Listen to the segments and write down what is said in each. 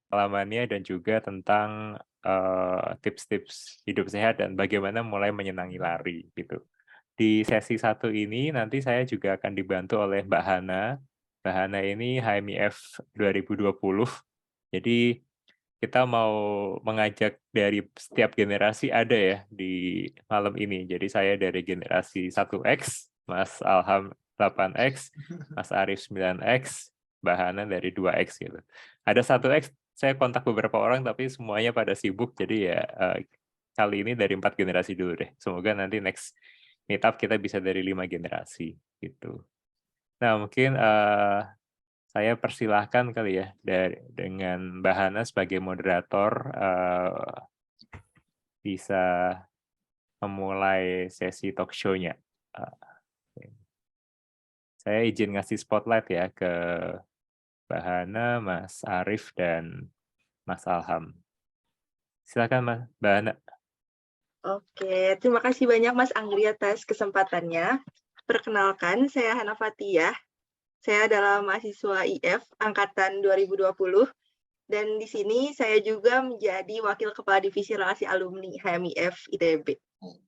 pengalamannya dan juga tentang tips-tips hidup sehat dan bagaimana mulai menyenangi lari gitu. Di sesi satu ini nanti saya juga akan dibantu oleh Mbak Hana. Mbak Hana ini HMIF 2020. Jadi kita mau mengajak dari setiap generasi ada ya di malam ini. Jadi saya dari generasi 1X, Mas Alham 8X, Mas Arif 9X, Mbak Hana dari 2X gitu. Ada 1X, saya kontak beberapa orang tapi semuanya pada sibuk. Jadi ya kali ini dari 4 generasi dulu deh. Semoga nanti next meetup kita bisa dari 5 generasi gitu. Nah, mungkin saya persilahkan kali ya dengan Mbak Hana sebagai moderator bisa memulai sesi talk show-nya. Saya izin ngasih spotlight ya ke Mbak Hana, Mas Arif, dan Mas Alham. Silakan Mbak Hana. Oke, terima kasih banyak Mas Anggri atas kesempatannya. Perkenalkan, saya Hana Fathiyah. Saya adalah mahasiswa IF angkatan 2020 dan di sini saya juga menjadi Wakil Kepala Divisi Relasi Alumni HMIF ITB.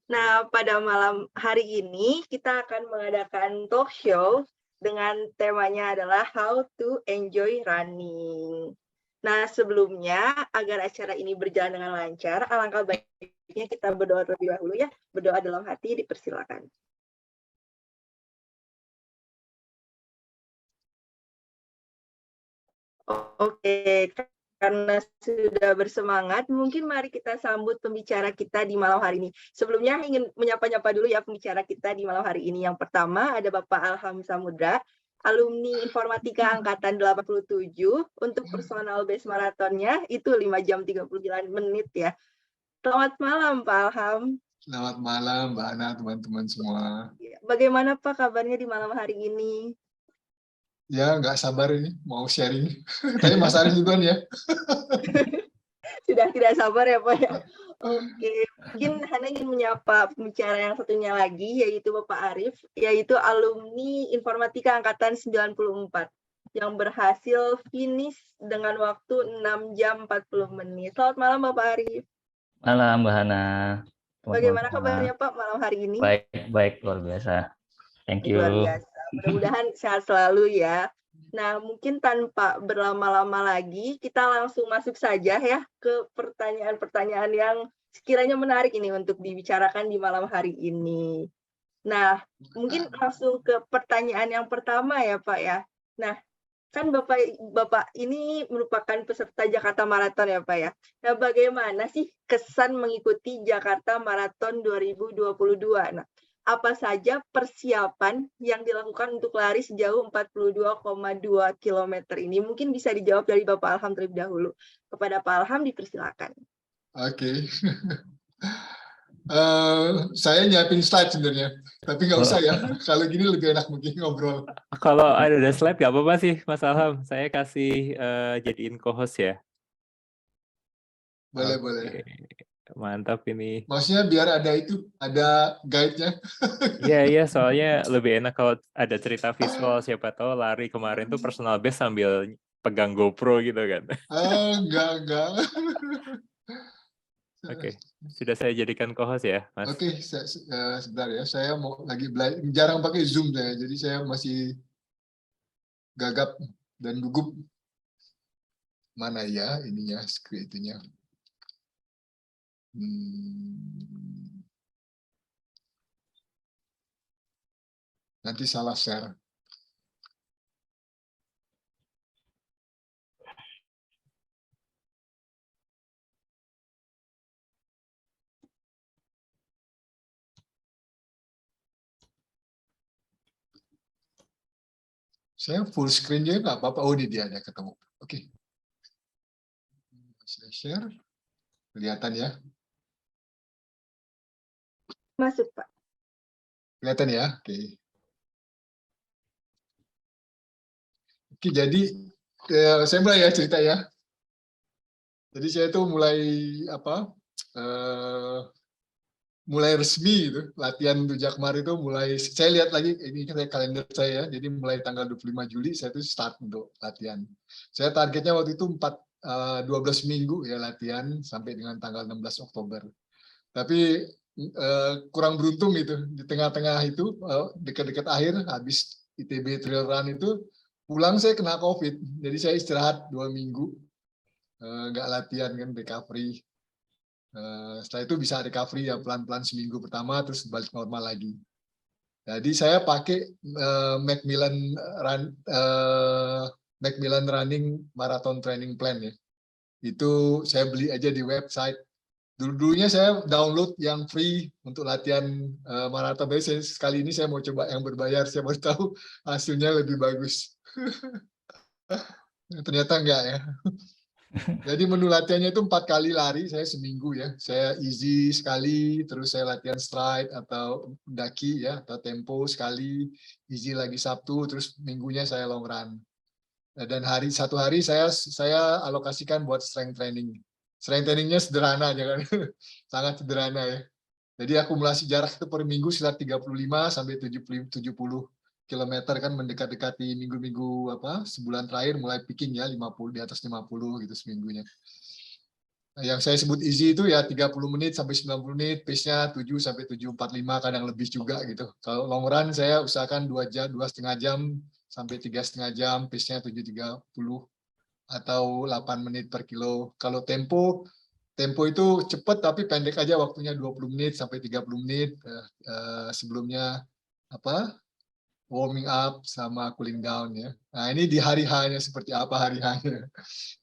Nah, pada malam hari ini kita akan mengadakan talk show dengan temanya adalah How to Enjoy Running. Nah, sebelumnya agar acara ini berjalan dengan lancar, alangkah baiknya kita berdoa terlebih dahulu ya. Berdoa dalam hati, dipersilakan. Oke, karena sudah bersemangat, mungkin mari kita sambut pembicara kita di malam hari ini. Sebelumnya ingin menyapa-nyapa dulu ya pembicara kita di malam hari ini. Yang pertama ada Bapak Alham Samudra, alumni Informatika Angkatan 87. Untuk personal base maratonnya itu 5 jam 39 menit ya. Selamat malam Pak Alham. Selamat malam Mbak Ana, teman-teman semua. Bagaimana Pak kabarnya di malam hari ini? Ya, nggak sabar ini mau sharing. Tapi Mas Arif duluan ya. Sudah tidak sabar ya Pak ya. Oke, mungkin Hana ingin menyapa pembicara yang satunya lagi, yaitu Bapak Arif, yaitu alumni Informatika Angkatan 94, yang berhasil finish dengan waktu 6 jam 40 menit. Selamat malam Bapak Arif. Malam Mbak Hana. Bagaimana kabarnya Pak malam hari ini? Baik, luar biasa. Thank you. Luar biasa. Mudah-mudahan sehat selalu ya. Nah, mungkin tanpa berlama-lama lagi, kita langsung masuk saja ya ke pertanyaan-pertanyaan yang sekiranya menarik ini untuk dibicarakan di malam hari ini. Nah, mungkin langsung ke pertanyaan yang pertama ya Pak ya. Nah, kan Bapak ini merupakan peserta Jakarta Marathon ya Pak ya. Nah, bagaimana sih kesan mengikuti Jakarta Marathon 2022? Nah, apa saja persiapan yang dilakukan untuk lari sejauh 42,2 km ini? Mungkin bisa dijawab dari Bapak Alham terlebih dahulu. Kepada Pak Alham dipersilakan. Oke. Saya nyiapin slide sebenarnya, tapi nggak usah ya. Kalau gini lebih enak mungkin ngobrol. Kalau ada slide nggak apa-apa sih Mas Alham. Saya kasih jadiin co-host ya. Boleh. Mantap ini. Maksudnya biar ada guide-nya. Iya, soalnya lebih enak kalau ada cerita visual, siapa tahu lari kemarin tuh personal best sambil pegang GoPro gitu kan. Enggak. Oke, sudah saya jadikan co-host ya, Mas. Oke, sebentar ya. Saya mau lagi jarang pakai Zoom saya, jadi saya masih gagap dan gugup. Mana ya ininya, itunya. Nanti salah share. Saya full screen juga nggak apa-apa. Oh, ini dia ada ketemu. Oke. Saya share. Kelihatan ya? Masuk, Pak. Kelihatan ya? Oke. Oke, jadi saya mulai ya cerita ya. Jadi saya tuh mulai resmi gitu, latihan untuk Jakmar itu mulai, saya lihat lagi, ini kalender saya, jadi mulai tanggal 25 Juli saya tuh start untuk latihan. Saya targetnya waktu itu 12 minggu ya latihan sampai dengan tanggal 16 Oktober. Tapi kurang beruntung itu di tengah-tengah itu dekat-dekat akhir habis ITB Trail Run itu pulang saya kena COVID. Jadi saya istirahat 2 minggu, nggak latihan kan, recovery. Setelah itu bisa recovery ya pelan-pelan seminggu pertama terus balik normal lagi. Jadi saya pakai Macmillan Running Marathon Training Plan ya. Itu saya beli aja di website. Dulunya saya download yang free untuk latihan maraton. Tapi sekali ini saya mau coba yang berbayar. Saya mau tahu hasilnya lebih bagus. Ternyata enggak ya. Jadi menu latihannya itu 4 kali lari, saya seminggu ya. Saya easy sekali, terus saya latihan stride atau daki ya, atau tempo sekali, easy lagi Sabtu, terus minggunya saya long run. Dan satu hari saya alokasikan buat strength training. Strength trainingnya sederhana aja kan, sangat sederhana ya. Jadi akumulasi jarak itu per minggu sekitar 35 sampai 70 km kan, mendekati minggu-minggu sebulan terakhir mulai peaking ya 50 di atas 50 gitu seminggunya. Nah, yang saya sebut easy itu ya 30 menit sampai 90 menit, pace-nya 7 sampai 7:45 kadang lebih juga gitu. Kalau long run saya usahakan 2,5 jam sampai 3,5 jam, pace-nya 7:30 atau 8 menit per kilo. Kalau tempo itu cepat tapi pendek aja waktunya 20 menit sampai 30 menit. Sebelumnya warming up sama cooling down ya. Nah, ini di hari H-nya seperti apa hari H-nya.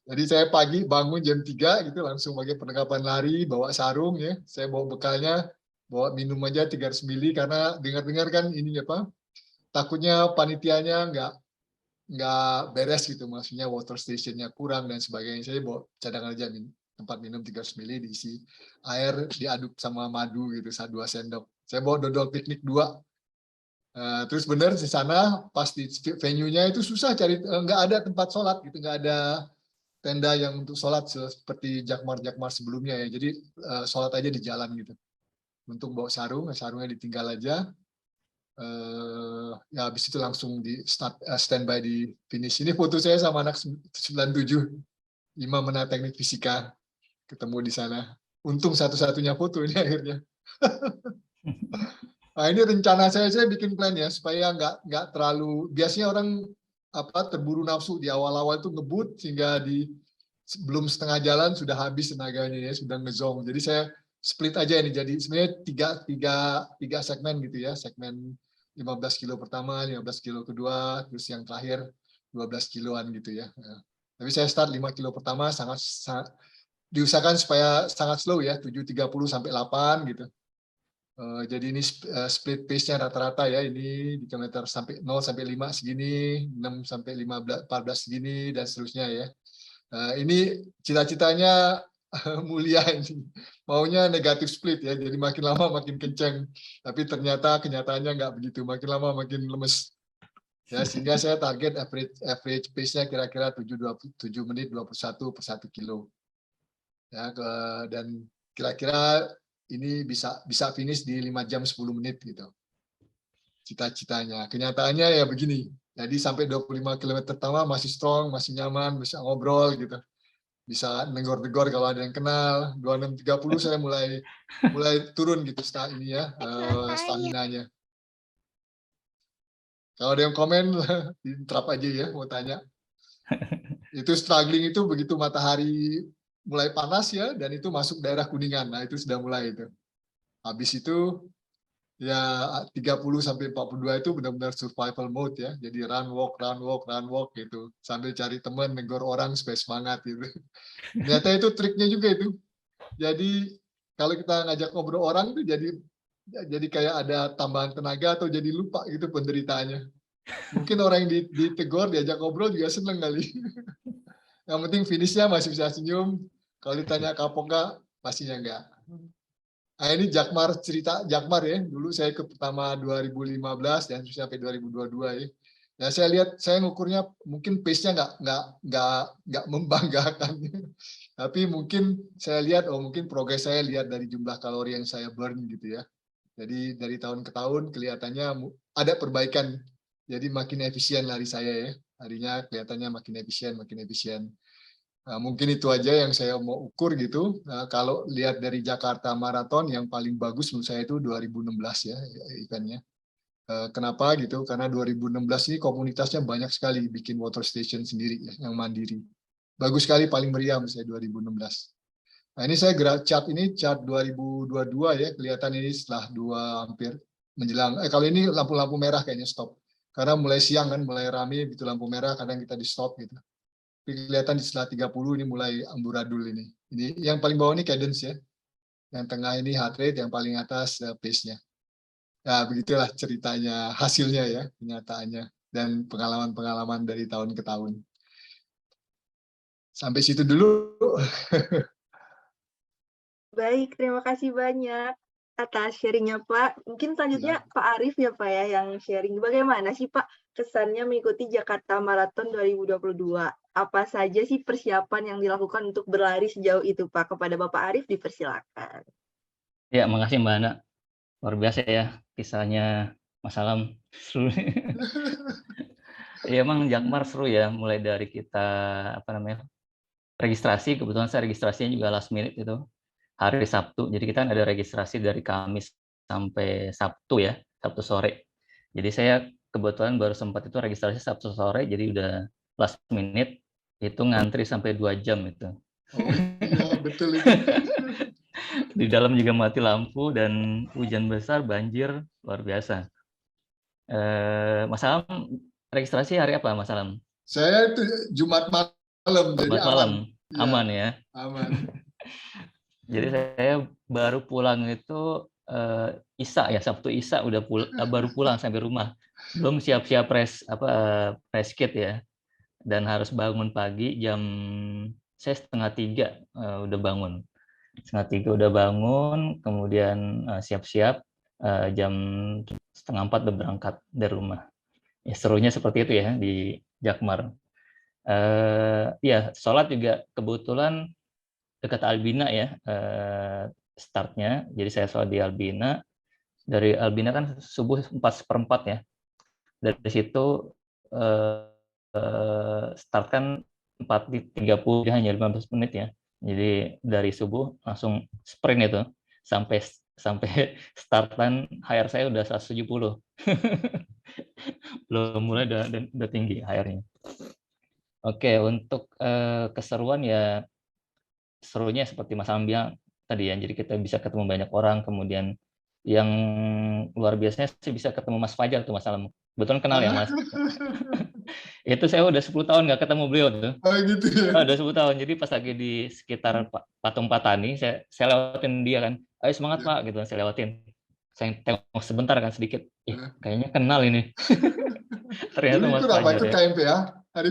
Jadi saya pagi bangun jam 3 gitu langsung pakai perlengkapan lari, bawa sarung ya. Saya bawa bekalnya, bawa minum aja 300 ml karena dengar-dengar kan ini takutnya panitianya nggak beres gitu, maksudnya water stationnya kurang dan sebagainya. Saya bawa cadangan aja tempat minum 300 ml diisi air diaduk sama madu gitu, 2 sendok. Saya bawa dodol piknik 2. Terus benar di sana pas di venue-nya itu susah cari, nggak ada tempat sholat gitu, nggak ada tenda yang untuk sholat seperti jakmar sebelumnya ya. Jadi sholat aja di jalan gitu. Untuk bawa sarungnya ditinggal aja. Ya habis itu langsung di standby di finish. Ini foto saya sama anak 97, 5 menit teknik fisika, ketemu di sana. Untung satu-satunya foto ini akhirnya. Nah, ini rencana saya bikin plan ya supaya nggak terlalu, biasanya orang terburu nafsu di awal-awal itu ngebut sehingga belum setengah jalan sudah habis tenaganya ya, sudah ngezong. Jadi saya split aja ini, jadi sebenarnya tiga segmen gitu ya, segmen 15 kilo pertama, 15 kilo kedua, terus yang terakhir 12 kiloan gitu ya. Tapi saya start 5 kilo pertama sangat diusahakan supaya sangat slow ya, 7:30 sampai 8 gitu. Jadi ini split pace-nya rata-rata ya, ini di kilometer 0 sampai 5 segini, 6 sampai 14 segini, dan seterusnya ya. Ini cita-citanya mulia ini. Maunya negatif split ya, jadi makin lama makin kenceng. Tapi ternyata kenyataannya nggak begitu, makin lama makin lemes. Ya, sehingga saya target average pace-nya kira-kira 7 menit 21 per 1 kilo. Ya, dan kira-kira ini bisa finish di 5 jam 10 menit gitu. Cita-citanya. Kenyataannya ya begini. Jadi sampai 25 km pertama masih strong, masih nyaman, bisa ngobrol gitu. Bisa negor-negor kalau ada yang kenal. 26:30 saya mulai turun gitu stamina-nya. Kalau ada yang komen, interrupt aja ya, mau tanya. Itu struggling itu begitu matahari mulai panas ya, dan itu masuk daerah Kuningan. Nah, itu sudah mulai itu. Habis itu ya 30 sampai 42 itu benar-benar survival mode ya. Jadi run walk gitu. Sambil cari teman, negor orang supaya semangat gitu. Ternyata itu triknya juga itu. Jadi kalau kita ngajak ngobrol orang tuh jadi kayak ada tambahan tenaga atau jadi lupa gitu penderitaannya. Mungkin orang yang ditegur diajak ngobrol juga seneng kali. Yang penting finishnya masih bisa senyum. Kalau ditanya kapok nggak, pastinya nggak. Nah, ini cerita Jakmar ya. Dulu saya ke pertama 2015 dan sampai 2022 ya. Ya saya lihat, saya ngukurnya mungkin pace-nya nggak membanggakan. Tapi mungkin saya lihat, mungkin progres saya lihat dari jumlah kalori yang saya burn gitu ya. Jadi dari tahun ke tahun kelihatannya ada perbaikan. Jadi makin efisien lari saya ya. Harinya kelihatannya makin efisien. Nah, mungkin itu aja yang saya mau ukur gitu. Nah, kalau lihat dari Jakarta Marathon yang paling bagus menurut saya itu 2016 ya eventnya. Kenapa gitu? Karena 2016 ini komunitasnya banyak sekali bikin water station sendiri ya, yang mandiri. Bagus sekali, paling meriah menurut saya 2016. Nah, ini saya gerak chart ini chart 2022 ya, kelihatan ini setelah hampir menjelang. Kalau ini lampu-lampu merah kayaknya stop. Karena mulai siang kan, mulai rame gitu lampu merah, kadang kita di stop gitu. Kelihatan di setelah 30 ini mulai amburadul ini. Ini yang paling bawah ini cadence ya. Yang tengah ini heart rate, yang paling atas pace-nya. Ya, begitulah ceritanya, hasilnya ya, kenyataannya dan pengalaman-pengalaman dari tahun ke tahun. Sampai situ dulu. Baik, terima kasih banyak atas sharingnya Pak. Mungkin selanjutnya Ya. Pak Arif ya Pak ya yang sharing. Bagaimana sih Pak kesannya mengikuti Jakarta Marathon 2022? Apa saja sih persiapan yang dilakukan untuk berlari sejauh itu Pak? Kepada Bapak Arif dipersilakan. Ya, makasih Mbak Ana. Luar biasa ya kisahnya Mas Alam. Seru. Ya, emang Jakmar seru ya, mulai dari kita registrasi. Kebetulan saya registrasinya juga last minute itu hari Sabtu. Jadi kita ada registrasi dari Kamis sampai Sabtu ya, Sabtu sore. Jadi saya kebetulan baru sempat itu registrasi Sabtu sore, jadi udah last minute itu ngantri sampai 2 jam itu. Oh iya, betul itu. Di dalam juga mati lampu dan hujan besar, banjir luar biasa. Mas Alam registrasi hari apa Mas Alam? Saya itu Jumat malam, jadi Jumat aman. malam, Ya, aman ya. aman. Jadi saya baru pulang itu Isya ya, Sabtu Isya udah baru pulang sampai rumah. Belum siap-siap press kit ya. Dan harus bangun pagi saya 2:30 udah bangun. 2:30 udah bangun, kemudian siap-siap jam 3:30 udah berangkat dari rumah. Ya, serunya seperti itu ya di Jakmar. Ya, sholat juga kebetulan dekat Albina ya startnya. Jadi saya sholat di Albina. Dari Albina kan subuh 4:04 ya. Dari situ start kan 4:30, hanya 15 menit ya. Jadi dari subuh langsung sprint itu sampai startan HR saya udah 170. Belum mulai udah tinggi HR-nya. Oke, untuk keseruan ya serunya seperti Mas Am bilang tadi ya, jadi kita bisa ketemu banyak orang, kemudian yang luar biasanya sih bisa ketemu Mas Fajar tuh Mas Alam. Betul kenal ya Mas? Itu saya udah 10 tahun nggak ketemu beliau tuh. Oh gitu ya. Udah 10 tahun. Jadi pas lagi di sekitar Patung Patani, saya lewatin dia kan. Ayo semangat Pak, gitu. Saya lewatin. Saya tengok sebentar kan sedikit. Kayaknya kenal ini. Ternyata Dulu Mas ikut apa? Fajar Ikut ya. KMPA? Hari...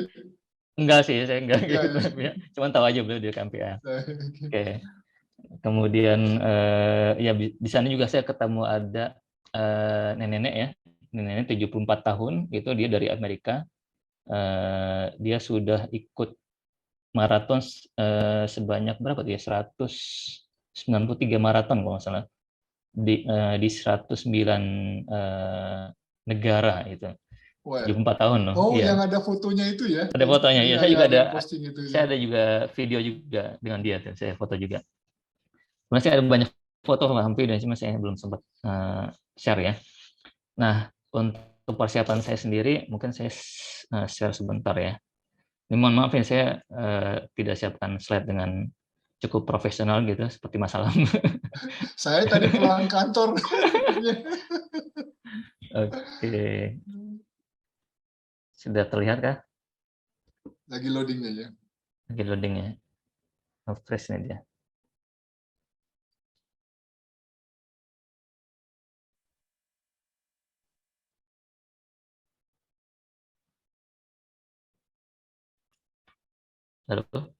Enggak sih, saya enggak Enggak, gitu. ya. Cuman tahu aja beliau di KMPA. Oke. Oke. Kemudian ya di sana juga saya ketemu ada nenek-nenek ya. Nenek-nenek 74 tahun, itu dia dari Amerika. Dia sudah ikut maraton sebanyak berapa tuh ya? 193 maraton kalau nggak salah. Di 109 negara itu. Wah. 74 tahun loh. Oh, iya. yang ada fotonya itu ya? Ada fotonya. Ya, saya juga ada posting itu. Saya ada juga video juga dengan dia tuh. Saya foto juga. Masih ada banyak foto hampir dan cuma saya belum sempat share ya. Nah, untuk persiapan saya sendiri mungkin saya share sebentar ya. Ini mohon maaf ya, saya tidak siapkan slide dengan cukup profesional gitu seperti Mas Alam. Saya tadi pulang kantor. Oke. Sudah terlihat kah? Lagi loadingnya ya. Lagi loadingnya. Fresh nih dia. Lalu?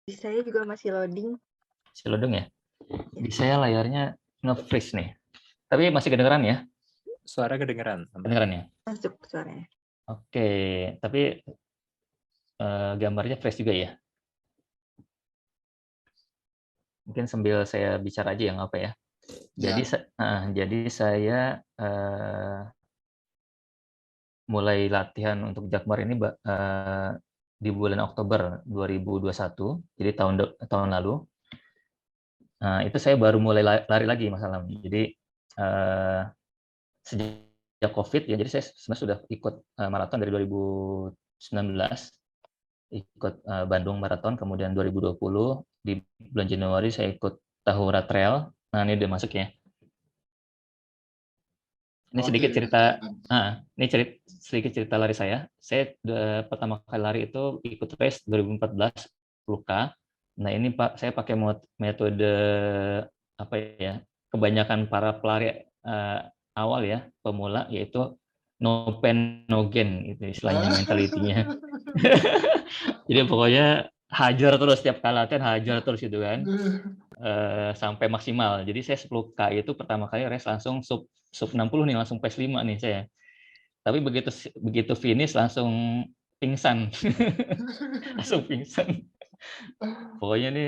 Di saya juga masih loading. Masih loading ya? Di saya layarnya nge-freeze nih. Tapi masih kedengeran ya? Suara kedengeran. Kedengeran ya? Masuk suaranya. Oke, tapi gambarnya fresh juga ya? Mungkin sambil saya bicara aja yang apa ya. Jadi, Ya. jadi saya mulai latihan untuk Jakmar ini di bulan Oktober 2021, jadi tahun lalu. Nah, itu saya baru mulai lari lagi Mas Alam. Jadi sejak COVID ya, jadi saya sebenarnya sudah ikut maraton dari 2019, ikut Bandung Marathon, kemudian 2020 di bulan Januari saya ikut Tahura Trail. Nah, ini udah masuk ya. Ini sedikit cerita, ini sedikit cerita lari saya. Saya pertama kali lari itu ikut race 2014 10K. Nah, ini Pak, saya pakai metode apa ya? Kebanyakan para pelari awal ya, pemula, yaitu no pain no gain itu istilahnya, mentalitinya. Jadi pokoknya hajar terus, setiap kali latihan hajar terus gitu kan, sampai maksimal. Jadi saya 10K itu pertama kali race langsung sub 60 nih, langsung pace 5 nih saya. Tapi begitu finish langsung pingsan. Langsung pingsan. Pokoknya ini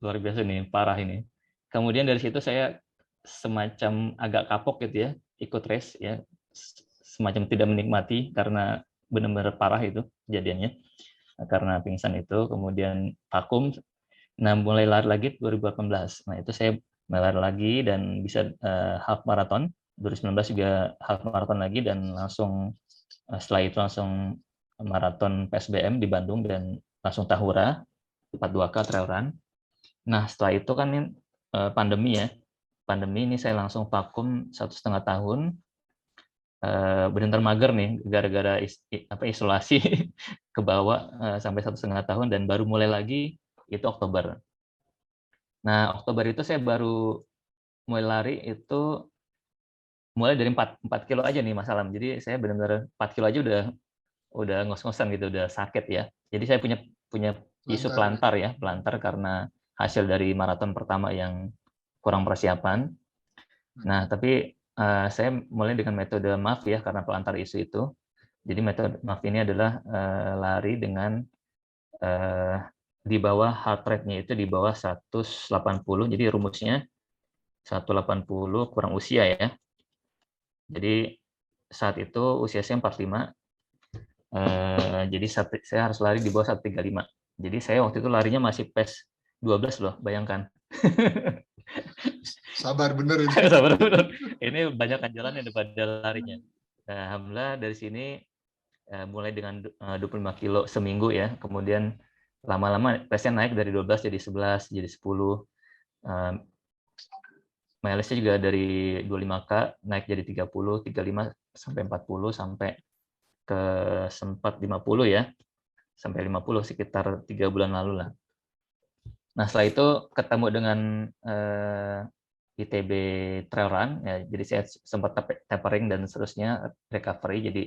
luar biasa nih, parah ini. Kemudian dari situ saya semacam agak kapok gitu ya, ikut race ya. Semacam tidak menikmati karena benar-benar parah itu kejadiannya. Karena pingsan itu, kemudian vakum. Nah, mulai lari lagi 2018. Nah, itu saya lari lagi dan bisa half marathon. 2019 juga half marathon lagi, dan langsung setelah itu langsung maraton PSBM di Bandung dan langsung Tahura 42K trail run. Nah, setelah itu kan ini pandemi ya. Pandemi ini saya langsung vakum 1,5 tahun. Benar-benar mager nih gara-gara isolasi ke bawah sampai 1,5 tahun, dan baru mulai lagi itu Oktober. Nah, Oktober itu saya baru mulai lari itu mulai dari 4 kilo aja nih Mas Alam. Jadi saya benar-benar 4 kilo aja udah ngos-ngosan gitu, udah sakit ya. Jadi saya punya isu pelantar ya, pelantar karena hasil dari maraton pertama yang kurang persiapan. Nah, tapi saya mulai dengan metode MAF ya, karena pelantar isu itu. Jadi metode MAF ini adalah lari dengan di bawah heart rate-nya itu di bawah 180. Jadi rumusnya 180 kurang usia ya. Jadi saat itu usia saya 45. Jadi saya harus lari di bawah 135. Jadi saya waktu itu larinya masih pace 12 loh, bayangkan. Sabar bener ini. Sabar bener. Ini banyak jalan yang daripada larinya. Nah, alhamdulillah dari sini mulai dengan 25 kilo seminggu ya. Kemudian lama-lama pace-nya naik dari 12 jadi 11, jadi 10. Mileage-nya juga dari 25K naik jadi 30, 35 sampai 40 sampai ke sempat 50 ya. Sampai 50 sekitar 3 bulan lalu lah. Nah, setelah itu ketemu dengan ITB Trail Run ya, jadi saya sempat tapering dan seterusnya recovery, jadi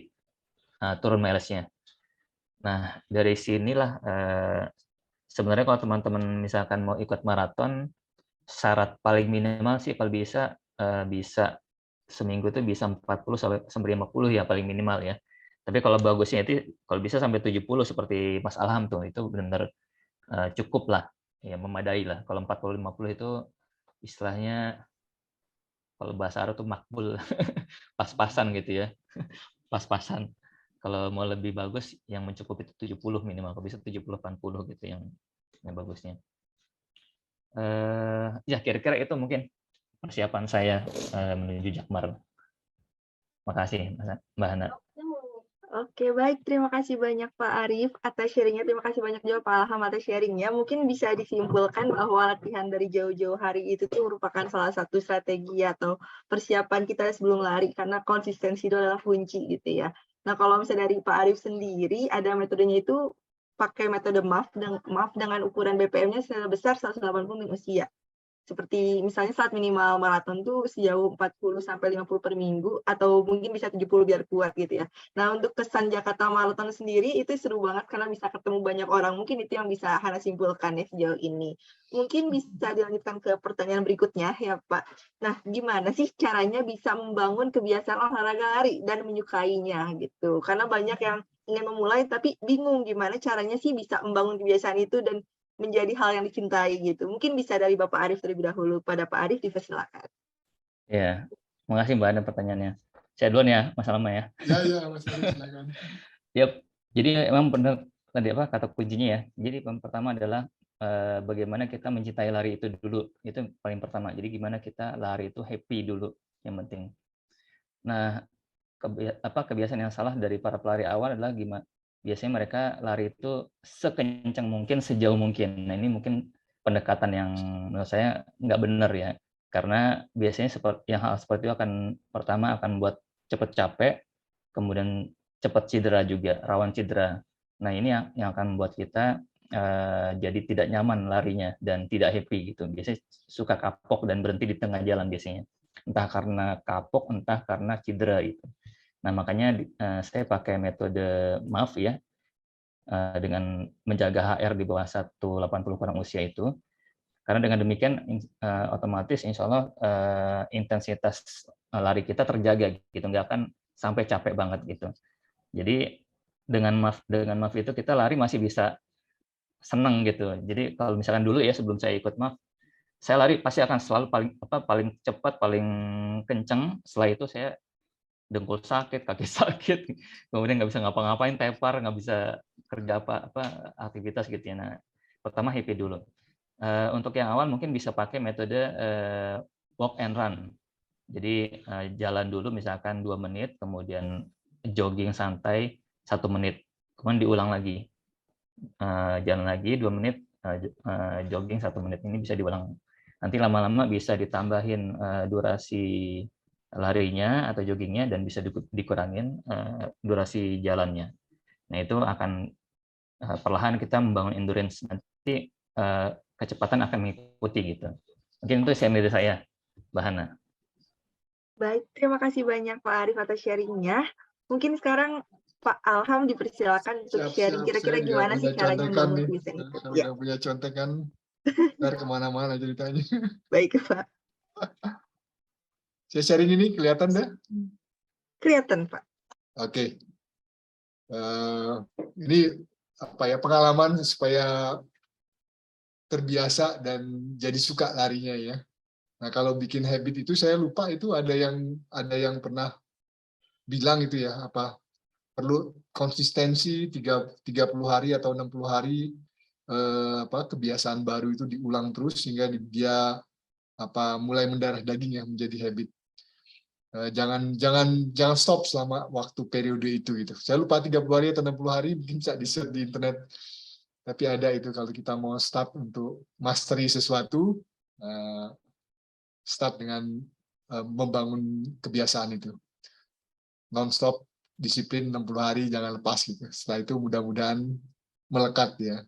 turun mileage-nya. Nah, dari sinilah sebenarnya kalau teman-teman misalkan mau ikut maraton, syarat paling minimal sih kalau bisa seminggu itu bisa 40 sampai 50 ya paling minimal ya. Tapi kalau bagusnya itu kalau bisa sampai 70 seperti Mas Alham tuh, itu benar-benar cukup lah, ya memadai lah. Kalau 40-50 itu istilahnya kalau bahasa Arab tuh makbul, pas-pasan gitu ya, pas-pasan. Kalau mau lebih bagus yang mencukupi itu 70 minimal, kalau bisa 70-80 gitu yang bagusnya. Ya kira-kira itu mungkin persiapan saya menuju Jakmar. Makasih Mbak Hana. Oke, baik. Terima kasih banyak Pak Arief atas sharingnya. Terima kasih banyak juga Pak Alham atas sharingnya. Mungkin bisa disimpulkan bahwa latihan dari jauh-jauh hari itu tuh merupakan salah satu strategi atau persiapan kita sebelum lari, karena konsistensi itu adalah kunci gitu ya. Nah, kalau misalnya dari Pak Arief sendiri, ada metodenya itu pakai metode MAF dengan ukuran BPM-nya sebesar 180 min usia. Seperti misalnya saat minimal maraton tuh sejauh 40-50 per minggu, atau mungkin bisa 70 biar kuat gitu ya. Nah, untuk kesan Jakarta Marathon sendiri itu seru banget karena bisa ketemu banyak orang. Mungkin itu yang bisa Hana simpulkan ya sejauh ini. Mungkin bisa dilanjutkan ke pertanyaan berikutnya ya Pak. Nah, gimana sih caranya bisa membangun kebiasaan olahraga lari dan menyukainya gitu? Karena banyak yang ingin memulai tapi bingung gimana caranya sih bisa membangun kebiasaan itu dan menjadi hal yang dicintai gitu. Mungkin bisa dari Bapak Arief terlebih dahulu. Pada Pak Arief, dipersilakan. Ya, makasih Mbak Ana pertanyaannya. Saya duluan ya, Mas Alma ya. Ya, Mas Ari, silakan. Yap. Jadi memang benar tadi apa kata kuncinya ya. Jadi yang pertama adalah bagaimana kita mencintai lari itu dulu. Itu yang paling pertama. Jadi gimana kita lari itu happy dulu yang penting. Nah, kebiasaan yang salah dari para pelari awal adalah gimana biasanya mereka lari itu sekencang mungkin, sejauh mungkin. Nah, ini mungkin pendekatan yang menurut saya nggak benar ya. Karena biasanya hal seperti itu pertama akan membuat cepat capek, kemudian cepat cedera juga, rawan cedera. Nah, ini yang akan membuat kita jadi tidak nyaman larinya dan tidak happy gitu. Biasanya suka kapok dan berhenti di tengah jalan biasanya. Entah karena kapok, entah karena cedera gitu. Nah, makanya saya pakai metode MAF ya, dengan menjaga HR di bawah 180 kurang usia itu. Karena dengan demikian otomatis insya Allah intensitas lari kita terjaga gitu, nggak akan sampai capek banget gitu. Jadi dengan MAF itu kita lari masih bisa seneng gitu. Jadi kalau misalkan dulu ya sebelum saya ikut MAF, saya lari pasti akan selalu paling cepat, paling kenceng. Setelah itu saya dengkul sakit, kaki sakit, kemudian nggak bisa ngapa-ngapain, tepar, nggak bisa kerja apa aktivitas gitu ya. Nah, pertama happy dulu. Untuk yang awal mungkin bisa pakai metode walk and run. Jadi jalan dulu misalkan 2 menit, kemudian jogging santai 1 menit, kemudian diulang lagi. Jalan lagi 2 menit, jogging 1 menit. Ini bisa diulang. Nanti lama-lama bisa ditambahin durasi larinya atau joggingnya dan bisa dikurangin durasi jalannya. Nah, itu akan perlahan kita membangun endurance. Nanti kecepatan akan mengikuti gitu. Mungkin itu dari saya, Mbak Hana. Baik, terima kasih banyak Pak Arif atas sharing-nya. Mungkin sekarang Pak Alham dipersilakan untuk sharing kira-kira gimana sih caranya membangun kebiasaan itu. Saya udah punya contekan, ntar kemana-mana ceritanya. Baik Pak. Saya sharing ini kelihatan deh? Kelihatan Pak. Oke. Ini apa ya, pengalaman supaya terbiasa dan jadi suka larinya ya. Nah, kalau bikin habit itu saya lupa itu ada yang pernah bilang itu ya, apa perlu konsistensi 30 hari atau 60 hari kebiasaan baru itu diulang terus sehingga dia mulai mendarah daging ya, menjadi habit. Jangan stop selama waktu periode itu gitu. Saya lupa 30 hari atau 60 hari, mungkin bisa di-search di internet. Tapi ada itu kalau kita mau start untuk mastery sesuatu, start dengan membangun kebiasaan itu. Non-stop, disiplin 60 hari, jangan lepas gitu. Setelah itu mudah-mudahan melekat ya.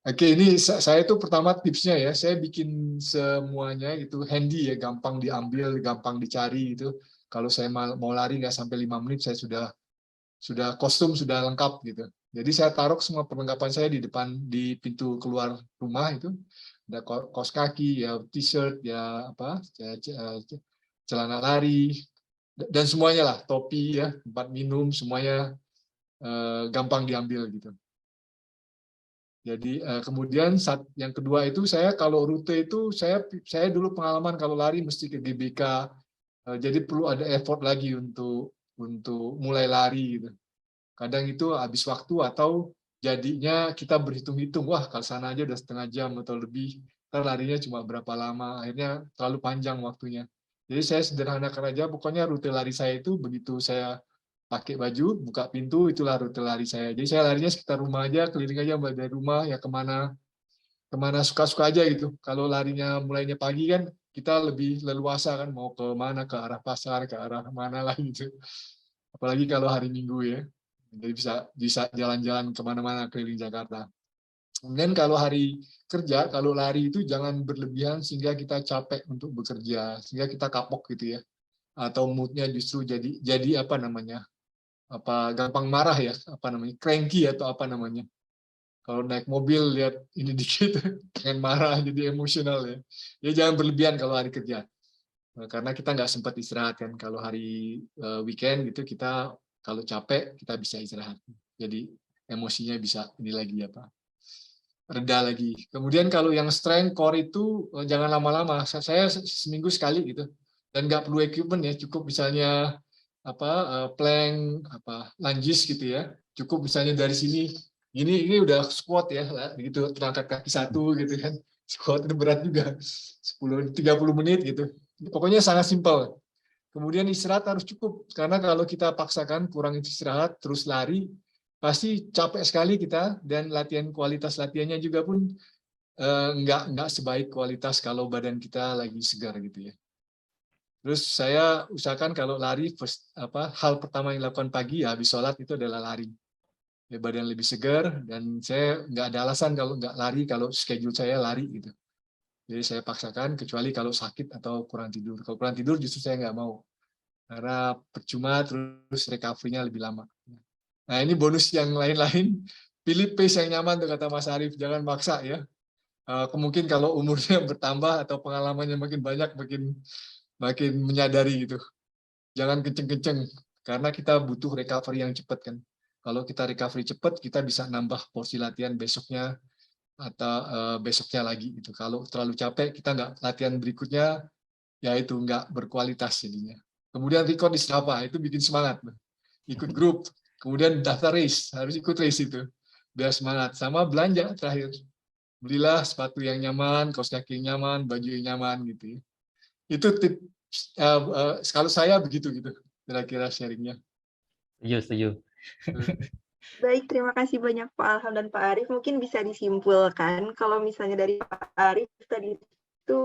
Oke, ini saya itu pertama tipsnya ya, saya bikin semuanya itu handy ya, gampang diambil, gampang dicari gitu. Kalau saya mau lari nggak sampai 5 menit, saya sudah kostum sudah lengkap gitu. Jadi saya taruh semua perlengkapan saya di pintu keluar rumah itu. Ada kaos kaki, ya t-shirt, ya celana lari, dan semuanya lah, topi ya, tempat minum, semuanya gampang diambil gitu. Jadi kemudian yang kedua itu saya kalau rute itu saya dulu pengalaman kalau lari mesti ke GBK, jadi perlu ada effort lagi untuk mulai lari gitu. Kadang itu habis waktu atau jadinya kita berhitung-hitung, wah kalau sana aja udah setengah jam atau lebih, ntar larinya cuma berapa lama, akhirnya terlalu panjang waktunya. Jadi saya sederhanakan aja, pokoknya rute lari saya itu begitu saya pakai baju, buka pintu, itulah rute lari saya. Jadi saya larinya sekitar rumah aja, keliling aja dari rumah, ya kemana suka-suka aja gitu. Kalau larinya mulainya pagi kan, kita lebih leluasa kan, mau ke mana, ke arah pasar, ke arah mana lah gitu. Apalagi kalau hari Minggu ya. Jadi bisa jalan-jalan kemana-mana keliling Jakarta. Kemudian kalau hari kerja, kalau lari itu jangan berlebihan sehingga kita capek untuk bekerja, sehingga kita kapok gitu ya. Atau moodnya justru jadi apa namanya, gampang marah ya, cranky atau apa namanya. Kalau naik mobil lihat ini dikit pengen marah, jadi emosional ya. Ya jangan berlebihan kalau hari kerja, karena kita nggak sempat istirahat kan. Kalau hari weekend gitu kita kalau capek kita bisa istirahat, jadi emosinya bisa ini lagi reda lagi. Kemudian kalau yang strength core itu jangan lama-lama. Saya seminggu sekali gitu dan nggak perlu equipment ya, cukup misalnya plank, lunges gitu ya, cukup misalnya dari sini ini udah squat ya, gitu, terangkat kaki satu gitu kan, squat itu berat juga, 30 menit gitu, pokoknya sangat simpel. Kemudian istirahat harus cukup, karena kalau kita paksakan kurang istirahat terus lari, pasti capek sekali kita, dan kualitas latihannya juga pun nggak sebaik kualitas kalau badan kita lagi segar gitu ya. Terus saya usahakan kalau lari, hal pertama yang dilakukan pagi ya habis sholat itu adalah lari. Ya, badan lebih segar, dan saya nggak ada alasan kalau nggak lari kalau schedule saya lari gitu. Jadi saya paksakan, kecuali kalau sakit atau kurang tidur. Kalau kurang tidur justru saya nggak mau, karena percuma terus recovery-nya lebih lama. Nah ini bonus yang lain-lain, pilih pace yang nyaman tuh kata Mas Arief, jangan maksa ya. Kemungkin kalau umurnya bertambah atau pengalamannya makin banyak, makin menyadari gitu. Jangan kenceng-kenceng, karena kita butuh recovery yang cepat kan. Kalau kita recovery cepat, kita bisa nambah porsi latihan besoknya atau besoknya lagi gitu. Kalau terlalu capek, kita nggak latihan berikutnya, ya itu nggak berkualitas jadinya. Kemudian record di Strava, itu bikin semangat. Ikut grup, kemudian daftar race, harus ikut race itu, biar semangat. Sama belanja terakhir, belilah sepatu yang nyaman, kaos kaki yang nyaman, baju yang nyaman gitu ya. Itu tip, kalau saya begitu gitu, kira-kira sharingnya. Setuju. Baik, terima kasih banyak Pak Alham dan Pak Arief. Mungkin bisa disimpulkan kalau misalnya dari Pak Arief tadi itu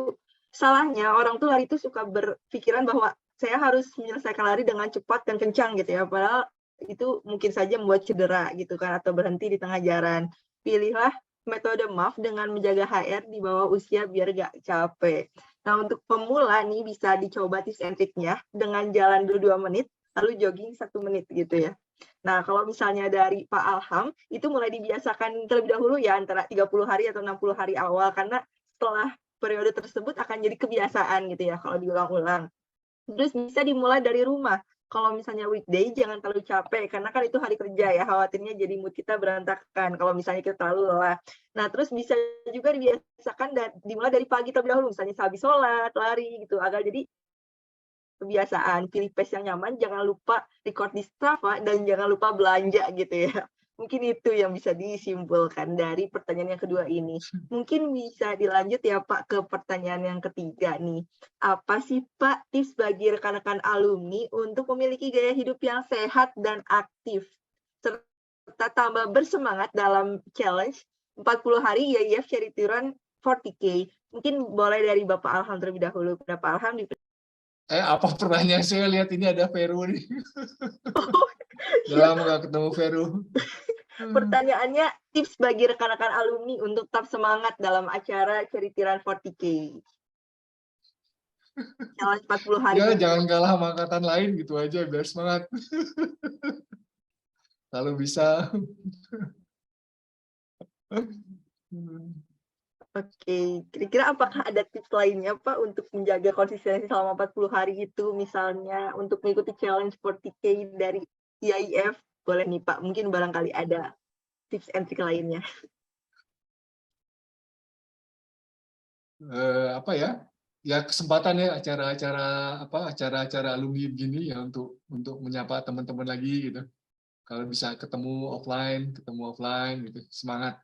salahnya orang tuh lari itu suka berpikiran bahwa saya harus menyelesaikan lari dengan cepat dan kencang gitu ya. Padahal itu mungkin saja membuat cedera gitu kan, atau berhenti di tengah jalan. Pilihlah metode MAF dengan menjaga HR di bawah usia biar gak capek. Nah, untuk pemula nih bisa dicoba tips and triknya dengan jalan dulu 2 menit, lalu jogging 1 menit gitu ya. Nah, kalau misalnya dari Pak Alham, itu mulai dibiasakan terlebih dahulu ya, antara 30 hari atau 60 hari awal, karena setelah periode tersebut akan jadi kebiasaan gitu ya, kalau diulang-ulang. Terus bisa dimulai dari rumah. Kalau misalnya weekday, jangan terlalu capek, karena kan itu hari kerja ya, khawatirnya jadi mood kita berantakan kalau misalnya kita terlalu lelah. Nah, terus bisa juga dibiasakan dimulai dari pagi terlebih dahulu, misalnya habis sholat, lari gitu, agar jadi kebiasaan. Pilih pace yang nyaman, jangan lupa record di Strava, dan jangan lupa belanja gitu ya. Mungkin itu yang bisa disimpulkan dari pertanyaan yang kedua ini. Mungkin bisa dilanjut ya Pak ke pertanyaan yang ketiga nih. Apa sih Pak tips bagi rekan-rekan alumni untuk memiliki gaya hidup yang sehat dan aktif, serta tambah bersemangat dalam challenge 40 hari IAIF Charity Run 40K? Mungkin boleh dari Bapak Alham terlebih dahulu. Bapak Alham Apa pertanyaan saya lihat ini ada Vero nih. Udah lama nggak ketemu Vero. Pertanyaannya, tips bagi rekan-rekan alumni untuk tetap semangat dalam acara Charity Run 40K. Challenge 40 hari. Ya, jangan kalah sama angkatan lain gitu aja, biar semangat. Lalu bisa. Oke, kira-kira apakah ada tips lainnya Pak untuk menjaga konsistensi selama 40 hari itu, misalnya untuk mengikuti challenge 40K dari IAIF? Boleh nih Pak, mungkin barangkali ada tips and trick lainnya. Apa ya? Ya kesempatan ya acara-acara alumni begini ya untuk menyapa teman-teman lagi gitu. Kalau bisa ketemu offline gitu, semangat.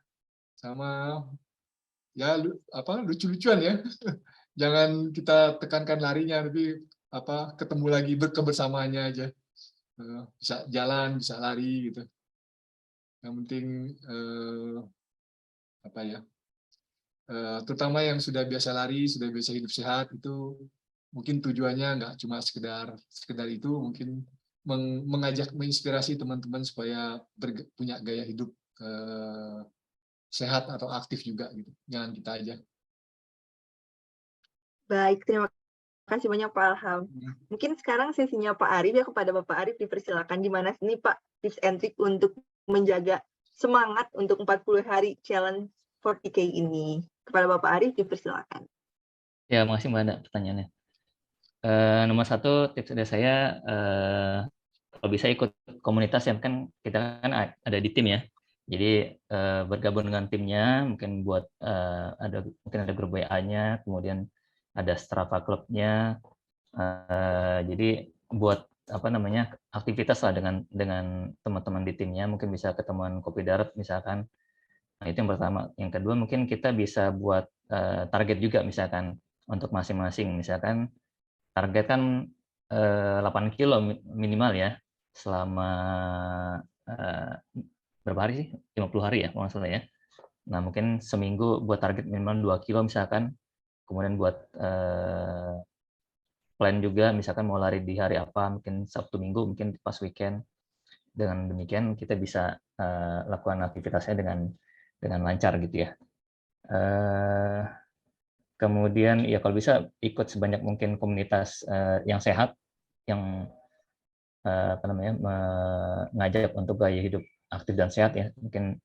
Sama ya lucu-lucuan ya. Jangan kita tekankan larinya, tapi ketemu lagi kebersamaannya aja. Bisa jalan, bisa lari gitu. Yang penting terutama yang sudah biasa lari, sudah biasa hidup sehat, itu mungkin tujuannya nggak cuma sekedar itu, mungkin mengajak, menginspirasi teman-teman supaya punya gaya hidup sehat atau aktif juga gitu. Jangan kita aja. Baik, terima kasih banyak Pak Alham. Mungkin sekarang sesinya Pak Arief ya, kepada Bapak Arief dipersilakan gimana sih Pak tips and trick untuk menjaga semangat untuk 40 hari challenge 40K ini. Kepada Bapak Arief dipersilakan. Ya, makasih Mbak Anda pertanyaannya. Nomor 1 tips dari saya, kalau bisa ikut komunitas yang kan kita kan ada di tim ya. Jadi bergabung dengan timnya, mungkin buat mungkin ada grup WA-nya, kemudian ada Strava Club-nya, Jadi buat apa namanya aktivitas lah dengan teman-teman di timnya, mungkin bisa ketemuan kopi darat misalkan. Nah, itu yang pertama. Yang kedua mungkin kita bisa buat target juga misalkan untuk masing-masing. Misalkan target kan 8 kilo minimal ya selama berapa hari sih? 50 hari ya kalau nggak salah ya. Nah, mungkin seminggu buat target minimal 2 kilo misalkan. Kemudian buat plan juga misalkan mau lari di hari apa, mungkin Sabtu Minggu, mungkin pas weekend. Dengan demikian kita bisa lakukan aktivitasnya dengan lancar gitu ya. Kemudian ya kalau bisa ikut sebanyak mungkin komunitas yang sehat, yang apa namanya mengajak untuk gaya hidup aktif dan sehat ya. Mungkin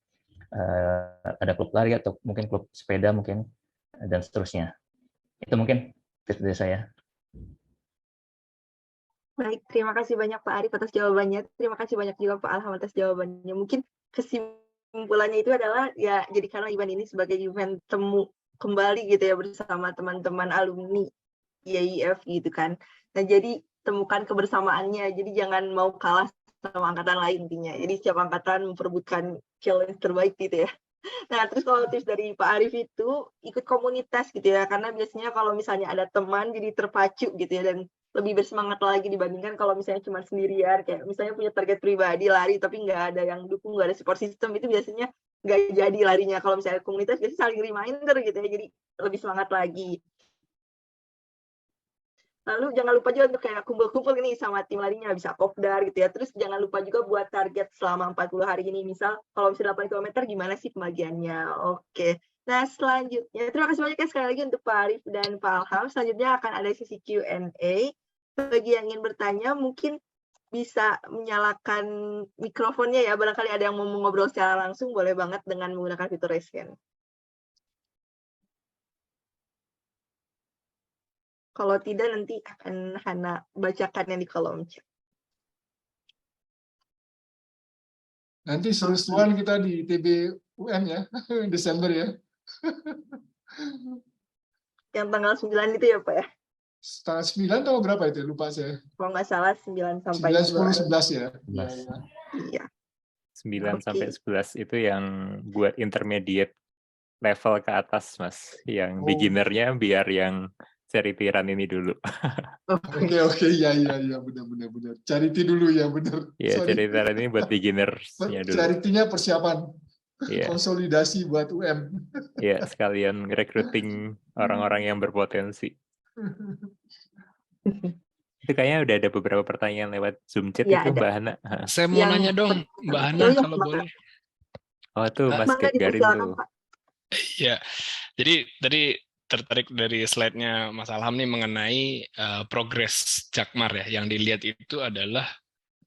ada klub lari atau mungkin klub sepeda mungkin dan seterusnya. Itu mungkin tips dari saya. Baik, terima kasih banyak Pak Arif atas jawabannya. Terima kasih banyak juga Pak Alham atas jawabannya. Mungkin kesimpulannya itu adalah ya jadi karena event ini sebagai event temu kembali gitu ya bersama teman-teman alumni IAIF gitu kan. Nah, jadi temukan kebersamaannya. Jadi jangan mau kalah sama angkatan lain intinya. Jadi setiap angkatan memperebutkan challenge terbaik gitu ya. Nah, terus kalau tips dari Pak Arif itu ikut komunitas gitu ya, karena biasanya kalau misalnya ada teman jadi terpacu gitu ya, dan lebih bersemangat lagi dibandingkan kalau misalnya cuma sendirian, kayak misalnya punya target pribadi lari tapi nggak ada yang dukung, nggak ada support system, itu biasanya nggak jadi larinya. Kalau misalnya komunitas biasanya saling reminder gitu ya, jadi lebih semangat lagi. Lalu jangan lupa juga untuk kayak kumpul-kumpul nih sama tim larinya, bisa kopdar gitu ya. Terus jangan lupa juga buat target selama 40 hari ini. Misal kalau misalnya 8 km gimana sih pembagiannya. Oke. Nah selanjutnya, terima kasih banyak ya sekali lagi untuk Pak Arif dan Pak Alham. Selanjutnya akan ada sesi Q&A. Bagi yang ingin bertanya mungkin bisa menyalakan mikrofonnya ya. Barangkali ada yang mau ngobrol secara langsung, boleh banget dengan menggunakan fitur raise hand. Kalau tidak nanti akan Hana bacakannya di kolom chat. Nanti seru-seruan kita di ITB UM ya, Desember ya. Yang tanggal 9 itu ya Pak ya? Tanggal 9 atau berapa itu? Lupa saya. Kalau nggak salah 9 sampai 9, 10, 11 ya. Iya. 9 sampai 11 itu yang buat intermediate level ke atas, Mas. Yang beginnernya biar yang charity run ini dulu. Oke, ya, benar. Charity dulu ya, benar. Ya, charity run ini buat beginnersnya dulu. Charity-nya persiapan. Yeah. Konsolidasi buat UM. Ya, sekalian recruiting orang-orang yang berpotensi. Itu kayaknya udah ada beberapa pertanyaan lewat Zoom chat ya, itu, ada. Mbak Hana. Saya mau nanya dong, Mbak Hana, kalau boleh. Oh, tuh Mas Gagarin tuh. Ya, jadi tadi tertarik dari slide-nya Mas Alham nih mengenai progres Jakmar ya. Yang dilihat itu adalah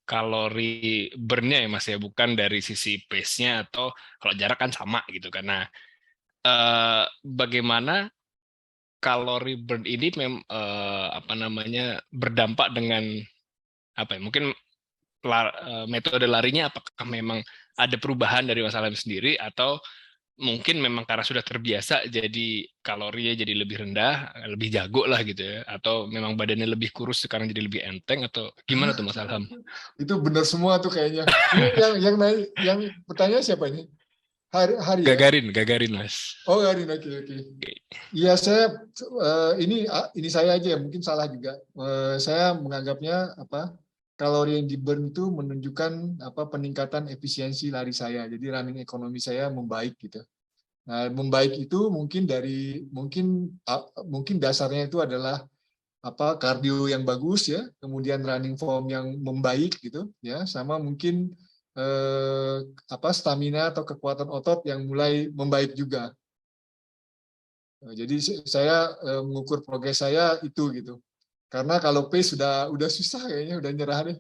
kalori burn-nya ya Mas ya, bukan dari sisi pace-nya atau kalau jarak kan sama gitu kan. Nah, bagaimana kalori burn ini berdampak dengan apa ya? Mungkin metode larinya apakah memang ada perubahan dari Mas Alham sendiri atau mungkin memang karena sudah terbiasa jadi kalorinya jadi lebih rendah, lebih jago lah gitu ya, atau memang badannya lebih kurus sekarang jadi lebih enteng, atau gimana tuh Mas Alham? Itu benar semua tuh kayaknya. yang pertanyaan siapa ini? Hari Gagarin Mas. Oh, Gagarin, oke. Iya, saya ini saya aja mungkin salah juga. Saya menganggapnya kalori yang di burn itu menunjukkan peningkatan efisiensi lari saya. Jadi running ekonomi saya membaik gitu. Nah, membaik itu mungkin dasarnya itu adalah kardio yang bagus ya, kemudian running form yang membaik gitu ya, sama mungkin stamina atau kekuatan otot yang mulai membaik juga. Jadi saya mengukur progres saya itu gitu. Karena kalau pace sudah susah kayaknya, udah nyerah deh.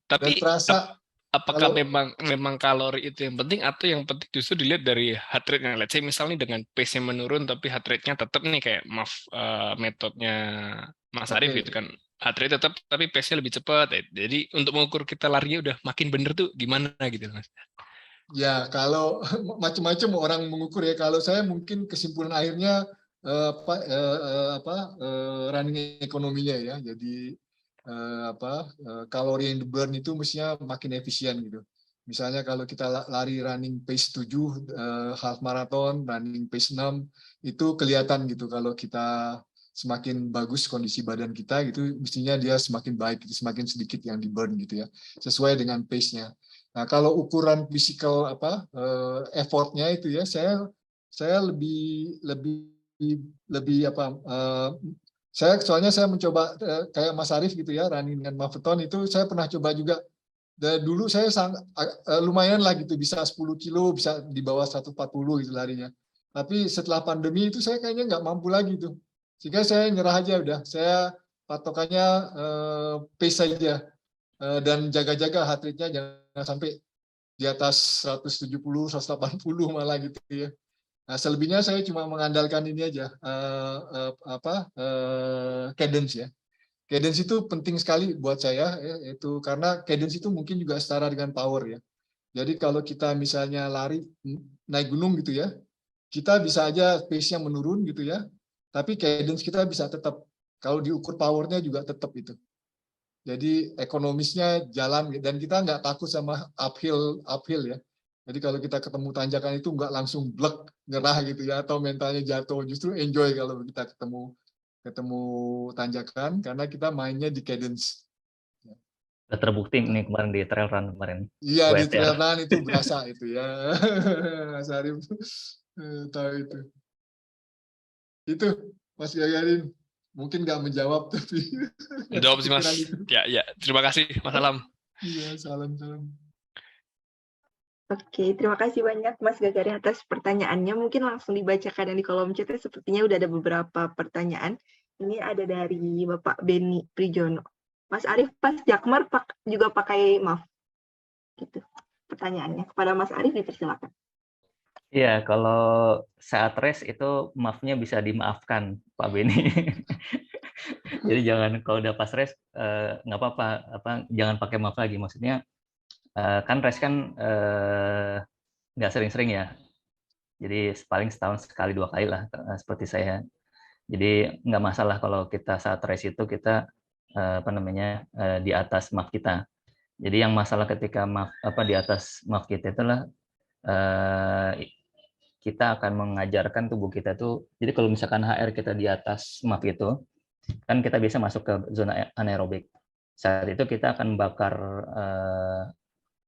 Tapi terasa, apakah memang kalori itu yang penting, atau yang penting justru dilihat dari heart rate-nya? Let's say misalnya dengan pace-nya menurun tapi heart rate-nya tetap nih kayak metodenya Mas Arif gitu kan. Heart rate tetap tapi pace-nya lebih cepat. Jadi untuk mengukur kita larinya udah makin bener tuh gimana gitu Mas? Ya, kalau macam-macam orang mengukur ya. Kalau saya mungkin kesimpulan akhirnya running ekonominya ya. Jadi kalori yang di burn itu mestinya makin efisien gitu. Misalnya kalau kita lari running pace 7, half marathon, running pace 6, itu kelihatan gitu kalau kita semakin bagus kondisi badan kita gitu, mestinya dia semakin baik, semakin sedikit yang di burn gitu ya, sesuai dengan pace-nya. Nah, kalau ukuran physical effortnya itu ya, saya lebih soalnya saya mencoba kayak Mas Arief gitu ya, running dengan marathon itu saya pernah coba juga. Dan dulu saya lumayan lah gitu, bisa 10 kilo, bisa di bawah 140 gitu larinya. Tapi setelah pandemi itu saya kayaknya nggak mampu lagi tuh. Sehingga saya nyerah aja udah. Saya patokannya pace saja. Dan jaga-jaga heart rate-nya jangan sampai di atas 170, 180 malah gitu ya. Nah, selebihnya saya cuma mengandalkan ini aja, cadence ya. Cadence itu penting sekali buat saya, ya, itu karena cadence itu mungkin juga setara dengan power ya. Jadi kalau kita misalnya lari naik gunung gitu ya, kita bisa aja pace-nya menurun gitu ya, tapi cadence kita bisa tetap, kalau diukur powernya juga tetap itu. Jadi ekonomisnya jalan dan kita nggak takut sama uphill ya. Jadi kalau kita ketemu tanjakan itu nggak langsung blek nyerah gitu ya, atau mentalnya jatuh, justru enjoy kalau kita ketemu tanjakan karena kita mainnya di cadence. Udah terbukti nih kemarin di trail run kemarin. Iya, di WTR. trail run itu berasa itu ya. Mas Arif tahu itu. Itu Mas Gagarin. Mungkin nggak menjawab tapi. Menjawab sih Mas. Ya, terima kasih Mas Alam. Iya, salam. Oke, terima kasih banyak Mas Gagarin atas pertanyaannya. Mungkin langsung dibacakan yang di kolom chat, sepertinya udah ada beberapa pertanyaan. Ini ada dari Bapak Beni Prijono. Mas Arief pas Jakmar juga pakai MAF. Gitu. Pertanyaannya kepada Mas Arief dipersilakan. Iya, kalau saat race itu MAF-nya bisa dimaafkan, Pak Beni. Jadi jangan, kalau udah pas race nggak apa-apa, jangan pakai MAF lagi. Maksudnya kan race kan nggak sering-sering ya. Jadi paling setahun sekali 2 kali lah, seperti saya. Jadi nggak masalah kalau kita saat race itu kita di atas MAF kita. Jadi yang masalah ketika di atas MAF kita itulah kita akan mengajarkan tubuh kita tuh. Jadi kalau misalkan HR kita di atas MAF itu, kan kita bisa masuk ke zona anaerobik. Saat itu kita akan bakar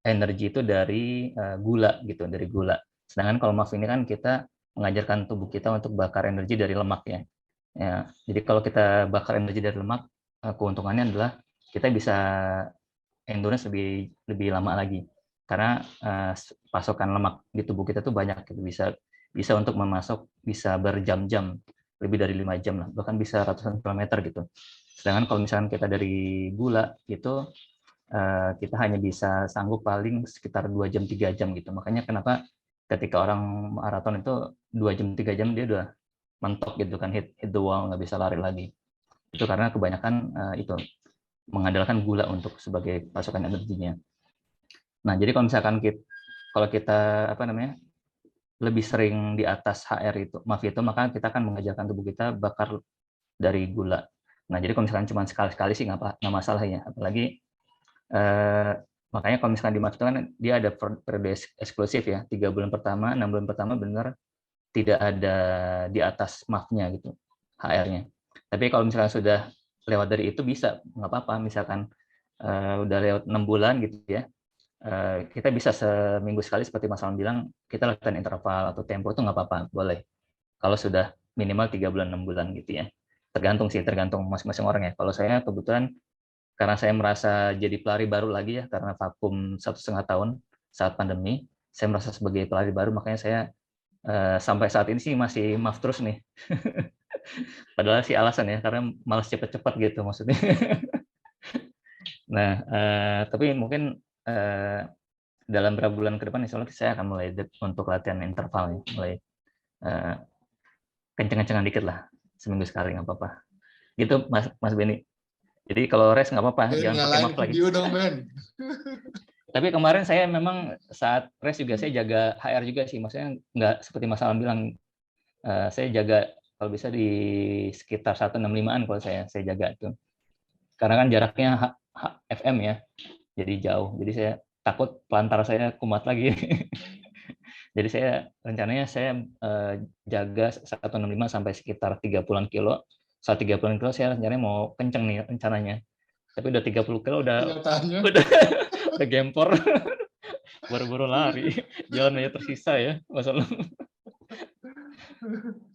energi itu dari gula gitu, dari gula. Sedangkan kalau MAF ini kan kita mengajarkan tubuh kita untuk bakar energi dari lemak ya. Jadi kalau kita bakar energi dari lemak, keuntungannya adalah kita bisa endurance lebih lama lagi karena pasokan lemak di tubuh kita tuh banyak gitu, bisa untuk memasok bisa berjam-jam, lebih dari 5 jam lah, bahkan bisa ratusan kilometer gitu. Sedangkan kalau misalkan kita dari gula itu kita hanya bisa sanggup paling sekitar 2 jam 3 jam gitu. Makanya kenapa ketika orang maraton itu 2 jam 3 jam dia udah mentok gitu kan, hit the wall, nggak bisa lari lagi. Itu karena kebanyakan itu mengandalkan gula untuk sebagai pasokan energinya. Nah, jadi kalau misalkan kita lebih sering di atas HR itu, MAF itu, maka kita akan mengajarkan tubuh kita bakar dari gula. Nah, jadi kalau misalkan cuma sekali-sekali sih nggak masalah ya. Apalagi makanya kalau misalkan di MAF itu kan dia ada periode eksklusif ya, 3 bulan pertama, 6 bulan pertama benar tidak ada di atas MAF-nya gitu, HR-nya. Tapi kalau misalkan sudah lewat dari itu bisa, nggak apa-apa. Misalkan udah lewat 6 bulan gitu ya, kita bisa seminggu sekali seperti Mas Alam bilang, kita lakukan interval atau tempo itu nggak apa-apa, boleh. Kalau sudah minimal 3 bulan, 6 bulan gitu ya. Tergantung masing-masing orang ya. Kalau saya kebetulan, karena saya merasa jadi pelari baru lagi ya, karena vakum 1,5 tahun saat pandemi, saya merasa sebagai pelari baru, makanya saya sampai saat ini sih masih MAF terus nih. Padahal sih alasan ya, karena malas cepet-cepet gitu maksudnya. Nah, tapi mungkin dalam beberapa bulan ke depan, insya Allah saya akan mulai untuk latihan interval, mulai kenceng-kencengan dikit lah, seminggu sekali nggak apa-apa. Gitu Mas Beni. Jadi kalau race nggak apa-apa, jangan pakai MAF lagi. Dong, Ben. Tapi kemarin saya memang saat race juga saya jaga HR juga sih, maksudnya nggak seperti Mas Alam bilang, saya jaga kalau bisa di sekitar 165-an kalau saya jaga tuh. Karena kan jaraknya FM ya, jadi jauh. Jadi saya takut pelantar saya kumat lagi. Jadi saya rencananya saya jaga 165 sampai sekitar 30-an kilo. Saat 30-an kilo saya rencananya mau kenceng nih rencananya. Tapi udah 30 kilo Kenyataannya udah gempor. Baru-baru lari. Jalan aja tersisa ya, masalah.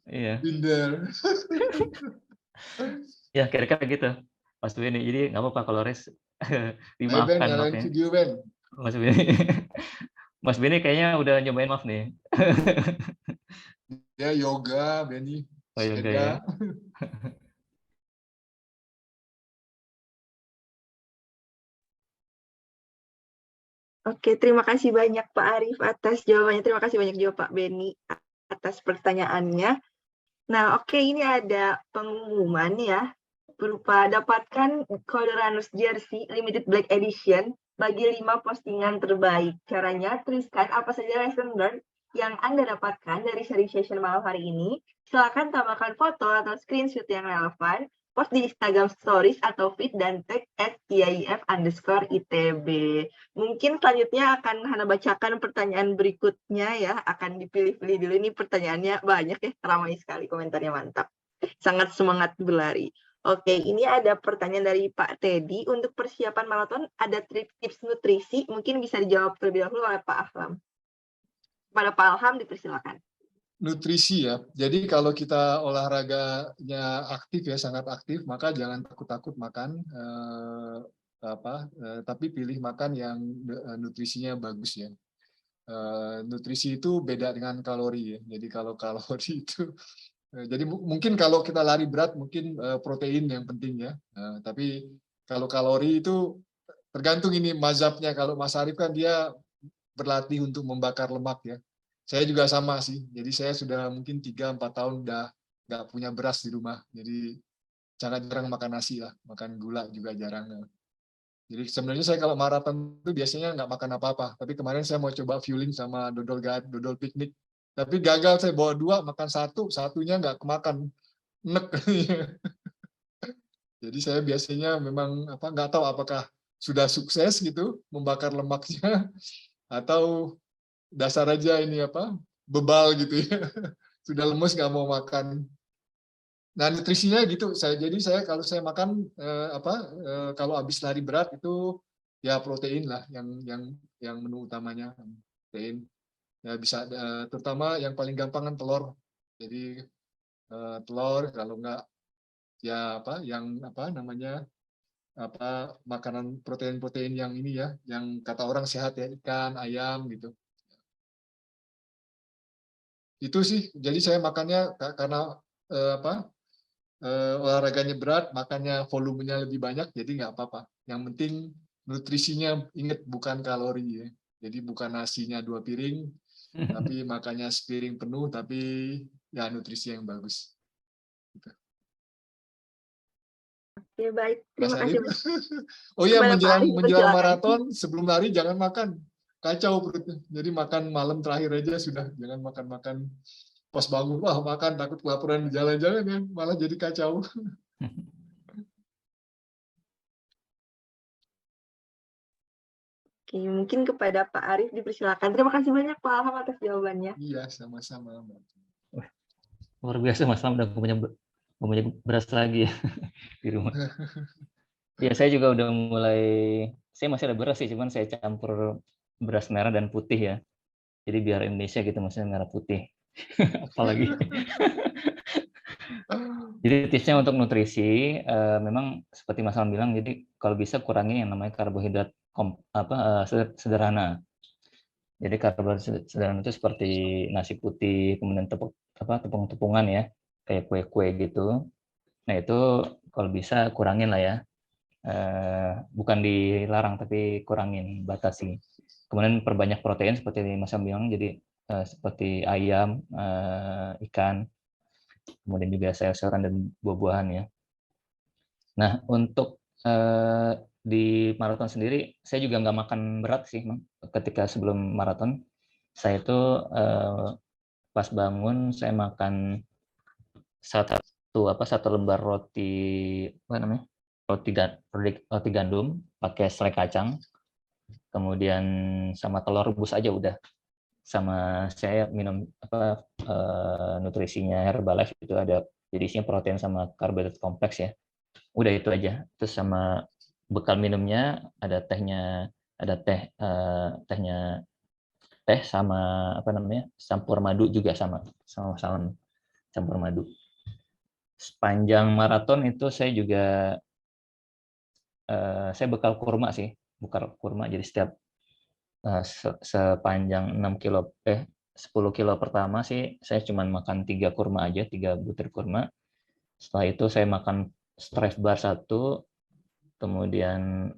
Iya. Binder. Ya kira-kira gitu, Mas Beni. Jadi nggak apa-apa kalau res Ben, dimaafkan nyalain maafnya. video Ben. Mas Beni. Mas Beni kayaknya udah nyobain maaf nih. Ya yoga, Benny. Oh, yoga ya. Oke, terima kasih banyak Pak Arief atas jawabannya. Terima kasih banyak juga Pak Beni atas pertanyaannya. Nah, oke, ini ada pengumuman ya, berupa dapatkan kode Runners Jersey Limited Black Edition bagi 5 postingan terbaik. Caranya, tuliskan apa saja lesson learned yang Anda dapatkan dari sharing session malam hari ini. Silakan tambahkan foto atau screenshot yang relevan, post di Instagram Stories atau feed, dan tag @IAIF_ITB. Mungkin selanjutnya akan Hana bacakan pertanyaan berikutnya ya, akan dipilih-pilih dulu. Ini pertanyaannya banyak ya, ramai sekali, komentarnya mantap. Sangat semangat berlari. Oke, ini ada pertanyaan dari Pak Teddy. Untuk persiapan maraton, ada tips nutrisi, mungkin bisa dijawab terlebih dahulu oleh Pak Ahlam. Pada Pak Alham, dipersilakan. Nutrisi ya. Jadi kalau kita olahraganya aktif ya, sangat aktif, maka jangan takut-takut makan tapi pilih makan yang nutrisinya bagus ya. Nutrisi itu beda dengan kalori ya. Jadi kalau kalori itu jadi mungkin kalau kita lari berat mungkin protein yang penting ya. Tapi kalau kalori itu tergantung ini mazhabnya. Kalau Mas Arief kan dia berlatih untuk membakar lemak ya. Saya juga sama sih. Jadi saya sudah mungkin 3-4 tahun udah nggak punya beras di rumah. Jadi sangat jarang makan nasi lah. Makan gula juga jarang. Jadi sebenarnya saya kalau maraton itu biasanya nggak makan apa-apa. Tapi kemarin saya mau coba fueling sama dodol piknik. Tapi gagal, saya bawa 2, makan 1, satunya nggak kemakan. Nek. Jadi saya biasanya memang nggak tahu apakah sudah sukses gitu membakar lemaknya atau dasar aja ini bebal gitu ya. Sudah lemes nggak mau makan. Nah, nutrisinya gitu. Jadi saya kalau saya makan kalau habis lari berat itu ya protein lah yang menu utamanya, protein. Ya bisa terutama yang paling gampang kan telur. Jadi telur, kalau enggak ya makanan protein yang ini ya, yang kata orang sehat ya, ikan, ayam gitu. Itu sih. Jadi saya makannya karena olahraganya berat, makannya volumenya lebih banyak, jadi nggak apa-apa. Yang penting nutrisinya, ingat bukan kalori ya. Jadi bukan nasinya 2 piring, tapi makannya sepiring penuh, tapi ya nutrisi yang bagus. Gitu. Oke, baik. Terima kasih. Oh iya, menjelang maraton, sebelum lari jangan makan. Kacau perutnya. Jadi makan malam terakhir aja sudah. Jangan makan-makan pas bangun, wah makan, takut kelaparan di jalan-jalan ya, malah jadi kacau. Oke, mungkin kepada Pak Arief dipersilakan. Terima kasih banyak Pak Alham atas jawabannya. Iya, sama-sama. Luar biasa, Mas Lam udah punya beras lagi ya di rumah. Ya, saya juga udah mulai, saya masih ada beras sih, cuman saya campur beras merah dan putih ya. Jadi biar Indonesia gitu, maksudnya merah putih. Apalagi. Jadi tipsnya untuk nutrisi, memang seperti Mas Lam bilang, jadi kalau bisa kurangi yang namanya karbohidrat sederhana. Jadi karbohidrat sederhana itu seperti nasi putih, kemudian tepung-tepungan ya, kayak kue-kue gitu. Nah itu kalau bisa kurangin lah ya. Bukan dilarang tapi kurangin, batasi. Kemudian perbanyak protein seperti Mas Lam bilang, jadi seperti ayam, ikan, kemudian juga sayur-sayuran dan buah-buahan ya. Nah untuk di maraton sendiri saya juga nggak makan berat sih, ketika sebelum maraton saya itu pas bangun saya makan satu lembar roti apa namanya, roti gandum pakai selai kacang, kemudian sama telur rebus aja udah. Sama saya minum nutrisinya Herbalife itu ada, jadi isinya protein sama karbohidrat kompleks ya. Udah itu aja. Terus sama bekal minumnya ada tehnya, ada tehnya teh sama apa namanya, campur madu juga, sama campur madu. Sepanjang maraton itu saya juga saya bekal kurma sih, jadi setiap sepanjang 10 kilo pertama sih saya cuma makan 3 kurma aja, 3 butir kurma. Setelah itu saya makan Strive bar 1, kemudian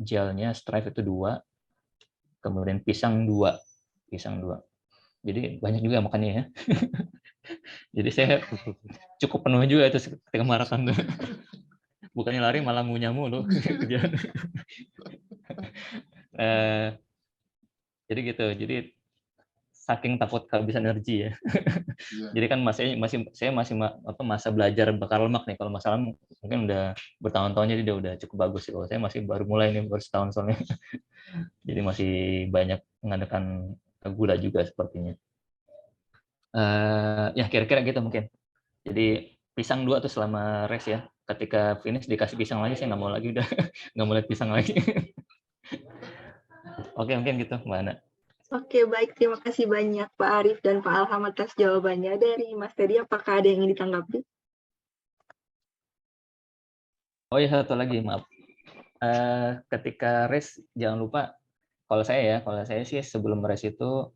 gelnya Strive itu 2, kemudian pisang 2. Jadi banyak juga makannya ya. Jadi saya cukup penuh juga itu ketika maraton tuh. Bukannya lari malah ngunyah mulu. Jadi gitu. Jadi saking takut kehabisan energi ya. Jadi kan saya masih masa belajar bakar lemak nih. Kalau masalah mungkin udah bertahun-tahun, jadi udah cukup bagus sih. Kalau saya masih baru mulai nih, baru setahun soalnya. Jadi masih banyak mengandalkan gula juga sepertinya. Ya kira-kira gitu mungkin. Jadi pisang 2 tuh selama race ya. Ketika finish dikasih pisang lagi, saya nggak mau lagi, udah nggak mau lihat pisang lagi. Oke, mungkin gitu Mbak Ana. Oke, baik. Terima kasih banyak Pak Arief dan Pak Alham atas jawabannya. Dari Mas Teddy, apakah ada yang ingin ditanggapi? Oh ya, satu lagi, maaf. Ketika race jangan lupa, kalau saya sih sebelum race itu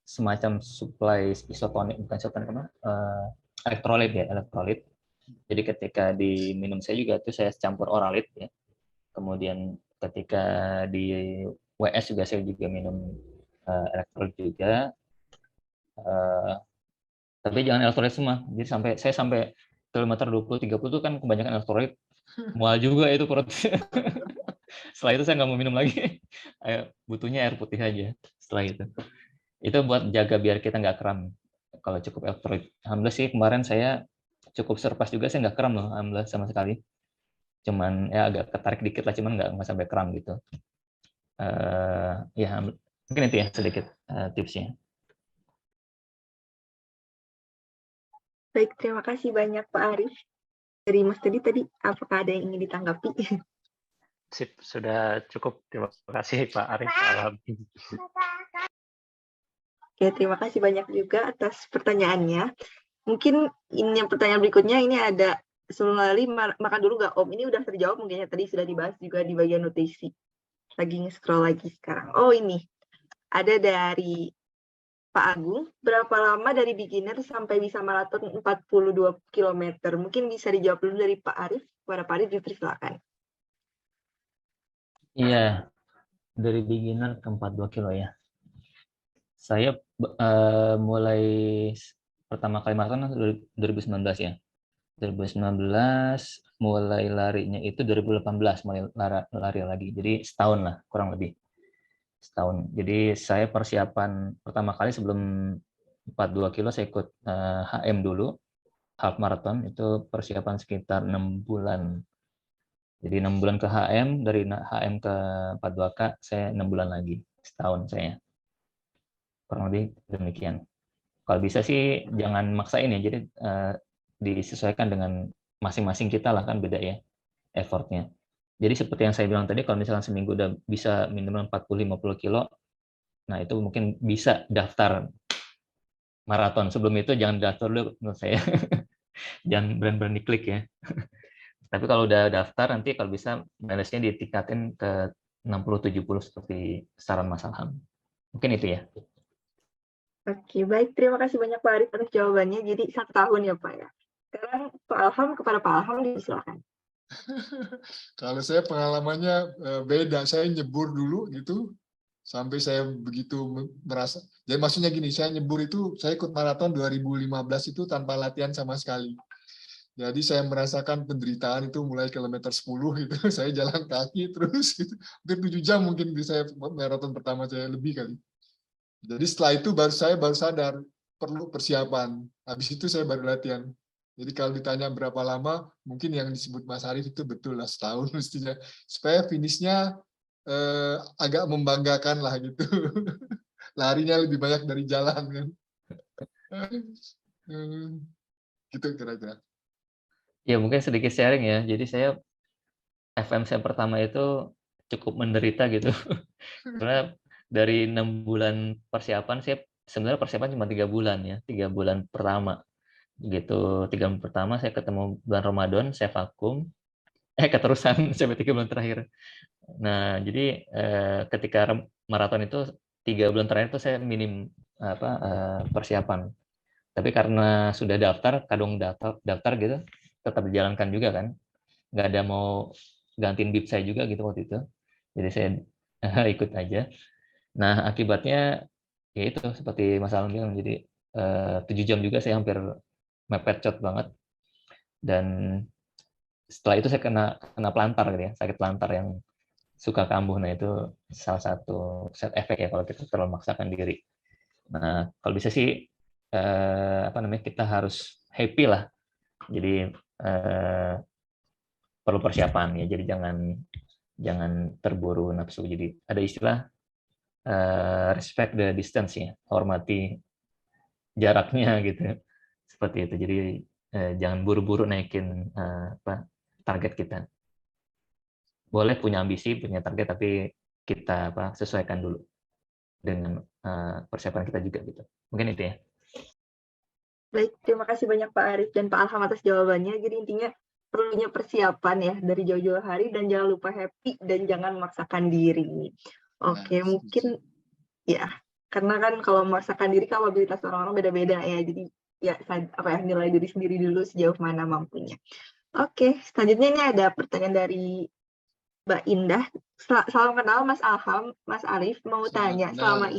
semacam supply isotonik, bukan isotonik, elektrolit. Jadi ketika diminum saya juga tuh saya campur oralit ya. Kemudian ketika di WS juga saya juga minum elektrolit juga. Tapi jangan elektrolit semua. Jadi saya sampai kilometer 20-30 itu kan kebanyakan elektrolit. Mual juga itu perut. Setelah itu saya nggak mau minum lagi. Butuhnya air putih aja setelah itu. Itu buat jaga biar kita nggak kram. Kalau cukup elektrolit. Alhamdulillah sih kemarin saya cukup surpas juga, saya nggak kram loh, alhamdulillah sama sekali. Cuman ya agak ketarik dikit lah, cuman nggak sampai kram gitu. Ya mungkin itu ya sedikit tipsnya. Baik, terima kasih banyak Pak Arief. Dari Mas tadi apakah ada yang ingin ditanggapi? Sip, sudah cukup. Terima kasih Pak Arief. Oke, terima kasih banyak juga atas pertanyaannya. Mungkin ini yang pertanyaan berikutnya ini ada, sebelum lali makan dulu nggak Om? Ini udah terjawab mungkin ya, tadi sudah dibahas juga di bagian nutrisi. Lagi nge-scroll lagi sekarang. Oh ini, ada dari Pak Agung, berapa lama dari beginner sampai bisa maraton 42 km? Mungkin bisa dijawab dulu dari Pak Arief. Kepada Pak Arief dipersilakan. Iya, dari beginner ke 42 kilo ya. Saya mulai pertama kali maraton 2019 ya. 2019 mulai larinya itu 2018 mulai lari lagi. Jadi setahun lah kurang lebih. Setahun. Jadi saya persiapan pertama kali sebelum 42 kilo saya ikut HM dulu, half marathon, itu persiapan sekitar 6 bulan. Jadi 6 bulan ke HM, dari HM ke 42K saya 6 bulan lagi, setahun saya. Kurang lebih demikian. Kalau bisa sih jangan maksain ya, jadi disesuaikan dengan masing-masing kita lah, kan beda ya effortnya. Jadi seperti yang saya bilang tadi, kalau misalkan seminggu udah bisa minimal 40-50 kilo, nah itu mungkin bisa daftar maraton. Sebelum itu jangan daftar dulu menurut saya. Jangan berani-berani klik ya. Tapi kalau udah daftar, nanti kalau bisa mileage-nya ditingkatin ke 60-70 seperti saran Mas Alham. Mungkin itu ya. Oke, baik. Terima kasih banyak Pak Arief atas jawabannya. Jadi 1 tahun ya Pak ya. Sekarang Pak Alham, kepada Pak Alham disilakan. Kalau saya pengalamannya beda. Saya nyebur dulu gitu, sampai saya begitu merasa. Jadi maksudnya gini, saya nyebur itu, saya ikut maraton 2015 itu tanpa latihan sama sekali. Jadi saya merasakan penderitaan itu mulai kilometer 10 itu. Saya jalan kaki terus gitu. Hampir 7 jam mungkin saya maraton pertama saya, lebih kali. Jadi setelah itu saya baru sadar perlu persiapan. Habis itu saya baru latihan. Jadi kalau ditanya berapa lama, mungkin yang disebut Mas Arief itu betul lah, setahun mestinya. Supaya finishnya agak membanggakan lah gitu. Larinya lebih banyak dari jalan kan. Gitu kira-kira. Ya mungkin sedikit sharing ya. Jadi saya FMC pertama itu cukup menderita gitu. Karena dari 6 bulan persiapan, saya sebenarnya persiapan cuma 3 bulan ya, 3 bulan pertama gitu. 3 bulan pertama saya ketemu bulan Ramadan, saya vakum, keterusan sampai 3 bulan terakhir. Nah jadi ketika maraton itu 3 bulan terakhir itu saya minim persiapan. Tapi karena sudah kadung daftar gitu, tetap dijalankan juga kan. Nggak ada mau gantiin bib saya juga gitu waktu itu. Jadi saya ikut aja. Nah, akibatnya ya itu seperti Mas Alam bilang, jadi 7 jam juga saya hampir mepet cot banget. Dan setelah itu saya kena pelantar gitu ya, sakit pelantar yang suka kambuh. Nah, itu salah satu set efek ya kalau kita terlalu memaksakan diri. Nah, kalau bisa sih kita harus happy lah. Jadi perlu persiapan ya. Jadi jangan terburu nafsu. Jadi ada istilah respect the distance ya, hormati jaraknya gitu. Seperti itu. Jadi jangan buru-buru naikin target kita. Boleh punya ambisi, punya target, tapi kita sesuaikan dulu dengan persiapan kita juga gitu. Mungkin itu ya. Baik, terima kasih banyak Pak Arief dan Pak Alham atas jawabannya. Jadi intinya perlunya persiapan ya dari jauh-jauh hari, dan jangan lupa happy dan jangan memaksakan diri. Oke, mungkin ya, karena kan kalau memaksakan diri kapabilitas orang-orang beda-beda ya. Jadi ya nilai diri sendiri dulu sejauh mana mampunya. Oke, selanjutnya ini ada pertanyaan dari Mbak Indah. Salam kenal Mas Alham, Mas Arief, mau tanya selama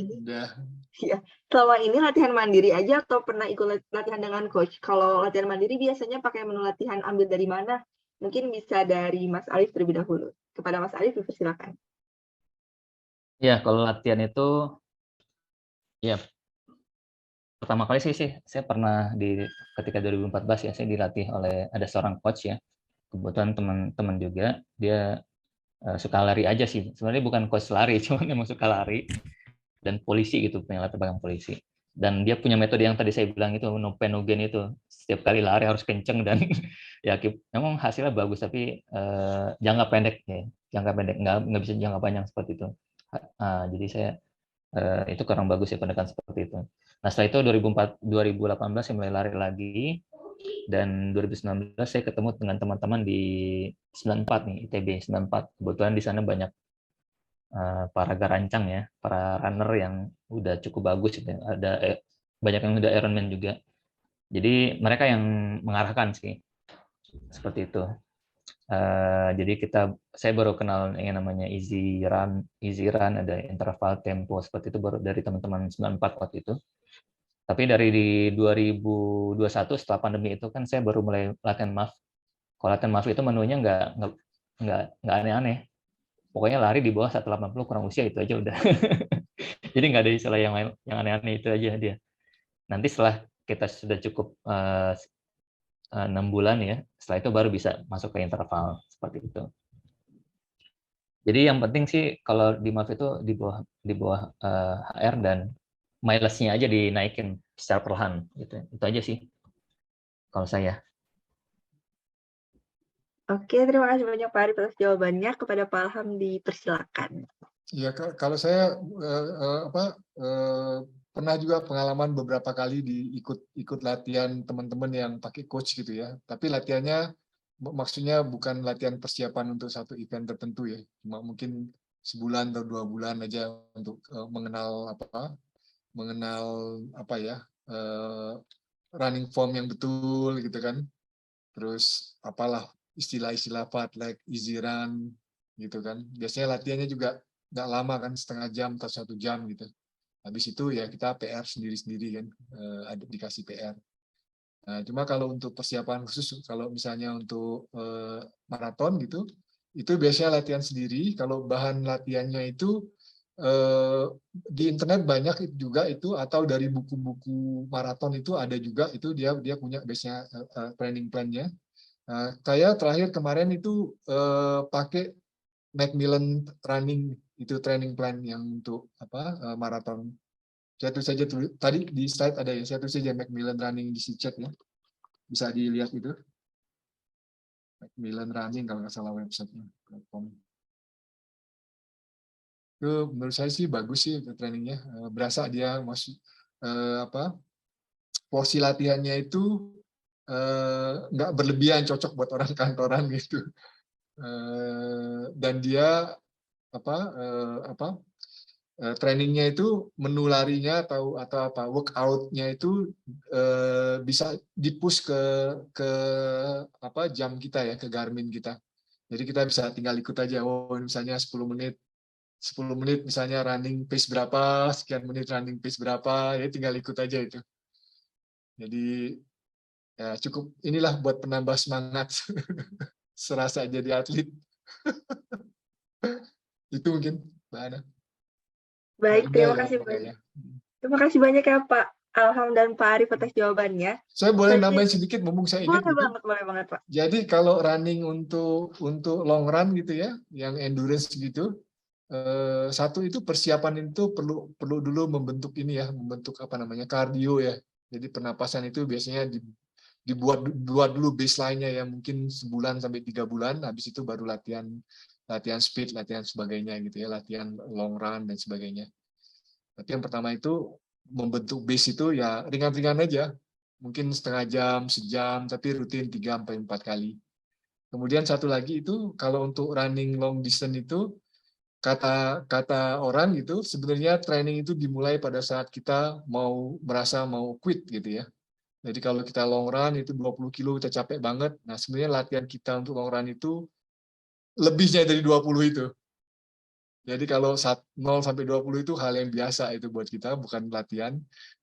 ini latihan mandiri aja atau pernah ikut latihan dengan coach? Kalau latihan mandiri biasanya pakai menu latihan, ambil dari mana? Mungkin bisa dari Mas Arief terlebih dahulu. Kepada Mas Arief, silakan. Ya, kalau latihan itu ya pertama kali sih saya pernah ketika 2014 ya, saya dilatih oleh ada seorang coach ya. Kebetulan teman-teman juga, dia suka lari aja sih. Sebenarnya bukan coach lari, cuma emang suka lari. Dan polisi gitu, punya latar belakang polisi. Dan dia punya metode yang tadi saya bilang itu, no pain no gain itu. Setiap kali lari harus kenceng dan ya memang hasilnya bagus, tapi jangka pendek ya. Jangka pendek, nggak bisa jangka panjang seperti itu. Jadi saya itu kurang bagus ya pendekatan seperti itu. Nah setelah itu 2018 saya mulai lari lagi, dan 2019 saya ketemu dengan teman-teman di 94 nih, ITB 94. Kebetulan di sana banyak para garancang ya, para runner yang udah cukup bagus gitu. Ada banyak yang udah Ironman juga. Jadi mereka yang mengarahkan sih, seperti itu. Jadi saya baru kenal yang namanya easy run, ada interval tempo seperti itu baru dari teman-teman 94 waktu itu. Tapi dari di 2021 setelah pandemi itu kan saya baru mulai latihan MAF. Kalau latihan MAF itu menunya nggak aneh-aneh. Pokoknya lari di bawah 180 kurang usia itu aja udah. Jadi nggak ada istilah yang lain, yang aneh-aneh itu aja dia. Nanti setelah kita sudah cukup 6 bulan ya, setelah itu baru bisa masuk ke interval seperti itu. Jadi yang penting sih kalau di MAF itu di bawah HR dan mileage-nya aja dinaikin secara perlahan gitu. Itu aja sih kalau saya. Oke, terima kasih banyak Pak Arief atas jawabannya. Kepada Pak Alham dipersilakan. Ya, kalau saya pernah juga pengalaman beberapa kali ikut latihan teman-teman yang pakai coach gitu ya. Tapi latihannya maksudnya bukan latihan persiapan untuk satu event tertentu ya. Cuma mungkin sebulan atau 2 bulan aja untuk mengenal running form yang betul gitu kan. Terus istilah-istilah fartlek, easy run gitu kan. Biasanya latihannya juga nggak lama kan, setengah jam atau 1 jam gitu. Habis itu ya kita PR sendiri-sendiri kan, ada dikasih PR. Nah, cuma kalau untuk persiapan khusus, kalau misalnya untuk maraton gitu, itu biasanya latihan sendiri. Kalau bahan latihannya itu di internet banyak juga itu, atau dari buku-buku maraton itu ada juga, itu dia punya base-nya, training plan-nya. Kayak terakhir kemarin itu pakai Macmillan Running itu training plan yang untuk maraton. Saya tulis saja tadi di slide ada ya, saya tulis saja Macmillan Running di chat ya, bisa dilihat itu Macmillan Running kalau nggak salah websitenya. Itu menurut saya sih bagus sih trainingnya, berasa dia masih porsi latihannya itu nggak berlebihan, cocok buat orang kantoran gitu. Dan dia trainingnya itu menu larinya atau workoutnya itu bisa dipush ke jam kita ya, ke Garmin kita. Jadi kita bisa tinggal ikut aja, misalnya 10 menit misalnya running pace berapa, sekian menit running pace berapa, ya tinggal ikut aja itu. Jadi ya cukup, inilah buat penambah semangat serasa jadi atlet. Itu mungkin Mbak Ana. Baik, terima kasih banyak ya Pak Alham dan Pak Arif atas jawabannya. Saya boleh nambahin sedikit, mumpung saya ingat. Boleh banget Pak. Jadi kalau running untuk long run gitu ya, yang endurance gitu, satu itu persiapan itu perlu dulu membentuk kardio ya. Jadi pernapasan itu biasanya dibuat dulu baseline-nya ya, mungkin sebulan sampai 3 bulan, habis itu baru latihan speed, latihan sebagainya gitu ya, latihan long run dan sebagainya. Tapi yang pertama itu membentuk base itu ya ringan-ringan aja, mungkin setengah jam, sejam, tapi rutin 3-4 kali. Kemudian satu lagi itu kalau untuk running long distance itu, kata orang gitu, sebenarnya training itu dimulai pada saat kita merasa mau quit gitu ya. Jadi kalau kita long run itu 20 kilo kita capek banget, nah sebenarnya latihan kita untuk long run itu lebihnya dari 20 itu. Jadi kalau 0 sampai 20 itu hal yang biasa itu buat kita, bukan latihan,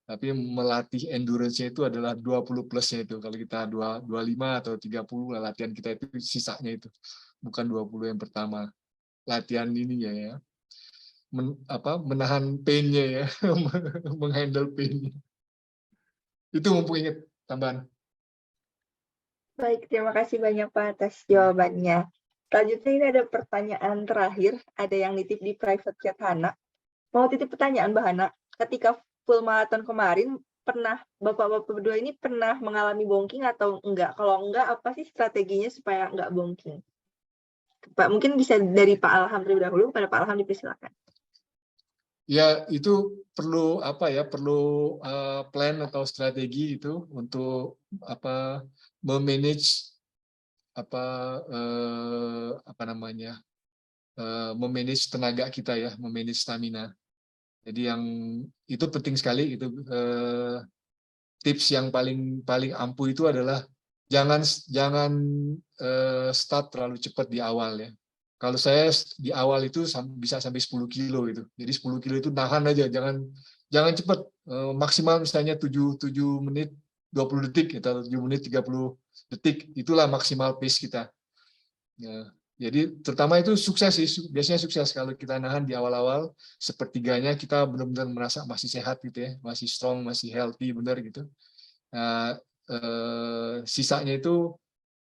tapi melatih endurance-nya itu adalah 20 plusnya itu. Kalau kita 25 atau 30, latihan kita itu sisanya itu, bukan 20 yang pertama. Latihan ininya ya, menahan pain-nya ya, menghandle pain-nya. Itu mumpung ingat tambahan. Baik, terima kasih banyak Pak atas jawabannya. Selanjutnya ini ada pertanyaan terakhir, ada yang nitip di private chat Hana. Mau titip pertanyaan Mbak Hana, ketika full marathon kemarin, Bapak-Bapak berdua ini pernah mengalami bonking atau enggak? Kalau enggak, apa sih strateginya supaya enggak bonking? Pak, mungkin bisa dari Pak Alham terlebih dahulu, pada Pak Alham dipersilakan. Ya, itu perlu plan atau strategi itu untuk memanage memanage tenaga kita ya, memanage stamina. Jadi yang itu penting sekali itu, tips yang paling ampuh itu adalah jangan start terlalu cepat di awal ya. Kalau saya di awal itu bisa sampai 10 kilo itu. Jadi 10 kilo itu nahan aja, jangan cepat. Maksimal misalnya 7 menit 20 detik atau 7 menit 30 detik, itulah maksimal pace kita. Ya, jadi terutama itu sukses sih, biasanya sukses kalau kita nahan di awal-awal, sepertiganya kita benar-benar merasa masih sehat gitu ya, masih strong, masih healthy benar gitu. Nah, sisanya itu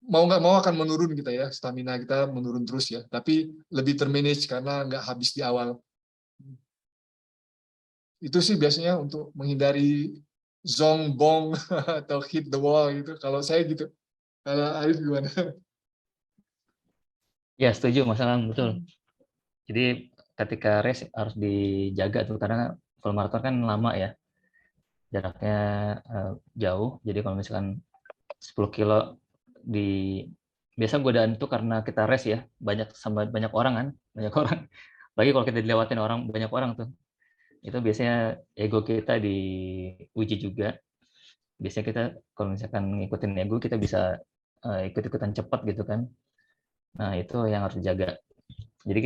mau nggak mau akan menurun kita ya, stamina kita menurun terus ya, tapi lebih termanage karena nggak habis di awal. Itu sih biasanya untuk menghindari zong bong atau hit the wall gitu. Kalau saya gitu. Kalau Arif gimana? Ya, setuju Mas Alam, betul. Jadi ketika race harus dijaga tuh, karena full marathon kan lama ya, jaraknya jauh. Jadi kalau misalkan 10 kilo biasa godaan itu karena kita race ya, banyak orang kan, Lagi kalau kita dilewatin banyak orang tuh, itu biasanya ego kita diuji juga. Biasanya kita kalau misalkan ngikutin ego, kita bisa ikut-ikutan cepat gitu kan. Nah, itu yang harus dijaga. Jadi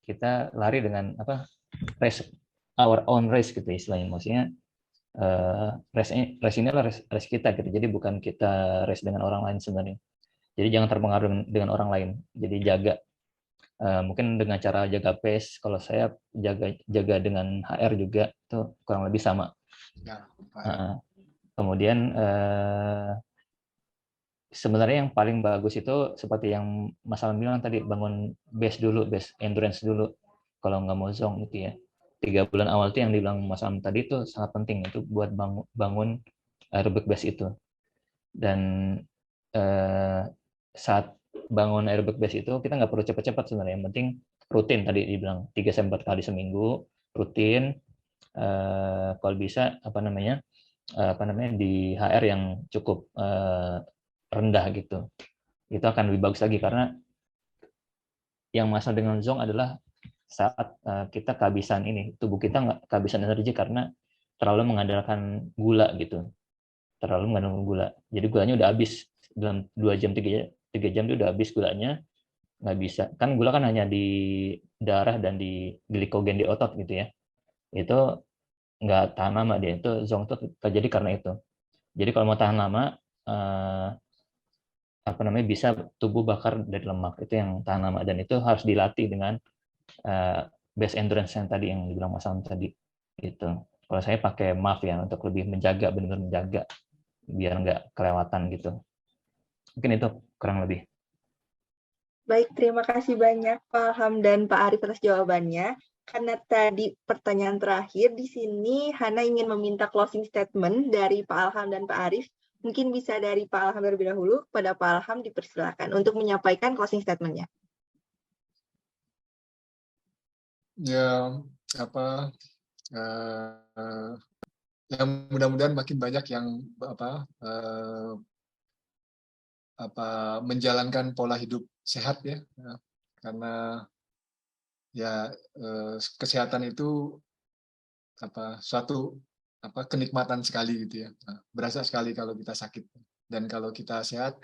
kita lari dengan race, our own race gitu istilahnya. Maksudnya race ini adalah race kita gitu. Jadi bukan kita race dengan orang lain sebenarnya. Jadi jangan terpengaruh dengan orang lain. Jadi jaga Mungkin dengan cara jaga pace, kalau saya jaga dengan HR juga itu kurang lebih sama. Ya, Pak. Kemudian sebenarnya yang paling bagus itu seperti yang Mas Alan bilang tadi, bangun base dulu, base endurance dulu kalau nggak mau zong gitu ya. 3 bulan awal itu yang dibilang Mas Alan tadi itu sangat penting itu buat bangun aerobic base itu. Dan saat bangun aerobic base itu kita nggak perlu cepat-cepat sebenarnya, yang penting rutin tadi dibilang 3-4 kali seminggu rutin. Kalau bisa apa namanya di HR yang cukup rendah gitu, itu akan lebih bagus lagi, karena yang masalah dengan zong adalah saat kita kehabisan tubuh kita nggak kehabisan energi karena terlalu mengandalkan gula gitu, jadi gulanya udah habis dalam 2 jam 3 jam itu udah habis gulanya, nggak bisa kan, gula kan hanya di darah dan di glikogen di otot gitu ya, itu nggak tahan lama dia, itu zong itu terjadi karena itu. Jadi kalau mau tahan lama bisa tubuh bakar dari lemak, itu yang tahan lama, dan itu harus dilatih dengan base endurance yang tadi yang dibilang Mas Am tadi itu. Kalau saya pakai MAF ya untuk lebih menjaga, benar-benar menjaga biar nggak kelewatan gitu. Mungkin itu kurang lebih. Baik, terima kasih banyak Pak Alham dan Pak Arif atas jawabannya. Karena tadi pertanyaan terakhir di sini, Hana ingin meminta closing statement dari Pak Alham dan Pak Arif. Mungkin bisa dari Pak Alham terlebih dahulu, kepada Pak Alham dipersilakan untuk menyampaikan closing statement-nya. Ya, yang mudah-mudahan makin banyak yang menjalankan pola hidup sehat ya, karena ya kesehatan itu suatu kenikmatan sekali gitu ya, berasa sekali kalau kita sakit, dan kalau kita sehat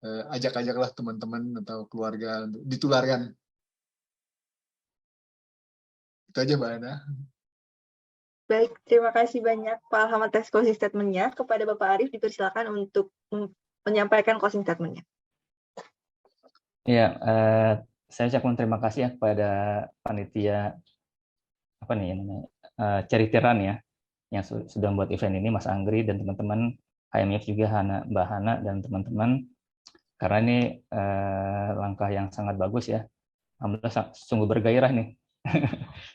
ajak-ajaklah teman-teman atau keluarga untuk ditularkan. Itu aja Mbak Ana. Baik, terima kasih banyak Pak Alham atas closing statement-nya. Kepada Bapak Arif dipersilakan untuk menyampaikan closing statement-nya. Ya, saya ucapkan terima kasih ya kepada panitia Ceritiran ya, yang sudah membuat event ini, Mas Anggri dan teman-teman, HMF juga, Mbak Hana dan teman-teman, karena ini langkah yang sangat bagus ya. Alhamdulillah sungguh bergairah nih.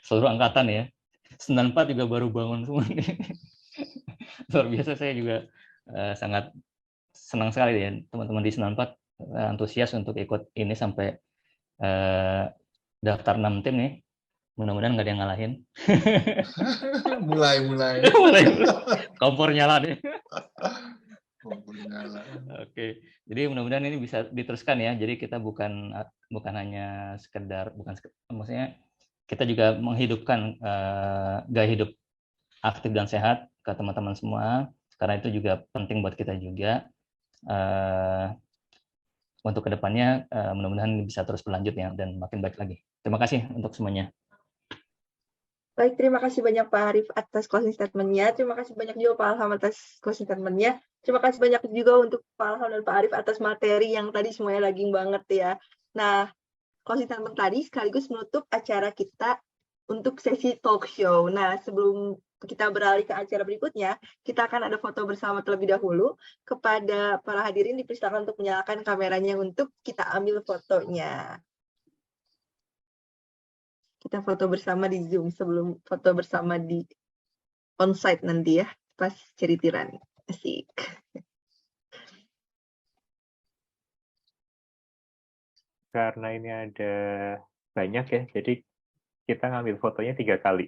Seluruh angkatan ya. 94 juga baru bangun semua nih. Luar biasa, saya juga sangat senang sekali ya teman-teman di 94 antusias untuk ikut ini sampai daftar 6 tim nih. Mudah-mudahan nggak ada yang ngalahin. mulai. Kompor nyala nih. Kompor nyala. Oke, jadi mudah-mudahan ini bisa diteruskan ya. Jadi kita bukan hanya sekedar, maksudnya kita juga menghidupkan gaya hidup aktif dan sehat ke teman-teman semua, karena itu juga penting buat kita juga. Untuk kedepannya mudah-mudahan bisa terus berlanjut ya dan makin baik lagi. Terima kasih untuk semuanya. Baik, terima kasih banyak Pak Arif atas closing statement-nya. Terima kasih banyak juga Pak Alham atas closing statement-nya. Terima kasih banyak juga untuk Pak Alham dan Pak Arif atas materi yang tadi semuanya daging banget ya. Nah, closing statement tadi sekaligus menutup acara kita untuk sesi talk show. Nah, sebelum kita beralih ke acara berikutnya, kita akan ada foto bersama terlebih dahulu. Kepada para hadirin dipersilakan untuk menyalakan kameranya untuk kita ambil fotonya. Kita foto bersama di Zoom sebelum foto bersama di onsite nanti ya, pas ceritiran. Asik. Karena ini ada banyak ya, jadi kita ngambil fotonya 3 kali.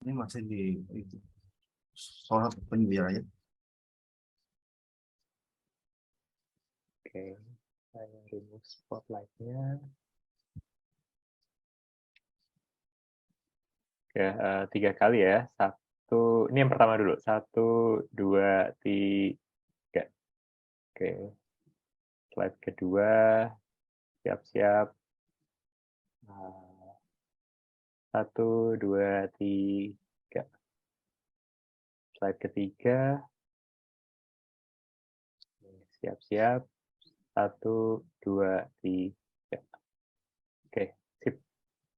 Ini masih di soal penjualannya. Oke, saya remove spotlight-nya. Ya, 3 kali ya. Ini yang pertama dulu. 1, 2, 3. Oke. Slide kedua. Siap-siap. 1, 2, 3. Slide ketiga. Siap-siap. 1, 2, 3. Oke, sip.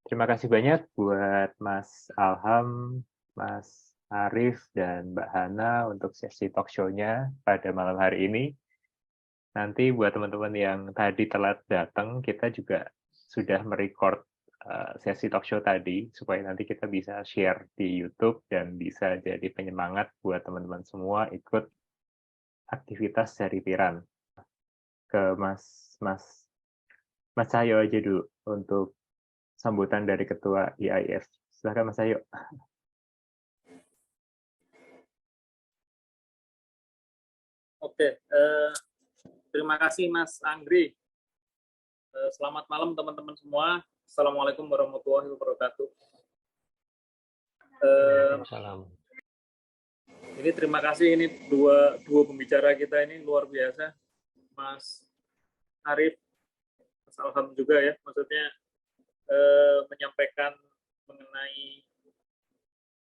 Terima kasih banyak buat Mas Alham, Mas Arif, dan Mbak Hana untuk sesi talk show-nya pada malam hari ini. Nanti buat teman-teman yang tadi telat datang, kita juga sudah merecord sesi talk show tadi, supaya nanti kita bisa share di YouTube dan bisa jadi penyemangat buat teman-teman semua ikut aktivitas dari Tiran. Ke Mas Cahyo aja dulu untuk sambutan dari Ketua IAIF. Silakan Mas Cahyo. Oke, terima kasih Mas Anggri. Selamat malam teman-teman semua. Assalamualaikum warahmatullahi wabarakatuh. Salam. Ini terima kasih, ini dua pembicara kita ini luar biasa, Mas Arif, Mas Alham juga ya, maksudnya menyampaikan mengenai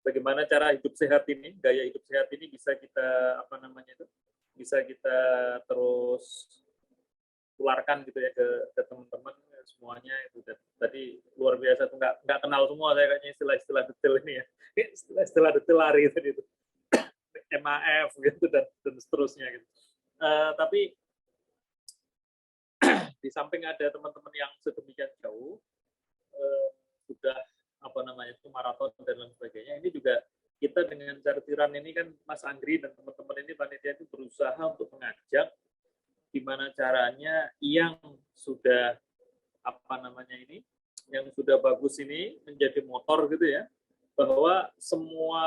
bagaimana cara hidup sehat ini, gaya hidup sehat ini bisa kita bisa kita terus tularkan gitu ya ke teman-teman semuanya itu. Tadi luar biasa tuh, nggak kenal semua saya kayaknya istilah-istilah detail ini ya, istilah detail lari tadi itu. MAF gitu dan seterusnya gitu. Tapi di samping ada teman-teman yang sedemikian jauh sudah itu maraton dan lain sebagainya, ini juga kita dengan Cartiran ini kan Mas Anggri dan teman-teman ini panitia itu berusaha untuk mengajak gimana caranya yang sudah yang sudah bagus ini menjadi motor gitu ya, bahwa semua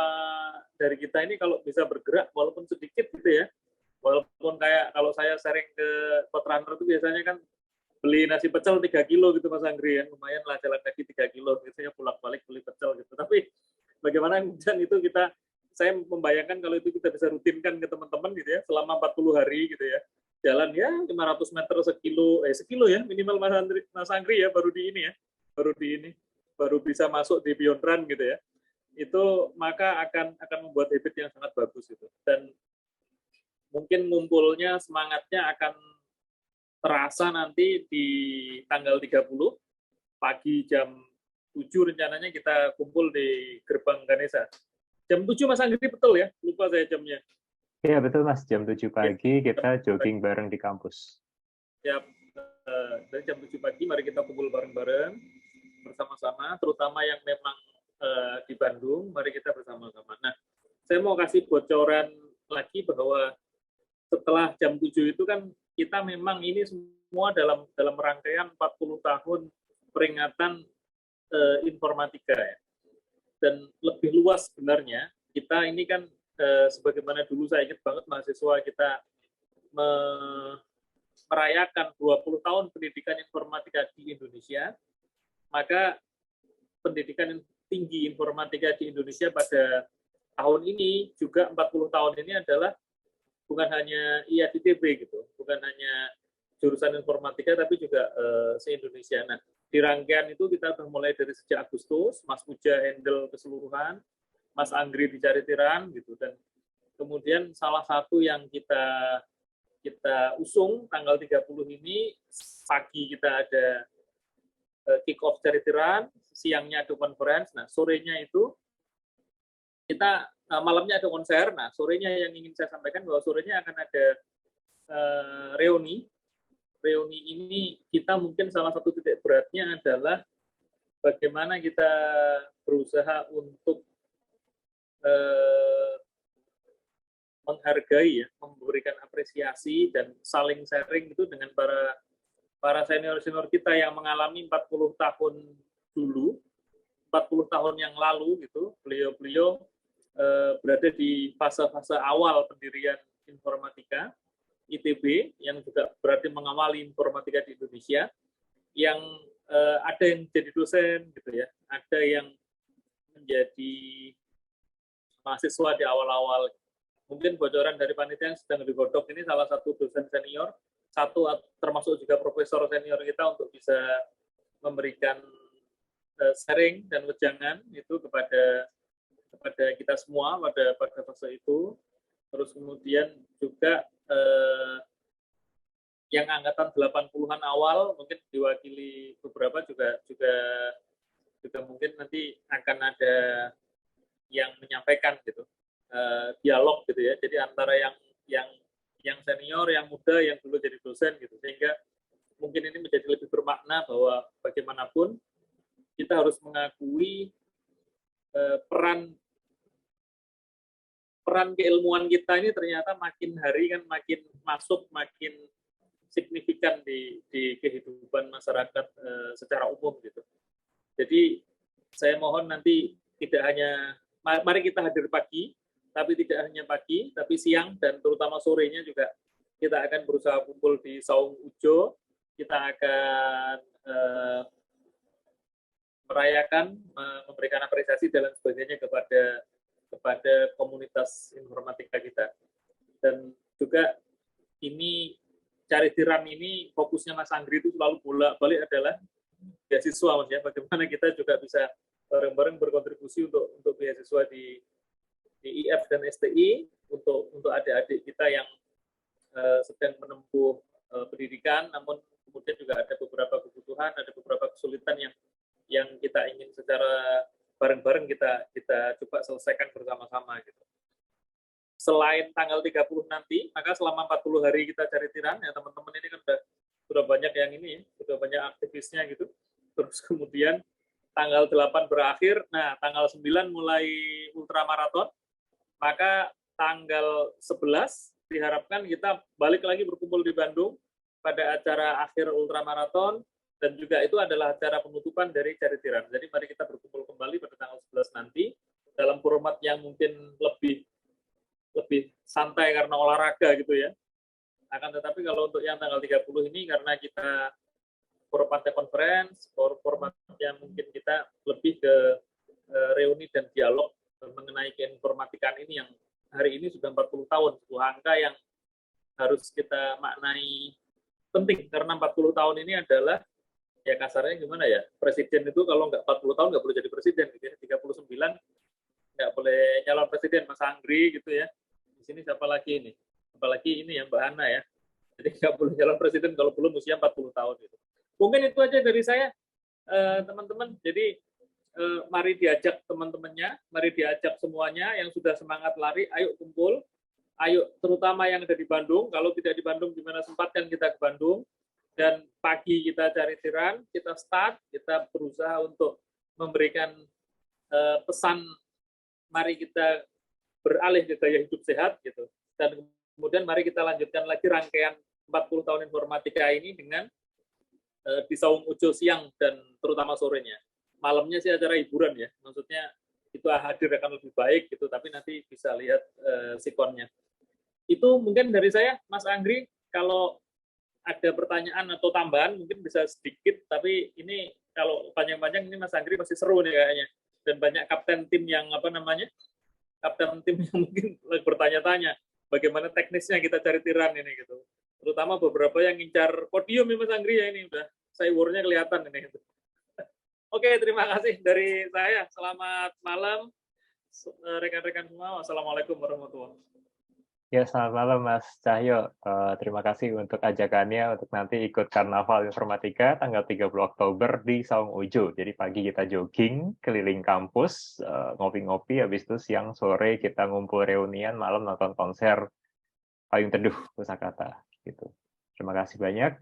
dari kita ini kalau bisa bergerak walaupun sedikit gitu ya, walaupun kayak kalau saya sharing ke Kotrunner itu biasanya kan beli nasi pecel 3 kilo gitu Mas Anggri ya, lumayan lah jalan kaki 3 kilo, biasanya pulang-balik beli pecel gitu. Tapi bagaimana kemudian itu saya membayangkan kalau itu kita bisa rutinkan ke teman-teman gitu ya, selama 40 hari gitu ya, jalan ya 500 meter sekilo ya minimal Mas Anggri ya, baru bisa masuk di Beyond Run gitu ya. Itu maka akan membuat habit yang sangat bagus itu, dan mungkin ngumpulnya semangatnya akan terasa nanti di tanggal 30 pagi jam 7 rencananya kita kumpul di Gerbang Ganesha. Jam 7 Mas Anggri betul ya? Lupa saya jamnya. Iya betul Mas, jam 7 pagi kita jogging bareng di kampus. Ya, dari jam 7 pagi mari kita kumpul bareng-bareng bersama-sama, terutama yang memang di Bandung, mari kita bersama-sama. Nah, saya mau kasih bocoran lagi bahwa setelah jam 7 itu kan kita memang ini semua dalam rangkaian 40 tahun peringatan informatika ya. Dan lebih luas sebenarnya, kita ini kan sebagaimana dulu saya ingat banget mahasiswa kita merayakan 20 tahun pendidikan informatika di Indonesia, maka pendidikan tinggi informatika di Indonesia pada tahun ini juga 40 tahun ini adalah bukan hanya IADTB gitu, bukan hanya jurusan informatika tapi juga se-Indonesia. Nah, di rangkaian itu kita sudah mulai dari sejak Agustus, Mas Puja handle keseluruhan, Mas Anggri di Caritiran gitu, dan kemudian salah satu yang kita usung tanggal 30 ini pagi kita ada kick off Caritiran, siangnya ada conference, nah sorenya itu kita malamnya ada konser. Nah, sorenya yang ingin saya sampaikan bahwa sorenya akan ada reuni. Reuni ini kita mungkin salah satu titik beratnya adalah bagaimana kita berusaha untuk menghargai ya, memberikan apresiasi dan saling sharing itu dengan para senior-senior kita yang mengalami 40 tahun dulu, 40 tahun yang lalu gitu, beliau-beliau berada di fase-fase awal pendirian informatika ITB, yang juga berarti mengawali informatika di Indonesia, yang ada yang jadi dosen gitu ya, ada yang menjadi mahasiswa di awal-awal. Mungkin bocoran dari panitia yang sedang digodok ini salah satu dosen senior, satu termasuk juga profesor senior kita untuk bisa memberikan sharing dan wejangan itu kepada kita semua pada fase itu. Terus kemudian juga yang angkatan 80-an awal, mungkin diwakili beberapa juga mungkin nanti akan ada yang menyampaikan gitu, dialog gitu ya. Jadi antara yang senior, yang muda, yang dulu jadi dosen gitu, sehingga mungkin ini menjadi lebih bermakna bahwa bagaimanapun kita harus mengakui peran keilmuan kita ini ternyata makin hari kan makin masuk, makin signifikan di kehidupan masyarakat secara umum gitu. Jadi saya mohon nanti tidak hanya, mari kita hadir pagi, tapi tidak hanya pagi, tapi siang dan terutama sorenya juga kita akan berusaha kumpul di Saung Ujo. Kita akan merayakan, memberikan apresiasi dan sebagainya kepada komunitas informatika kita. Dan juga ini Caritiran ini fokusnya Mas Anggri itu selalu bolak-balik adalah beasiswa, Mas ya. Bagaimana kita juga bisa bareng-bareng berkontribusi untuk beasiswa di IF dan STI untuk adik-adik kita yang sedang menempuh pendidikan, namun kemudian juga ada beberapa kebutuhan, ada beberapa kesulitan yang kita ingin secara bareng-bareng kita coba selesaikan bersama-sama gitu. Selain tanggal 30 nanti, maka selama 40 hari kita Caritiran, ya teman-teman ini kan sudah banyak yang ini, sudah banyak aktivisnya gitu. Terus kemudian tanggal 8 berakhir, nah tanggal 9 mulai ultramaraton, maka tanggal 11 diharapkan kita balik lagi berkumpul di Bandung pada acara akhir ultramaraton, dan juga itu adalah acara penutupan dari Caritiran. Jadi mari kita berkumpul kembali pada tanggal 11 nanti, dalam format yang mungkin lebih santai karena olahraga gitu ya. Akan tetapi kalau untuk yang tanggal 30 ini karena kita formatnya conference, format yang mungkin kita lebih ke reuni dan dialog mengenai keinformatikan ini yang hari ini sudah 40 tahun, sebuah angka yang harus kita maknai penting karena 40 tahun ini adalah ya kasarnya gimana ya, presiden itu kalau nggak 40 tahun nggak boleh jadi presiden gitu ya, 39 nggak boleh nyalon presiden, Mas Anggri gitu ya. Di sini siapa lagi ini? Apalagi ini ya Mbak Hana ya. Jadi nggak boleh nyalon presiden kalau belum usia 40 tahun gitu. Mungkin itu aja dari saya, teman-teman. Jadi mari diajak teman-temannya, mari diajak semuanya yang sudah semangat lari, ayo kumpul, ayo terutama yang ada di Bandung. Kalau tidak di Bandung, gimana sempatkan kita ke Bandung. Dan pagi kita Caritiran, kita start, kita berusaha untuk memberikan pesan, mari kita beralih ke gaya hidup sehat gitu. Dan kemudian mari kita lanjutkan lagi rangkaian 40 tahun informatika ini dengan di Saung Ujo siang dan terutama sorenya. Malamnya sih acara hiburan ya, maksudnya itu hadir akan lebih baik gitu, tapi nanti bisa lihat sikonnya. Itu mungkin dari saya, Mas Anggri. Kalau ada pertanyaan atau tambahan mungkin bisa sedikit, tapi ini kalau panjang-panjang ini Mas Anggri masih seru nih kayaknya. Dan banyak kapten tim yang kapten tim yang mungkin bertanya-tanya bagaimana teknisnya kita Caritiran ini gitu. Terutama beberapa yang ngincar podium ya Mas Anggri ya, ini udah cybornya kelihatan ini gitu. Oke, terima kasih dari saya. Selamat malam rekan-rekan semua. Wassalamualaikum warahmatullahi wabarakatuh. Ya, selamat malam Mas Cahyo. Terima kasih untuk ajakannya untuk nanti ikut Karnaval Informatika tanggal 30 Oktober di Saung Ujo. Jadi pagi kita jogging keliling kampus, ngopi-ngopi, habis itu siang sore kita ngumpul reunian, malam nonton konser Payung Teduh Pusakata. Gitu. Terima kasih banyak.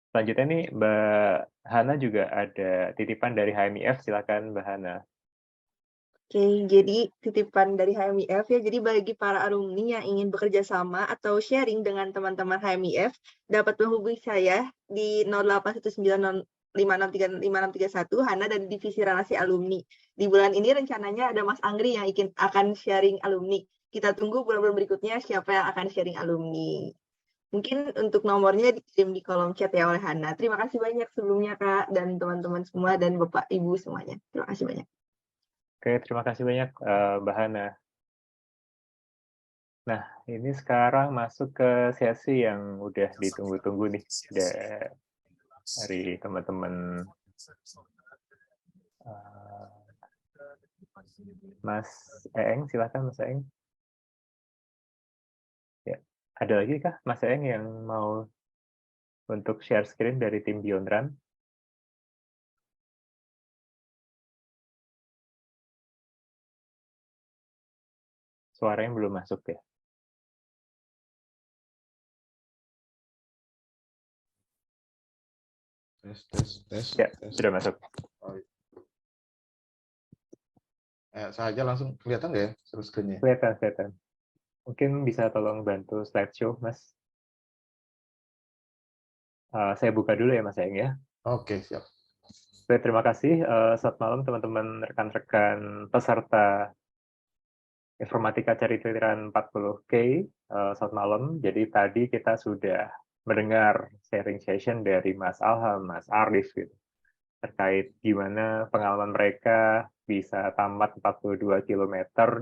Selanjutnya nih Mbak Hana juga ada titipan dari HMIF. Silakan Mbak Hana. Oke, jadi titipan dari HMIF ya, jadi bagi para alumni yang ingin bekerja sama atau sharing dengan teman-teman HMIF, dapat menghubungi saya di 0819563631, Hana dari Divisi Relasi Alumni. Di bulan ini rencananya ada Mas Anggri yang akan sharing alumni. Kita tunggu bulan-bulan berikutnya siapa yang akan sharing alumni. Mungkin untuk nomornya dikirim di kolom chat ya oleh Hana. Terima kasih banyak sebelumnya Kak, dan teman-teman semua, dan Bapak Ibu semuanya. Terima kasih banyak. Oke, terima kasih banyak Mbak Hana. Nah, ini sekarang masuk ke sesi yang udah ditunggu-tunggu nih dari teman-teman. Mas Eeng, silakan Mas Eeng. Ya, Ada lagi kah Mas Eng yang mau untuk share screen dari tim Beyond Run? Suaranya belum masuk ya. Tes. Ya, sudah masuk. Oh, saja langsung kelihatan nggak ya share screen-nya? Kelihatan. Mungkin bisa tolong bantu slideshow, Mas. Saya buka dulu ya, Mas Eng ya. Oke, siap. Baik, terima kasih. Selamat malam teman-teman rekan-rekan peserta Informatika Caritiran 40K. Selamat malam. Jadi tadi kita sudah mendengar sharing session dari Mas Alham, Mas Arif gitu, terkait gimana pengalaman mereka bisa tamat 42 km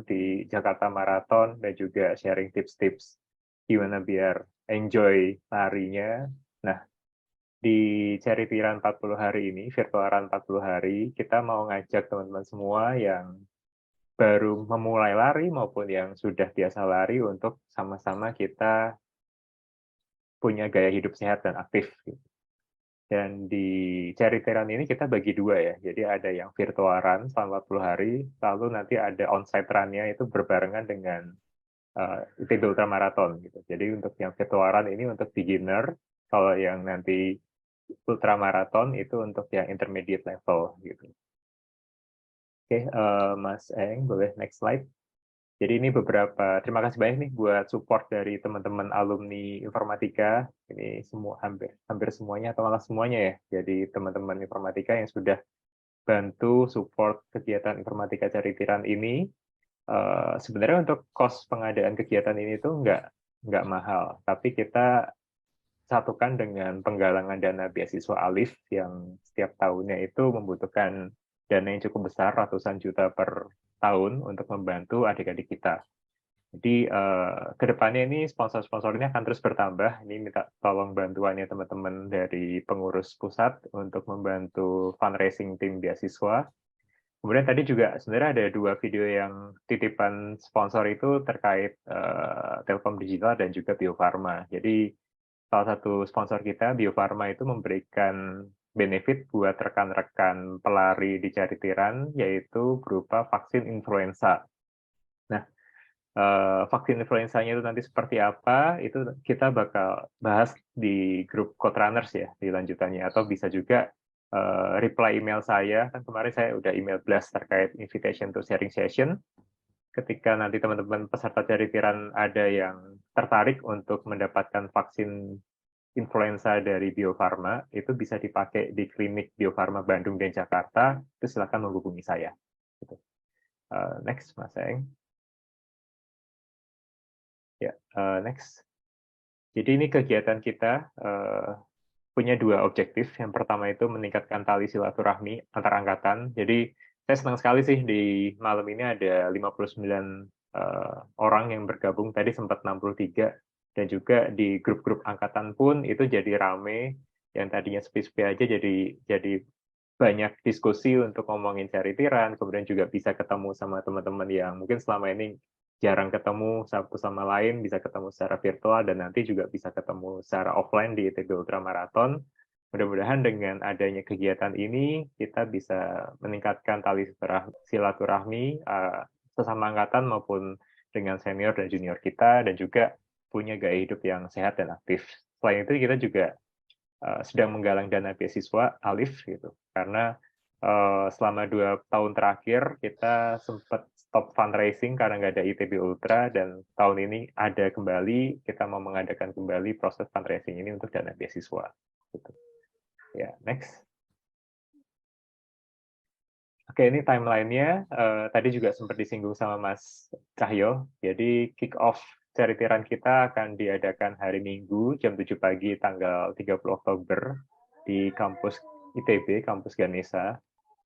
di Jakarta Marathon dan juga sharing tips-tips gimana biar enjoy larinya. Nah, di Charity Run 40 hari ini, Virtual Run 40 hari, kita mau ngajak teman-teman semua yang baru memulai lari maupun yang sudah biasa lari untuk sama-sama kita punya gaya hidup sehat dan aktif. Dan di Charity Run ini kita bagi dua ya, jadi ada yang virtual run selama 40 hari, lalu nanti ada onsite run-nya itu berbarengan dengan ITB Ultra Marathon. Gitu. Jadi untuk yang virtual run ini untuk beginner, kalau yang nanti Ultra Marathon itu untuk yang intermediate level. Gitu. Oke, Mas Eng, boleh next slide. Jadi ini beberapa, terima kasih banyak nih buat support dari teman-teman alumni informatika. Ini semua hampir semuanya atau malah semuanya ya. Jadi teman-teman informatika yang sudah bantu support kegiatan informatika Caritiran ini. Sebenarnya untuk cost pengadaan kegiatan ini tuh nggak mahal, tapi kita satukan dengan penggalangan dana beasiswa ALIF yang setiap tahunnya itu membutuhkan dana yang cukup besar, ratusan juta per tahun untuk membantu adik-adik kita. Jadi kedepannya ini sponsor-sponsornya akan terus bertambah. Ini minta tolong bantuannya teman-teman dari pengurus pusat untuk membantu fundraising tim beasiswa. Kemudian tadi juga sebenarnya ada 2 video yang titipan sponsor itu terkait Telkom Digital dan juga Bio Farma. Jadi salah satu sponsor kita, Bio Farma, itu memberikan benefit buat rekan-rekan pelari di Caritiran, yaitu berupa vaksin influenza. Nah, vaksin influenzanya itu nanti seperti apa, itu kita bakal bahas di grup Code Runners ya, di lanjutannya. Atau bisa juga reply email saya, kan kemarin saya udah email blast terkait invitation to sharing session. Ketika nanti teman-teman peserta Caritiran ada yang tertarik untuk mendapatkan vaksin influenza dari Bio Farma, itu bisa dipakai di klinik Bio Farma Bandung dan Jakarta, itu silakan menghubungi saya. Next, Mas Eng. Ya, next. Jadi ini kegiatan kita punya 2 objektif. Yang pertama itu meningkatkan tali silaturahmi antar angkatan. Jadi saya senang sekali sih di malam ini ada 59 orang yang bergabung, tadi sempat 63, dan juga di grup-grup angkatan pun itu jadi rame, yang tadinya sepi-sepi aja jadi banyak diskusi untuk ngomongin Caritiran, kemudian juga bisa ketemu sama teman-teman yang mungkin selama ini jarang ketemu satu sama lain, bisa ketemu secara virtual, dan nanti juga bisa ketemu secara offline di ITB Ultra Marathon. Mudah-mudahan dengan adanya kegiatan ini, kita bisa meningkatkan tali silaturahmi sesama angkatan maupun dengan senior dan junior kita, dan juga punya gaya hidup yang sehat dan aktif. Selain itu, kita juga sedang menggalang dana beasiswa ALIF, gitu, karena selama 2 tahun terakhir kita sempat stop fundraising karena nggak ada ITB Ultra, dan tahun ini ada kembali, kita mau mengadakan kembali proses fundraising ini untuk dana beasiswa. Gitu. Ya, next. Oke, ini timeline-nya tadi juga sempat disinggung sama Mas Cahyo. Jadi kick-off Caritiran kita akan diadakan hari Minggu jam 7 pagi tanggal 30 Oktober di kampus ITB, kampus Ganesha.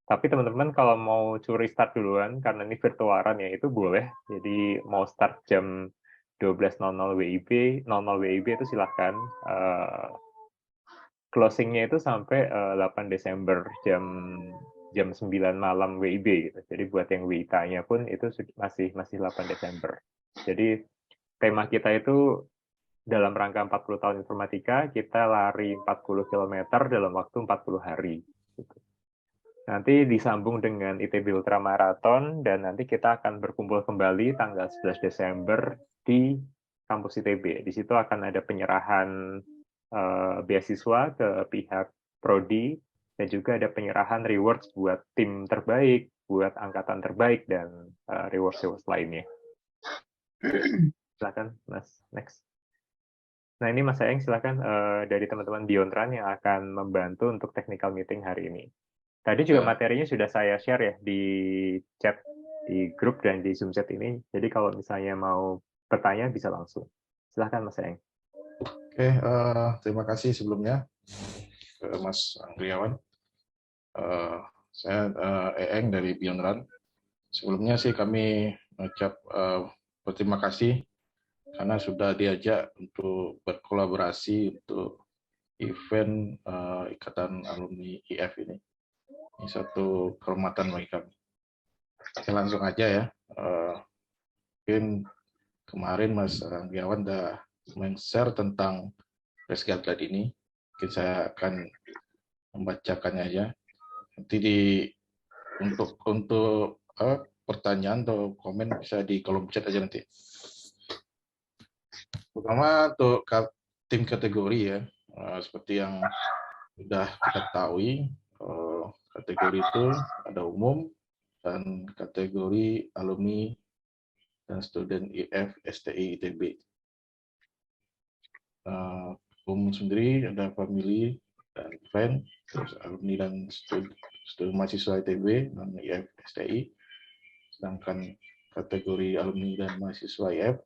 Tapi teman-teman kalau mau curi start duluan, karena ini virtualan ya, itu boleh. Jadi mau start jam 12.00 WIB, 00 WIB itu silahkan. Closing-nya itu sampai 8 Desember jam 9 malam WIB gitu. Jadi buat yang WITA-nya pun itu masih 8 Desember. Jadi tema kita itu dalam rangka 40 tahun informatika, kita lari 40 km dalam waktu 40 hari. Gitu. Nanti disambung dengan ITB Ultramarathon, dan nanti kita akan berkumpul kembali tanggal 11 Desember di kampus ITB. Di situ akan ada penyerahan beasiswa ke pihak Prodi, dan juga ada penyerahan rewards buat tim terbaik, buat angkatan terbaik, dan rewards lainnya. Silakan, Mas. Next. Nah, ini Mas Aeng, silakan dari teman-teman Biontran yang akan membantu untuk technical meeting hari ini. Tadi juga materinya sudah saya share ya di chat, di grup dan di Zoom chat ini. Jadi kalau misalnya mau bertanya bisa langsung. Silakan Mas Aeng. Oke, terima kasih sebelumnya Mas Andriawan. Saya Eeng dari Biontran. Sebelumnya sih kami mengucap berterima kasih karena sudah diajak untuk berkolaborasi untuk event Ikatan Alumni IF ini. Ini satu kehormatan bagi kami. Saya langsung aja ya. Mungkin kemarin Mas Andriawan sudah men-share tentang press guideline ini. Mungkin saya akan membacakannya aja. Nanti untuk pertanyaan atau komen bisa di kolom chat aja nanti. Pertama untuk tim kategori ya, seperti yang sudah kita ketahui, kategori itu ada umum dan kategori alumni dan student IF, STI, ITB. Umum sendiri ada family dan friend, terus alumni dan student mahasiswa ITB dan IF, STI. Sedangkan kategori alumni dan mahasiswa IF,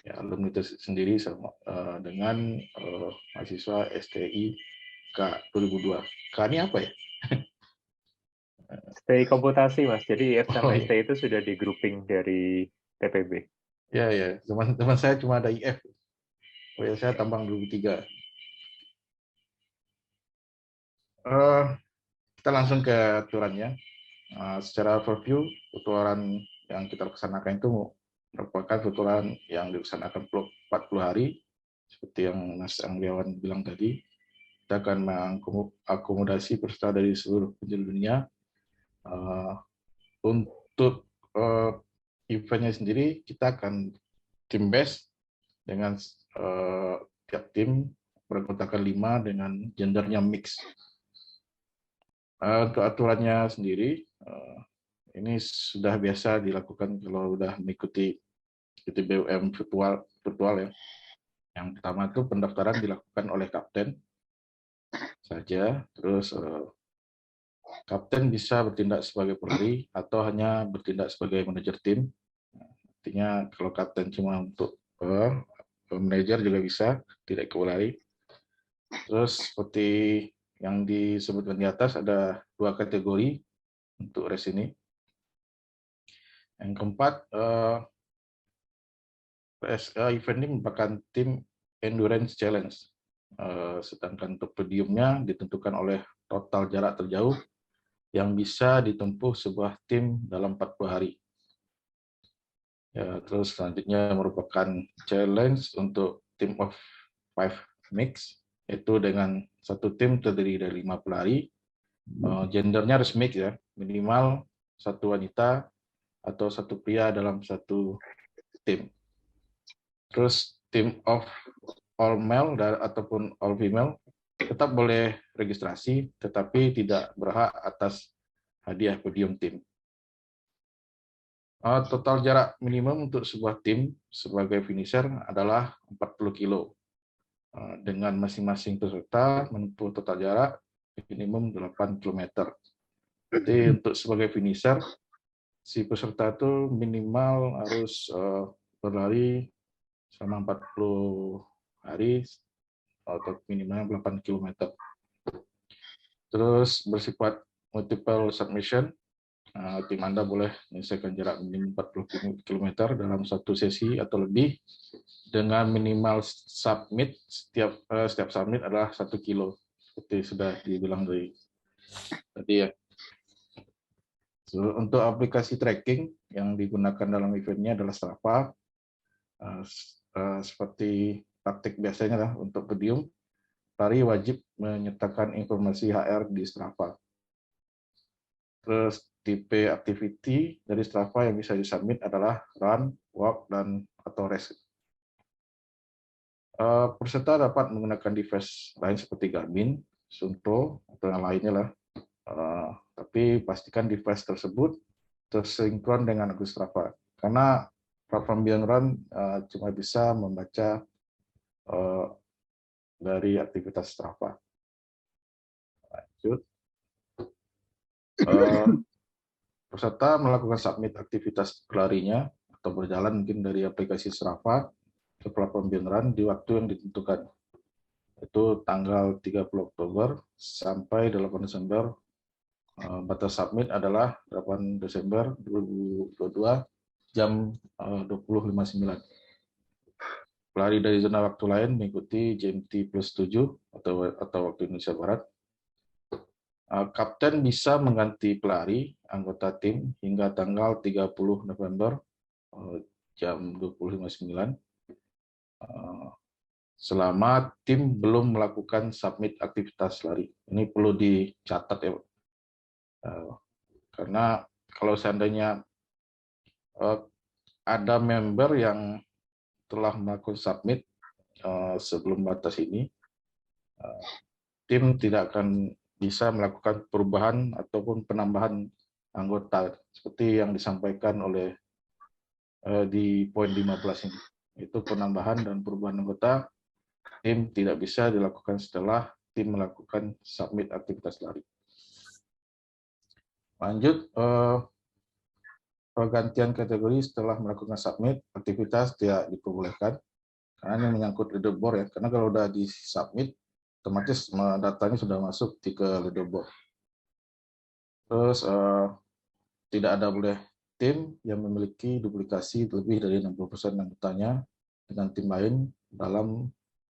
ya, alumni itu sendiri sama dengan mahasiswa STI K 2002. K ini apa ya? STI komputasi, Mas. Jadi IF sama Oh, iya. STI itu sudah di grouping dari TPB. Ya, ya. Teman saya cuma ada IF. Oh ya, saya tambang 2003. Kita langsung ke aturannya. Secara overview, tutoran yang kita laksanakan itu merupakan tutoran yang dilaksanakan 40 hari, seperti yang Mas Andriawan bilang tadi. Kita akan mengakomodasi peserta dari seluruh penjuru dunia. Untuk eventnya sendiri, kita akan tim base dengan tiap tim beranggotakan 5 dengan gendernya mix. Untuk aturannya sendiri, ini sudah biasa dilakukan kalau sudah mengikuti BUM virtual ya. Yang pertama itu pendaftaran dilakukan oleh kapten saja, terus kapten bisa bertindak sebagai pelari atau hanya bertindak sebagai manajer tim. Artinya kalau kapten cuma untuk manajer juga bisa, tidak ke pelari. Terus seperti yang disebutkan di atas ada 2 kategori untuk race ini. Yang keempat, event ini merupakan tim endurance challenge. Sedangkan untuk podiumnya ditentukan oleh total jarak terjauh yang bisa ditempuh sebuah tim dalam 40 hari. Ya, terus selanjutnya merupakan challenge untuk team of 5 mix, yaitu dengan satu tim terdiri dari 5 pelari. Gendernya harus mix ya, minimal 1 wanita atau 1 pria dalam satu tim. Terus team of all male ataupun all female tetap boleh registrasi, tetapi tidak berhak atas hadiah podium tim. Total jarak minimum untuk sebuah tim sebagai finisher adalah 40 kilo. Dengan masing-masing peserta menempuh total jarak minimum 8 km. Jadi untuk sebagai finisher, si peserta itu minimal harus berlari selama 40 hari atau minimal 8 km. Terus bersifat multiple submission, tim Anda boleh menyelesaikan jarak minimum 40 km dalam satu sesi atau lebih dengan minimal submit setiap submit adalah 1 kilo seperti sudah dibilang tadi ya. Untuk aplikasi tracking yang digunakan dalam eventnya adalah Strava. Seperti praktik biasanya lah untuk podium, pelari wajib menyertakan informasi HR di Strava. Terus tipe activity dari Strava yang bisa disubmit adalah run, walk, dan atau race. Peserta dapat menggunakan device lain seperti Garmin, Suunto, atau yang lainnya lah. Tapi pastikan device tersebut tersinkron dengan akun Strava. Karena platform Beyond Run cuma bisa membaca dari aktivitas Strava. Lanjut. Peserta melakukan submit aktivitas berlarinya atau berjalan mungkin dari aplikasi Strava ke platform Beyond Run di waktu yang ditentukan. Itu tanggal 30 Oktober sampai 8 Desember. Batas submit adalah 8 Desember 2022 jam 20.59. Pelari dari zona waktu lain mengikuti GMT+7 atau waktu Indonesia Barat. Kapten bisa mengganti pelari anggota tim hingga tanggal 30 November jam 20.59 selama tim belum melakukan submit aktivitas lari. Ini perlu dicatat ya, karena kalau seandainya ada member yang telah melakukan submit sebelum batas ini, tim tidak akan bisa melakukan perubahan ataupun penambahan anggota seperti yang disampaikan oleh di poin 15 ini. Itu penambahan dan perubahan anggota tim tidak bisa dilakukan setelah tim melakukan submit aktivitas lari. Lanjut, pergantian kategori setelah melakukan submit aktivitas tidak diperbolehkan karena ini menyangkut leaderboard ya. Karena kalau udah di submit, otomatis datanya sudah masuk ke leaderboard. Terus tidak ada boleh tim yang memiliki duplikasi lebih dari 60% anggotanya dengan tim lain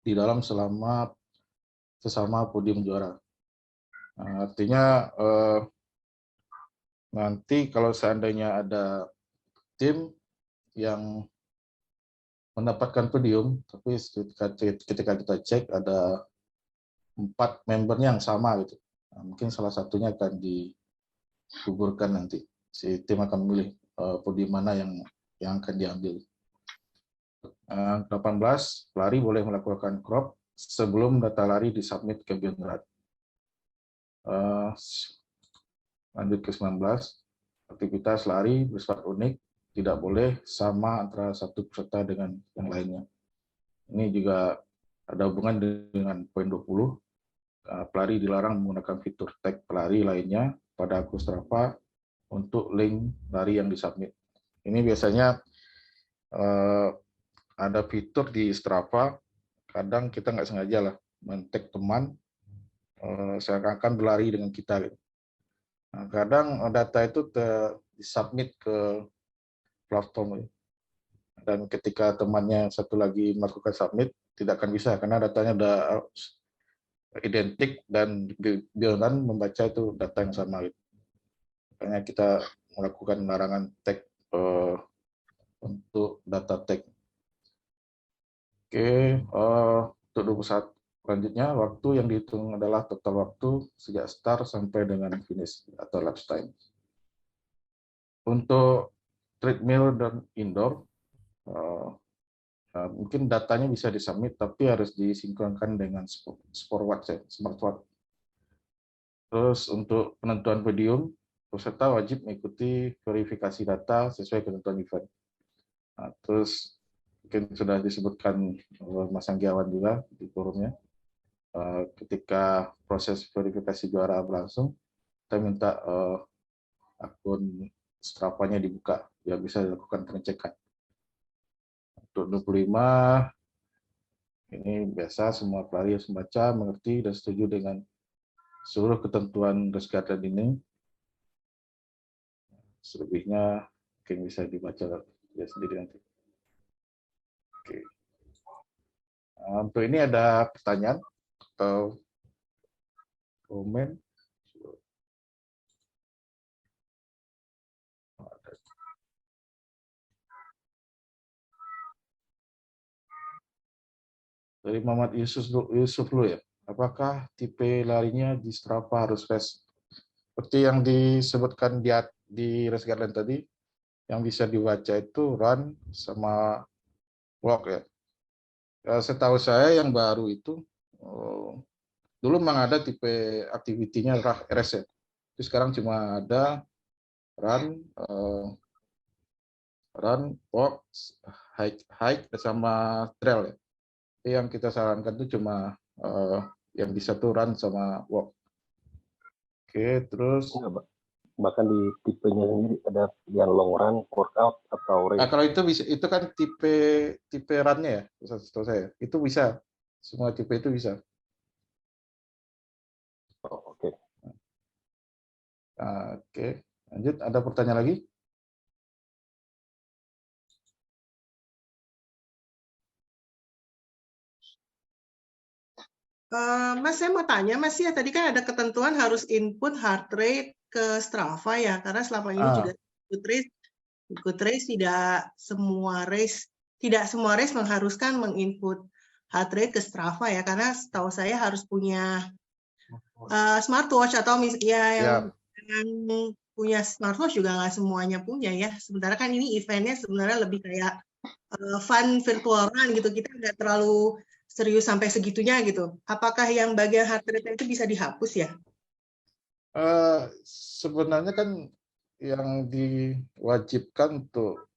di dalam sesama podium juara. Artinya nanti kalau seandainya ada tim yang mendapatkan podium, tapi ketika kita cek ada 4 membernya yang sama gitu. Mungkin salah satunya akan digugurkan nanti. Si tim akan memilih podium mana yang akan diambil. 18, pelari boleh melakukan crop sebelum data lari disubmit ke Beyond Run. Lanjut ke 19, aktivitas lari bersifat unik tidak boleh sama antara satu peserta dengan yang lainnya. Ini juga ada hubungan dengan poin 20. Pelari dilarang menggunakan fitur tag pelari lainnya pada akun Strava untuk link lari yang disubmit. Ini biasanya ada fitur di Strava, kadang kita nggak sengaja lah men-tag teman seakan-akan berlari dengan kita. Nah, kadang data itu disubmit ke platform dan ketika temannya satu lagi melakukan submit tidak akan bisa karena datanya udah identik dan Beyond Run membaca itu data yang sama. Makanya kita melakukan larangan tag untuk data tag. Oke, untuk 21 selanjutnya waktu yang dihitung adalah total waktu sejak start sampai dengan finish atau lapse time. Untuk treadmill dan indoor, mungkin datanya bisa disubmit tapi harus disinkronkan dengan smartwatch. Terus untuk penentuan podium, peserta wajib mengikuti verifikasi data sesuai ketentuan event. Nah, terus mungkin sudah disebutkan Mas Anggiawan juga di forumnya. Ketika proses verifikasi juara berlangsung, kita minta akun Strava-nya dibuka, ya bisa dilakukan pengecekan. Untuk 25, ini biasa semua pelari harus membaca, mengerti, dan setuju dengan seluruh ketentuan race guideline ini. Selebihnya mungkin bisa dibaca ya sendiri nanti. Oke. Untuk ini ada pertanyaan atau komen? Dari Muhammad Yusuf dulu ya. Apakah tipe larinya di Strava harus fast? Seperti yang disebutkan di race guideline tadi, yang bisa dibaca itu run sama walk ya. Setahu saya yang baru itu, dulu memang ada tipe activity-nya RS ya. Terus sekarang cuma ada run, walk, hike sama trail ya. Yang kita sarankan itu cuma yang bisa tuh run sama walk. Oke, terus Bahkan di tipenya sendiri ada yang long run, workout atau race. kalau itu bisa, itu kan tipe run-nya ya, setahu saya. Itu bisa, semua tipe itu bisa. Oh, oke. Oke, lanjut. Ada pertanyaan lagi? Mas, saya mau tanya, Mas ya, tadi kan ada ketentuan harus input heart rate ke Strava ya, karena selama ini juga ikut race tidak semua race mengharuskan menginput heart rate ke Strava ya, karena setahu saya harus punya smartwatch atau yang punya smartwatch juga nggak semuanya punya ya. Sementara kan ini eventnya sebenarnya lebih kayak fun virtual run gitu, kita nggak terlalu serius sampai segitunya gitu. Apakah yang bagian heart rate itu bisa dihapus ya? Sebenarnya kan yang diwajibkan untuk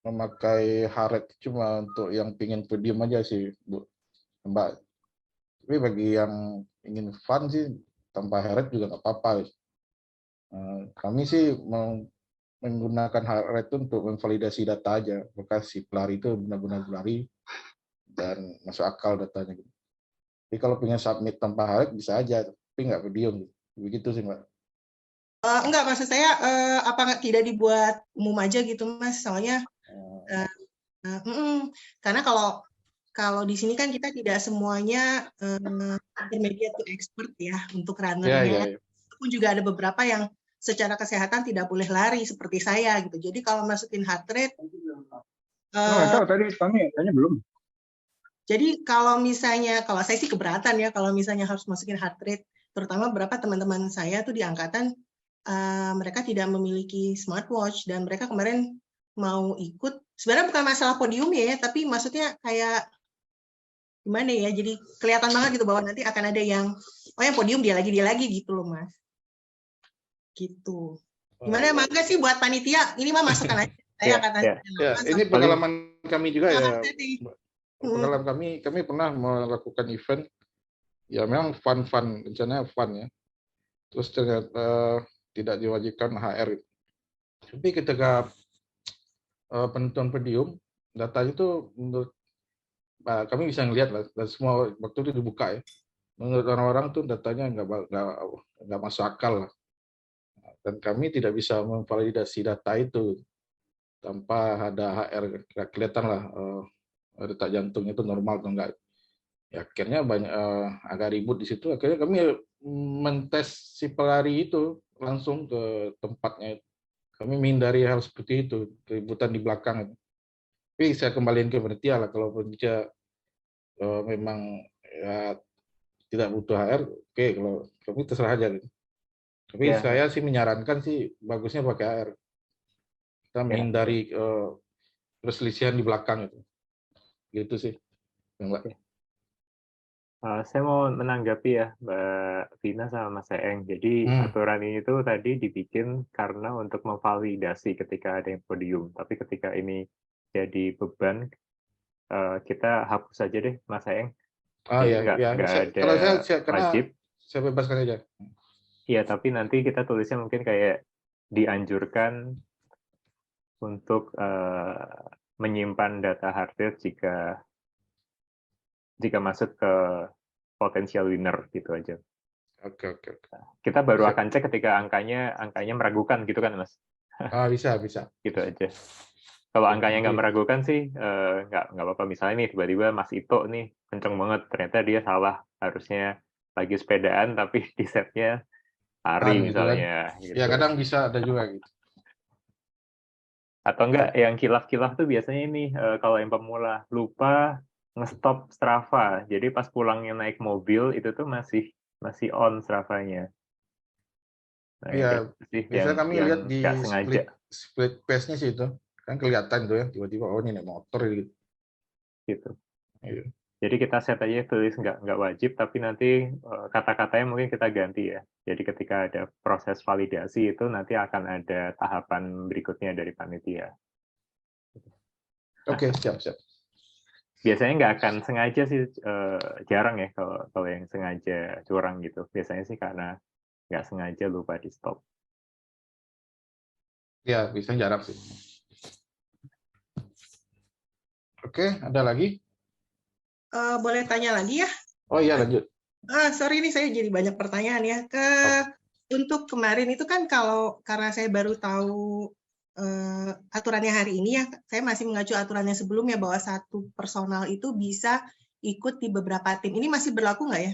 memakai heart rate cuma untuk yang pingin podium aja sih, Bu, Mbak. Tapi bagi yang ingin fun sih tanpa heart rate juga nggak apa-apa. Kami sih menggunakan heart rate untuk memvalidasi data aja, apakah si pelari itu benar-benar berlari dan masuk akal datanya gitu. Jadi kalau pengen submit tanpa heart rate bisa aja, tapi nggak podium. Begitu sih, Mbak. Enggak, maksud saya apa tidak dibuat umum aja gitu, Mas? Soalnya karena kalau di sini kan kita tidak semuanya intermediate to expert ya untuk runnernya. Pun juga ada beberapa yang secara kesehatan tidak boleh lari seperti saya gitu. Jadi kalau masukin heart rate, tadi tanya belum. Jadi kalau saya sih keberatan ya kalau misalnya harus masukin heart rate, terutama beberapa teman-teman saya tuh di angkatan mereka tidak memiliki smartwatch dan mereka kemarin mau ikut. Sebenarnya bukan masalah podium ya, tapi maksudnya kayak gimana ya? Jadi kelihatan banget gitu bahwa nanti akan ada yang yang podium dia lagi gitu loh, Mas. Gitu. Gimana mangga sih buat panitia? Ini mah masukkan aja. Saya akan ini pengalaman kami juga ya. Pengalaman kami pernah melakukan event ya memang fun rencananya fun ya. Terus ternyata tidak diwajibkan HR. Tapi ketika penentuan podium datanya itu menurut kami bisa ngelihat lah, dan semua waktu itu dibuka ya. Menurut orang-orang tuh datanya nggak masuk akal lah. Dan kami tidak bisa memvalidasi data itu tanpa ada HR. Kelihatan lah detak jantung itu normal atau enggak. Ya, akhirnya banyak agak ribut di situ. Akhirnya kami mentes si pelari itu langsung ke tempatnya. Kami menghindari hal seperti itu, keributan di belakang. Tapi saya kembaliin ke panitia lah, kalau panitia memang ya, tidak butuh HR, oke, kalau kami terserah aja. Gitu. Tapi saya sih menyarankan sih bagusnya pakai HR. Kita menghindari perselisihan di belakang itu. Gitu sih. Mbak. Saya mau menanggapi ya Mbak Vina sama Mas Eeng. Jadi aturan ini tuh tadi dibikin karena untuk memvalidasi ketika ada yang podium. Tapi ketika ini jadi beban, kita hapus aja deh Mas Eeng. Nggak ada wajib. Saya bebaskan aja. Iya, tapi nanti kita tulisnya mungkin kayak dianjurkan untuk menyimpan data heart rate jika masuk ke potensial winner gitu aja. Oke. Kita baru akan cek ketika angkanya meragukan gitu kan, Mas? Bisa. Gitu aja. Kalau angkanya nggak meragukan sih nggak apa-apa. Misalnya nih tiba-tiba Mas Ito nih kenceng banget, ternyata dia salah, harusnya lagi sepedaan tapi di setnya lari misalnya. Gitu. Ya kadang bisa ada juga gitu. Atau enggak yang kilaf-kilaf tuh biasanya ini kalau yang pemula lupa nge-stop Strava. Jadi pas pulangnya naik mobil itu tuh masih on Strava-nya. Nah, Iya, sih biasanya kami lihat di nggak sengaja split pace-nya sih itu. Kan kelihatan tuh ya, tiba-tiba oh ini naik motor gitu. gitu. Iya. Jadi kita set aja tulis nggak wajib, tapi nanti kata-katanya mungkin kita ganti ya. Jadi ketika ada proses validasi itu nanti akan ada tahapan berikutnya dari panitia. Oke, siap. Biasanya nggak akan sengaja sih, jarang ya kalau yang sengaja curang gitu. Biasanya sih karena nggak sengaja lupa di stop. Ya, bisa jarang sih. Oke, ada lagi? Boleh tanya lagi ya? Oh iya, lanjut. Sorry nih saya jadi banyak pertanyaan ya. Untuk kemarin itu kan karena saya baru tahu aturannya hari ini ya, saya masih mengacu aturannya sebelumnya bahwa satu personal itu bisa ikut di beberapa tim. Ini masih berlaku nggak ya?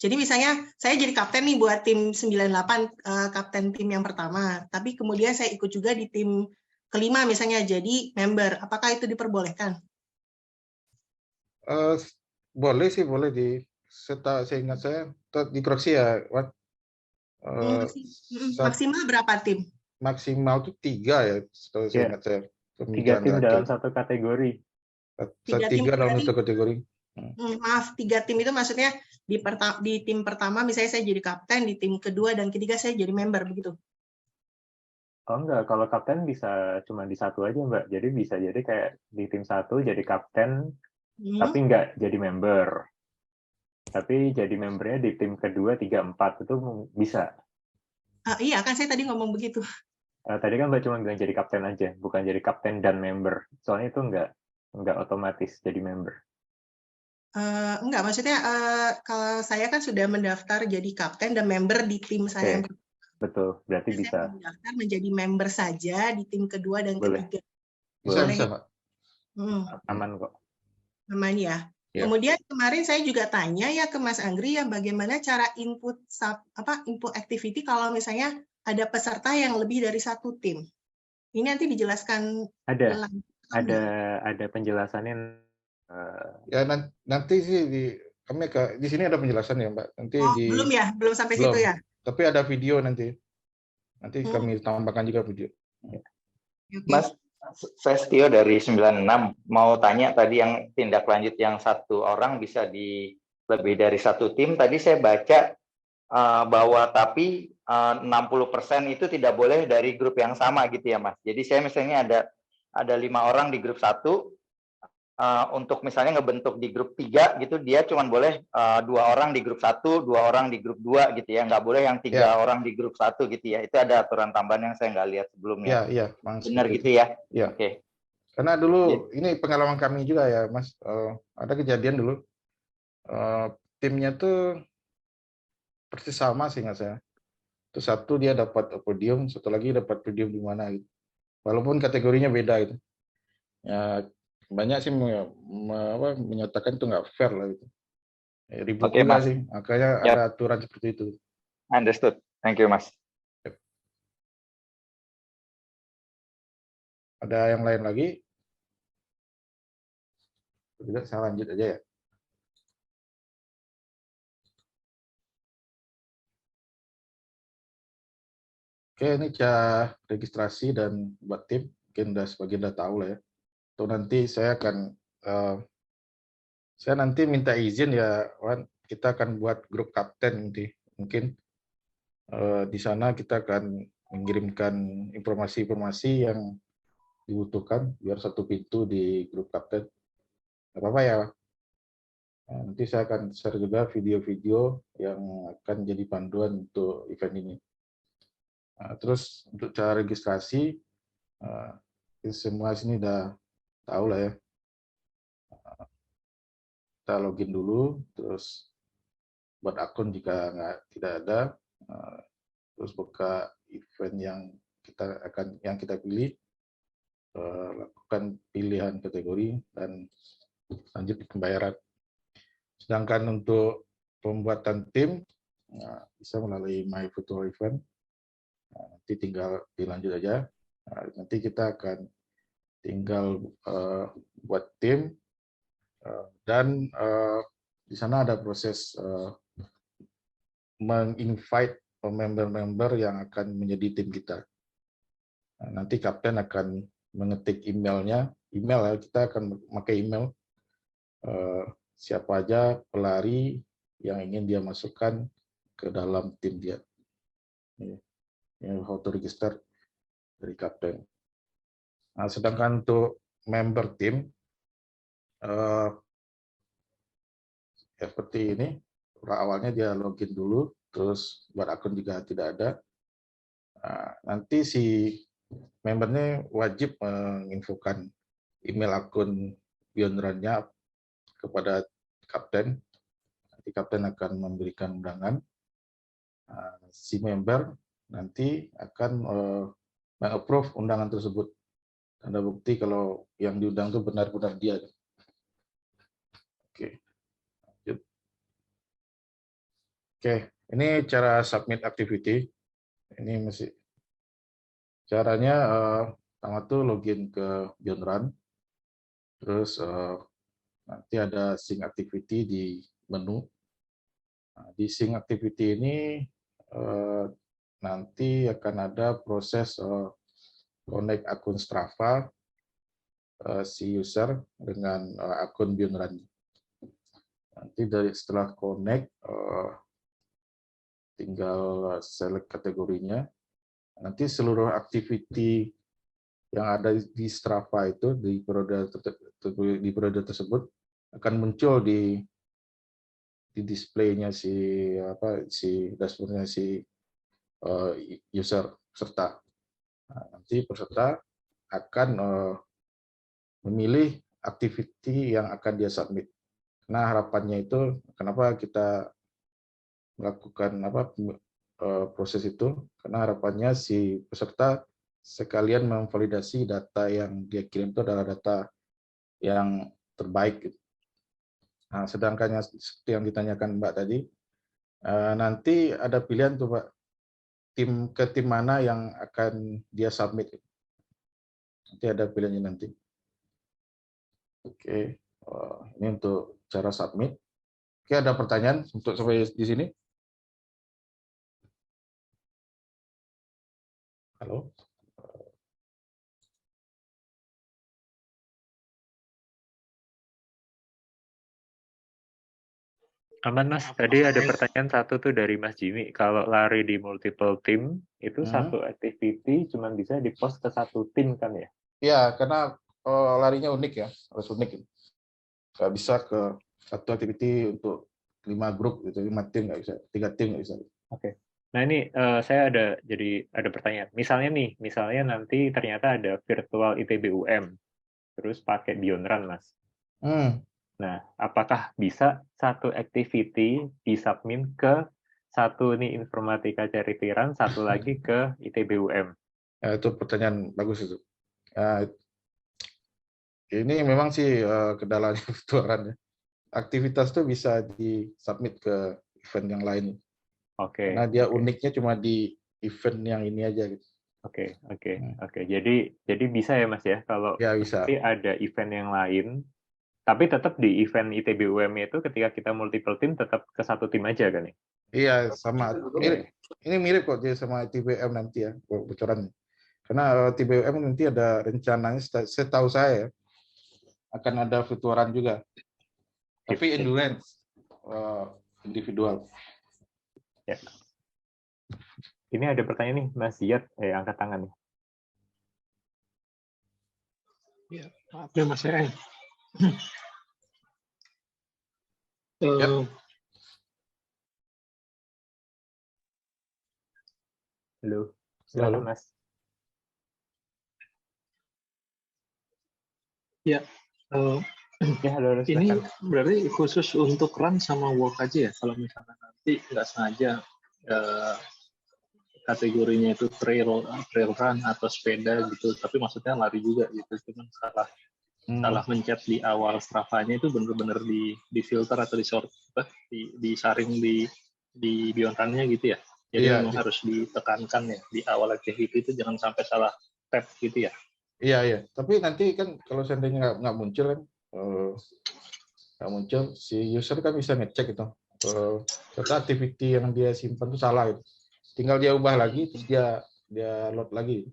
Jadi misalnya saya jadi kapten nih buat tim 98, kapten tim yang pertama, tapi kemudian saya ikut juga di tim kelima misalnya jadi member. Apakah itu diperbolehkan? Boleh sih, boleh saya ingat saya di koreksi ya, Wan. Maksimal berapa tim? Maksimal tuh 3 ya, setahu saya ingat saya. 3 tim dalam satu kategori. 3 dalam satu kategori. Maaf, 3 tim itu maksudnya di tim pertama misalnya saya jadi kapten, di tim kedua dan ketiga saya jadi member begitu? Oh enggak, kalau kapten bisa cuma di satu aja Mbak. Jadi bisa jadi kayak di tim 1 jadi kapten, tapi nggak jadi member. Tapi jadi membernya di tim kedua, 3, 4 itu bisa. Iya kan saya tadi ngomong begitu. Tadi kan Mbak cuma bilang jadi kapten aja, bukan jadi kapten dan member. Soalnya itu nggak otomatis jadi member. Enggak, maksudnya kalau saya kan sudah mendaftar jadi kapten dan member di tim saya yang pertama. Betul, berarti bisa. Saya mendaftar menjadi member saja di tim kedua dan ketiga. Bisa, Pak. Aman kok. Aman ya. Kemudian kemarin saya juga tanya ya ke Mas Anggri ya bagaimana cara input activity kalau misalnya ada peserta yang lebih dari satu tim. Ini nanti dijelaskan. Ada penjelasannya. Ya nanti sih di sini ada penjelasan ya Mbak. Nanti belum sampai situ ya. Tapi ada video nanti kami tambahkan juga video. Mas, saya Setio dari 96 mau tanya tadi yang tindak lanjut yang satu orang bisa di lebih dari satu tim. Tadi saya baca bahwa tapi 60% itu tidak boleh dari grup yang sama gitu ya Mas. Jadi saya misalnya ada 5 orang di grup 1. Untuk misalnya ngebentuk di grup 3 gitu, dia cuma boleh 2 orang di grup 1, 2 orang di grup 2 gitu ya, nggak boleh yang 3 orang di grup 1 gitu ya. Itu ada aturan tambahan yang saya nggak lihat sebelumnya. Iya, benar gitu ya? Iya. Oke. Karena dulu ini pengalaman kami juga ya Mas, ada kejadian dulu, timnya tuh persis sama sih nggak saya. Terus satu dia dapat podium, satu lagi dapat podium di mana gitu. Walaupun kategorinya beda gitu. Ya, banyak sih menyatakan itu nggak fair lah gitu. Ribut juga sih, makanya ada aturan seperti itu. Understood. Thank you, Mas. Ada yang lain lagi? Tidak, saya lanjut aja ya. Oke, ini cara registrasi dan buat tim, mungkin sebagian udah tahu lah ya. Atau nanti saya akan nanti minta izin ya, Wan, kita akan buat grup kapten nanti. Mungkin di sana kita akan mengirimkan informasi-informasi yang dibutuhkan biar satu pintu di grup kapten. Gak apa-apa ya. Nah, nanti saya akan share juga video-video yang akan jadi panduan untuk event ini. Nah, terus untuk cara registrasi, semua sini udah tahu lah ya. Kita login dulu, terus buat akun jika tidak ada, terus buka event yang kita pilih, lakukan pilihan kategori dan lanjut pembayaran. Sedangkan untuk pembuatan tim bisa melalui My Virtual Event. Nanti tinggal dilanjut aja. Nanti kita akan tinggal buat tim dan di sana ada proses meng-invite member-member yang akan menjadi tim kita. Nah, nanti kapten akan mengetik emailnya, kita akan pakai email siapa aja pelari yang ingin dia masukkan ke dalam tim dia. Ini how to register dari kapten. Nah, sedangkan untuk member tim seperti ini, awalnya dia login dulu, terus buat akun juga tidak ada. Nah, nanti si membernya wajib menginfokan email akun Beyond Run-nya kepada kapten. Nanti kapten akan memberikan undangan. Si member nanti akan meng-approve undangan tersebut. Tanda bukti kalau yang diundang itu benar-benar dia. Oke. Lanjut. Oke, ini cara submit activity. Ini masih caranya pertama tuh login ke Beyond Run. Terus nanti ada sync activity di menu. Nah, di sync activity ini nanti akan ada proses connect akun Strava si user dengan akun Beyond Run. Nanti setelah connect tinggal select kategorinya. Nanti seluruh activity yang ada di Strava itu di periode tersebut akan muncul di display-nya si dashboard-nya si user peserta. Nah, nanti peserta akan memilih activity yang akan dia submit. Nah, harapannya itu kenapa kita melakukan proses itu? Karena harapannya si peserta sekalian memvalidasi data yang dia kirim itu adalah data yang terbaik. Nah, sedangkan seperti yang ditanyakan Mbak tadi, nanti ada pilihan tuh Pak, tim mana yang akan dia submit. Nanti ada pilihannya nanti. Oke, ini untuk cara submit. Oke, ada pertanyaan untuk sampai di sini? Halo? Aman Mas, tadi ada pertanyaan satu tuh dari Mas Jimmy. Kalau lari di multiple team, itu satu activity cuma bisa di-post ke satu tim kan ya? Iya, karena larinya unik ya, harus unik. Nggak bisa ke satu activity untuk 5 grup, gitu, 5 tim nggak bisa, 3 tim nggak bisa. Oke. Nah ini saya ada pertanyaan. Misalnya nanti ternyata ada virtual ITB UM, terus pakai Beyond Run Mas. Nah, apakah bisa satu activity disubmit ke satu nih Informatika Charity Run, satu lagi ke ITB UM? Itu pertanyaan bagus itu. Ini memang sih kendalanya virtual run ya. Aktivitas itu bisa disubmit ke event yang lain. Oke. Karena dia uniknya cuma di event yang ini aja gitu. Oke. Jadi bisa ya Mas ya, kalau ya, bisa. nanti ada event yang lain, tapi tetap di event ITB UM itu ketika kita multiple team tetap ke satu tim aja kan ya? Iya, sama. Ini mirip kok dia sama ITBM nanti ya, bocorannya. Karena ITBM nanti ada rencananya, setahu saya akan ada virtual run juga. Tapi endurance, individual. Ya. Ini ada pertanyaan nih, Mas Ziyad, angkat tangan nih. Ya, maaf ya Mas Eng. Halo, silakan Mas. Ya, halo, ini berarti khusus untuk run sama walk aja ya? Kalau misalnya nanti nggak sengaja kategorinya itu trail run atau sepeda gitu, tapi maksudnya lari juga gitu, cuman salah mencet di awal Strava-nya itu benar-benar di filter atau disaring di Beyond Run-nya gitu ya. Jadi memang harus ditekankan ya di awal activity itu jangan sampai salah tab gitu ya. Iya. Tapi nanti kan kalau seandainya nggak muncul kan, nggak muncul, si user kan bisa ngecek itu. Ternyata activity yang dia simpan itu salah gitu. Tinggal dia ubah lagi, terus dia load lagi.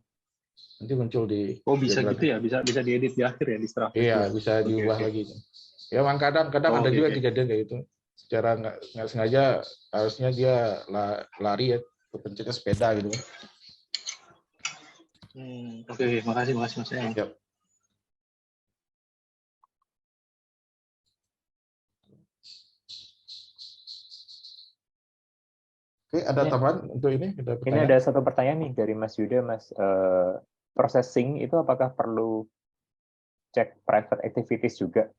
Nanti muncul di. Oh bisa gitu ya, bisa diedit di akhir ya di Strava. Iya, bisa diubah lagi. Ya, memang kadang ada juga oke. kejadian kayak gitu. Secara nggak sengaja harusnya dia lari ya, kepencetnya sepeda gitu. Oke, makasih Mas Eng. Yap. Oke, ada tambahan untuk ini? Ini ada satu pertanyaan nih dari Mas Yuda, Mas. Processing itu apakah perlu cek private activities juga?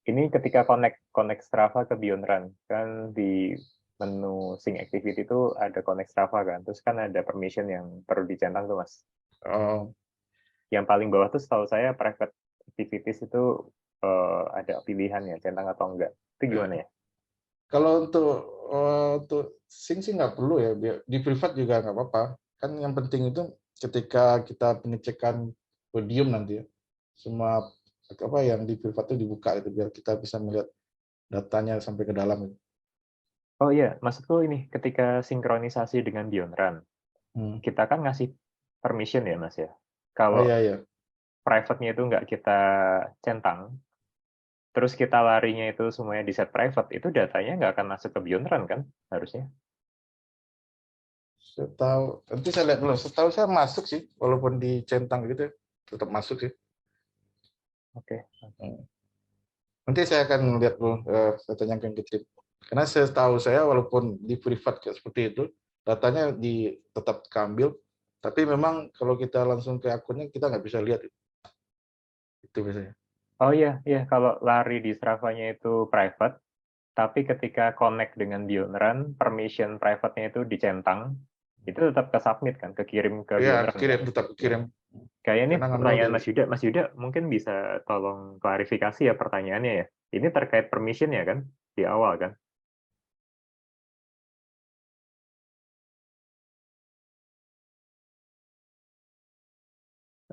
Ini ketika connect Strava ke Beyond Run, kan di menu sync activity itu ada connect Strava kan, terus kan ada permission yang perlu dicentang tuh Mas. Yang paling bawah tuh setahu saya private activities itu ada pilihan ya, centang atau enggak. Itu gimana ya? Kalau untuk sync sih nggak perlu ya, di privat juga nggak apa-apa. Kan yang penting itu ketika kita pengecekan podium nanti ya, semua apa yang di privat itu dibuka itu biar kita bisa melihat datanya sampai ke dalam. Oh iya, maksudku ini ketika sinkronisasi dengan Beyond Run, kita kan ngasih permission ya Mas ya. Kalau private-nya itu nggak kita centang, terus kita larinya itu semuanya di set private, itu datanya nggak akan masuk ke Beyond Run kan harusnya? Nanti saya lihat dulu. Setahu saya masuk sih, walaupun dicentang gitu, tetap masuk sih. Oke. Nanti saya akan lihat dulu, saya tanyakan ke tim. Karena setahu saya walaupun di privat kayak seperti itu, datanya tetap keambil, tapi memang kalau kita langsung ke akunnya kita nggak bisa lihat. Itu biasanya. Oh iya, kalau lari di Strava-nya itu private, tapi ketika connect dengan Beyond Run, permission private-nya itu dicentang, itu tetap ke submit kan, kekirim ke Beyond Run. Iya, tetap kirim. Kayaknya ini pertanyaan Mas Yuda mungkin bisa tolong klarifikasi ya pertanyaannya ya. Ini terkait permission ya kan, di awal kan?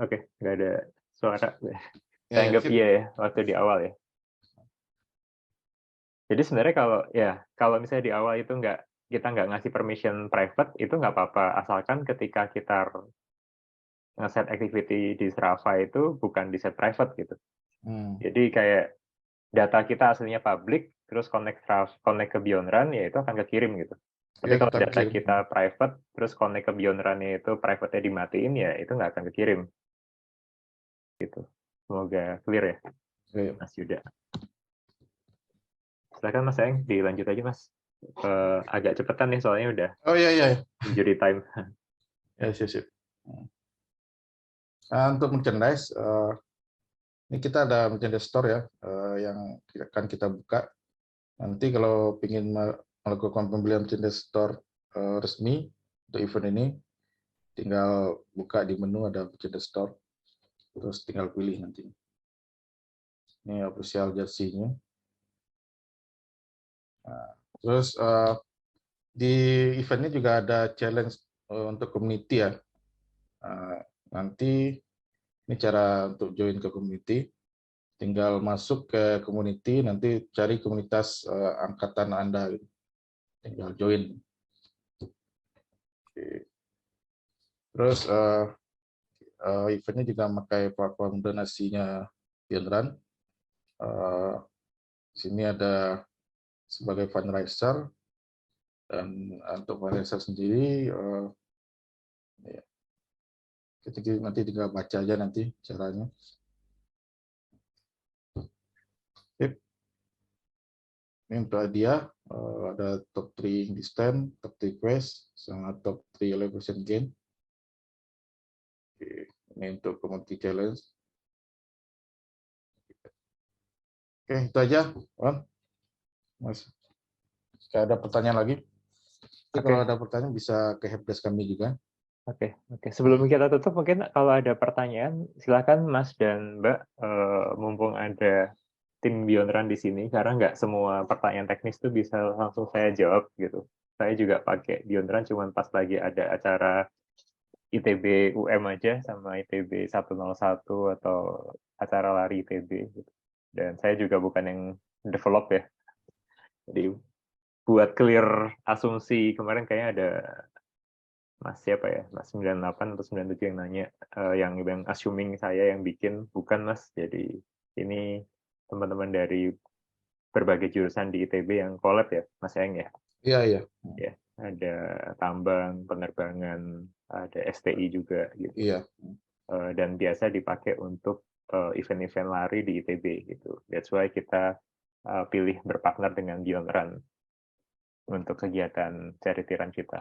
Oke, nggak ada suara. Saya anggap iya ya, waktu di awal ya. Jadi sebenarnya kalau misalnya di awal itu kita nggak ngasih permission private, itu nggak apa-apa, asalkan ketika kita nge-set activity di Strava itu bukan di set private gitu. Jadi kayak data kita aslinya public, terus connect ke Beyond Run, ya itu akan kekirim gitu. Tapi kalau data kita private, terus connect ke Beyond Run-nya itu private-nya dimatiin, ya itu nggak akan kekirim. Gitu. Semoga clear ya, Mas Yuda. Silakan Mas Eng, dilanjut aja Mas. Agak cepetan nih soalnya udah. Oh iya. Injury time. Ya, siap. Nah, untuk merchandise, ini kita ada merchandise store ya, yang akan kita buka. Nanti kalau ingin melakukan pembelian merchandise store resmi untuk event ini, tinggal buka di menu ada merchandise store, terus tinggal pilih nanti. Ini official jersey-nya. Nah, terus di eventnya juga ada challenge untuk community ya. Nanti ini cara untuk join ke community. Tinggal masuk ke community, nanti cari komunitas angkatan Anda. Gitu. Tinggal join. Oke. Terus eventnya juga memakai platform donasinya Beyond Run. Sini ada sebagai fundraiser, dan untuk fundraiser sendiri kita nanti tinggal baca aja nanti caranya. Ini untuk hadiah ada top 3 distance, top 3 quest, sama top 3 elevation gain. Ini untuk community challenge. Oke, itu aja, Mas. Jika ada pertanyaan lagi, kalau ada pertanyaan bisa ke helpdesk kami juga. Oke. Sebelum kita tutup, mungkin kalau ada pertanyaan, silakan Mas dan Mbak, mumpung ada tim Beyond Run di sini, karena nggak semua pertanyaan teknis itu bisa langsung saya jawab gitu. Saya juga pakai Beyond Run cuma pas lagi ada acara ITB UM aja sama ITB 101 atau acara lari ITB gitu. Dan saya juga bukan yang develop ya. Jadi buat clear asumsi, kemarin kayaknya ada Mas siapa ya, Mas 98 atau 97 yang nanya, yang assuming saya yang bikin, bukan Mas. Jadi ini teman-teman dari berbagai jurusan di ITB yang collab ya, Mas Eng ya. Iya, iya. Ya, ada tambang, penerbangan, ada STI juga gitu. Iya. Dan biasa dipakai untuk event-event lari di ITB gitu. That's why kita pilih berpartner dengan Beyond Run untuk kegiatan charity run kita.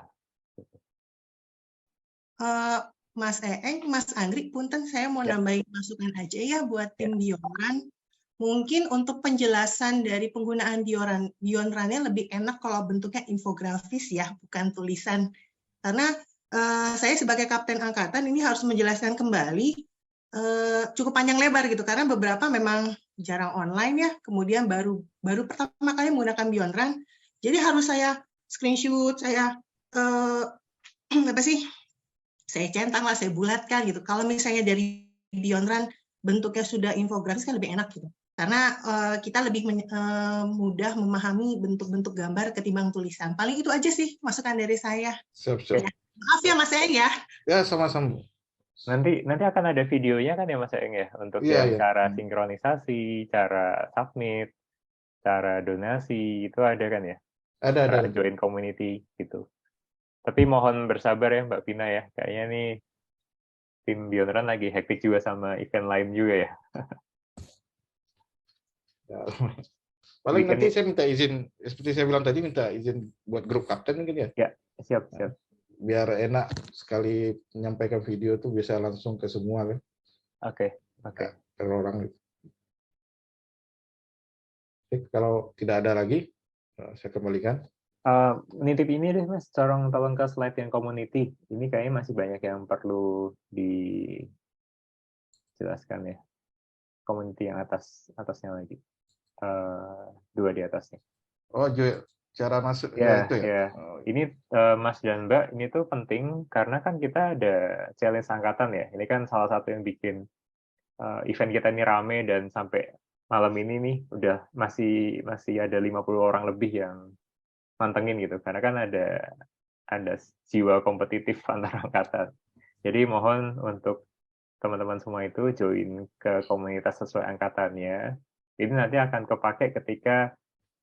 Mas Eeng, Mas Anggrik, punten saya mau Ya. nambahin masukan aja ya buat tim Beyond Run. Mungkin untuk penjelasan dari penggunaan Beyond Run-nya lebih enak kalau bentuknya infografis ya, bukan tulisan. Karena saya sebagai kapten angkatan ini harus menjelaskan kembali cukup panjang lebar gitu, karena beberapa memang jarang online ya, kemudian baru pertama kali menggunakan Beyond Run, jadi harus saya screenshot, saya apa sih? Saya centang lah, saya bulatkan gitu. Kalau misalnya dari Beyond Run bentuknya sudah infografis kan lebih enak gitu. Karena kita lebih mudah memahami bentuk-bentuk gambar ketimbang tulisan. Paling itu aja sih masukan dari saya. Siap, siap. Ya. Maaf ya Mas Eng ya. Ya, sama-sama. Nanti akan ada videonya kan ya Mas Eng ya, untuk yang cara sinkronisasi, cara submit, cara donasi, itu ada kan ya? Ada. Join community gitu. Tapi mohon bersabar ya Mbak Vina ya, kayaknya nih tim Beyond Run lagi hektik juga sama event lain juga ya. Ya. Paling nanti saya minta izin, seperti saya bilang tadi, minta izin buat grup kapten mungkin ya? Ya, siap. Biar enak sekali menyampaikan video tuh bisa langsung ke semua kan? Oke. Ke orang. Oke, kalau tidak ada lagi, saya kembalikan. Nitip ini deh Mas, tolong ke slide yang community. Ini kayaknya masih banyak yang perlu dijelaskan ya. Community yang atasnya lagi. 2 di atasnya. Oh, cara masuk Ya, itu ya? ya. Ini Mas dan Mbak, ini tuh penting karena kan kita ada challenge angkatan ya. Ini kan salah satu yang bikin event kita ini rame dan sampai malam ini nih udah masih ada 50 orang lebih yang mantengin gitu. Karena kan ada jiwa kompetitif antar angkatan. Jadi mohon untuk teman-teman semua itu join ke komunitas sesuai angkatannya. Ini nanti akan kepake ketika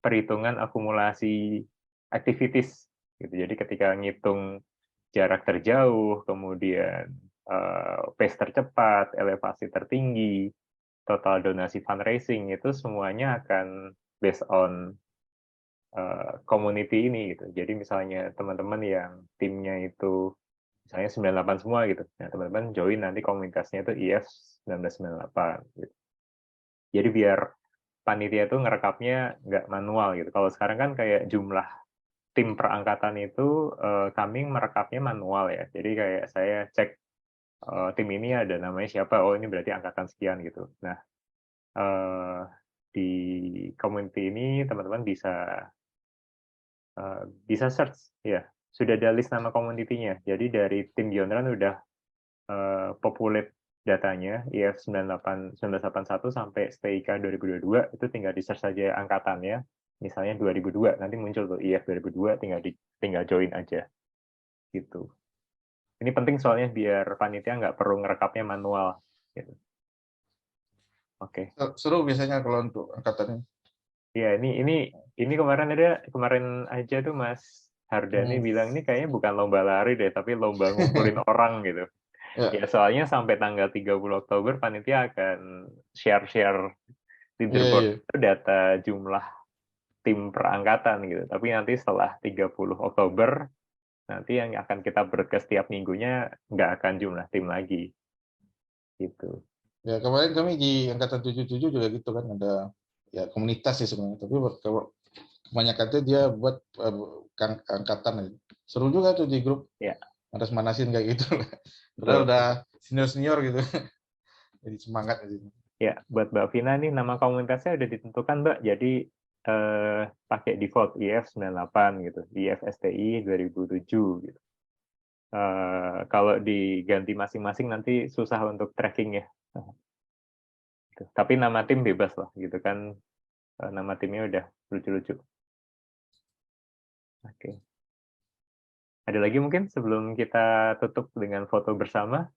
perhitungan akumulasi activities gitu. Jadi ketika ngitung jarak terjauh, kemudian pace tercepat, elevasi tertinggi, total donasi fundraising, itu semuanya akan based on community ini gitu. Jadi misalnya teman-teman yang timnya itu misalnya 98 semua gitu. Nah, teman-teman join nanti komunitasnya itu IF 1998 gitu. Jadi biar panitia itu ngerekapnya nggak manual gitu. Kalau sekarang kan kayak jumlah tim perangkatan itu kami merekapnya manual ya. Jadi kayak saya cek tim ini ada namanya siapa, oh ini berarti angkatan sekian gitu. Nah, di community ini teman-teman bisa search ya. Sudah ada list nama community-nya. Jadi dari tim Beyond Run udah populate datanya IF 1981 sampai STIK 2022, itu tinggal di search saja angkatannya, misalnya 2002, nanti muncul tuh IF 2002, tinggal join aja gitu. Ini penting soalnya biar panitia nggak perlu ngerekapnya manual gitu. Oke. Seru biasanya kalau untuk angkatannya. Ya, ini kemarin aja tuh Mas Hardani bilang ini kayaknya bukan lomba lari deh, tapi lomba ngumpulin orang gitu. Ya, soalnya sampai tanggal 30 Oktober panitia akan share leaderboard itu data jumlah tim perangkatan gitu. Tapi nanti setelah 30 Oktober nanti yang akan kita broadcast setiap minggunya nggak akan jumlah tim lagi. Gitu. Ya, kemarin kami di angkatan 77 juga gitu kan, ada ya komunitas sih sebenarnya, tapi kalau kebanyakan itu dia buat angkatan. Seru juga tuh di grup. Ya. Manas-manasin kayak gitu. Padahal udah senior gitu. Jadi semangat gitu. Ya, buat Mbak Vina nih nama komunitasnya udah ditentukan, Mbak. Jadi pakai default IF 98 gitu, IF STI 2007 gitu. Kalau diganti masing-masing nanti susah untuk tracking ya. Tapi nama tim bebas lah gitu kan. Nama timnya udah lucu-lucu. Oke. Ada lagi mungkin sebelum kita tutup dengan foto bersama?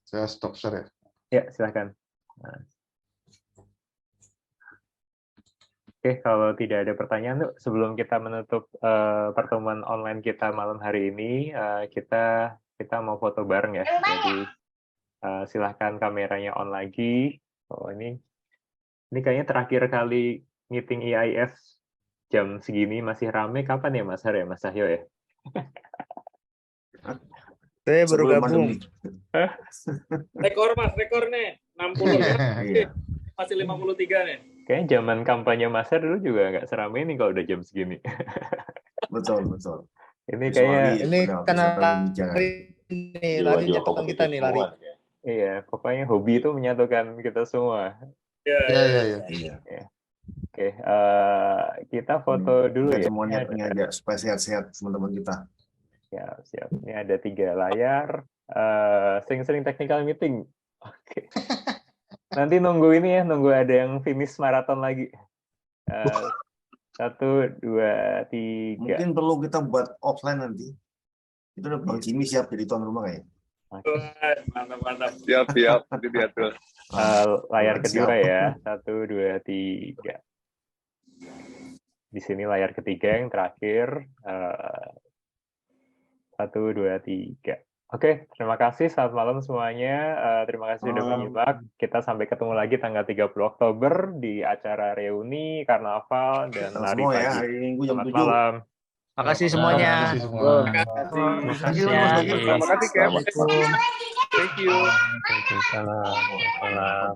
Saya stop share ya. Ya, silakan. Nah. Oke, kalau tidak ada pertanyaan, sebelum kita menutup pertemuan online kita malam hari ini, kita mau foto bareng ya. Jadi silahkan kameranya on lagi. Oh ini kayaknya terakhir kali meeting EIF jam segini masih rame. Kapan ya Mas Har ya, Mas Cahyo ya? Saya baru gabung. Rekor Mas, rekor nih. 60. Masih 53 nih. Kayaknya zaman kampanye Mas Har dulu juga nggak serame ini kalau udah jam segini. Betul. Ini kayaknya ini kan lari nyatukan kita nih lari. Iya, pokoknya hobi itu menyatukan kita semua. Iya. Oke, kita foto dulu ya. Semua niatnya aja supaya sehat-sehat teman-teman kita. Siap. Ini ada 3 layar. Sering-sering technical meeting. Oke. Nanti nunggu ini ya, nunggu ada yang finish maraton lagi. 1, 2, 3. Mungkin perlu kita buat offline nanti. Itu udah Bang Jimmy siap jadi tuan rumah kayaknya. Mantap. Siap, nanti diatur. Layar kedua ya, 1, 2, 3. Di sini layar ketiga yang terakhir. 1, 2, 3. Oke, terima kasih. Selamat malam semuanya. Terima kasih sudah menyimak. Kita sampai ketemu lagi tanggal 30 Oktober di acara reuni, karnaval, dan lari semua pagi. ya, hari Minggu jam Selamat 7. malam. Makasih semuanya. Terima kasih, Kem. Thank you. Waalaikumsalam.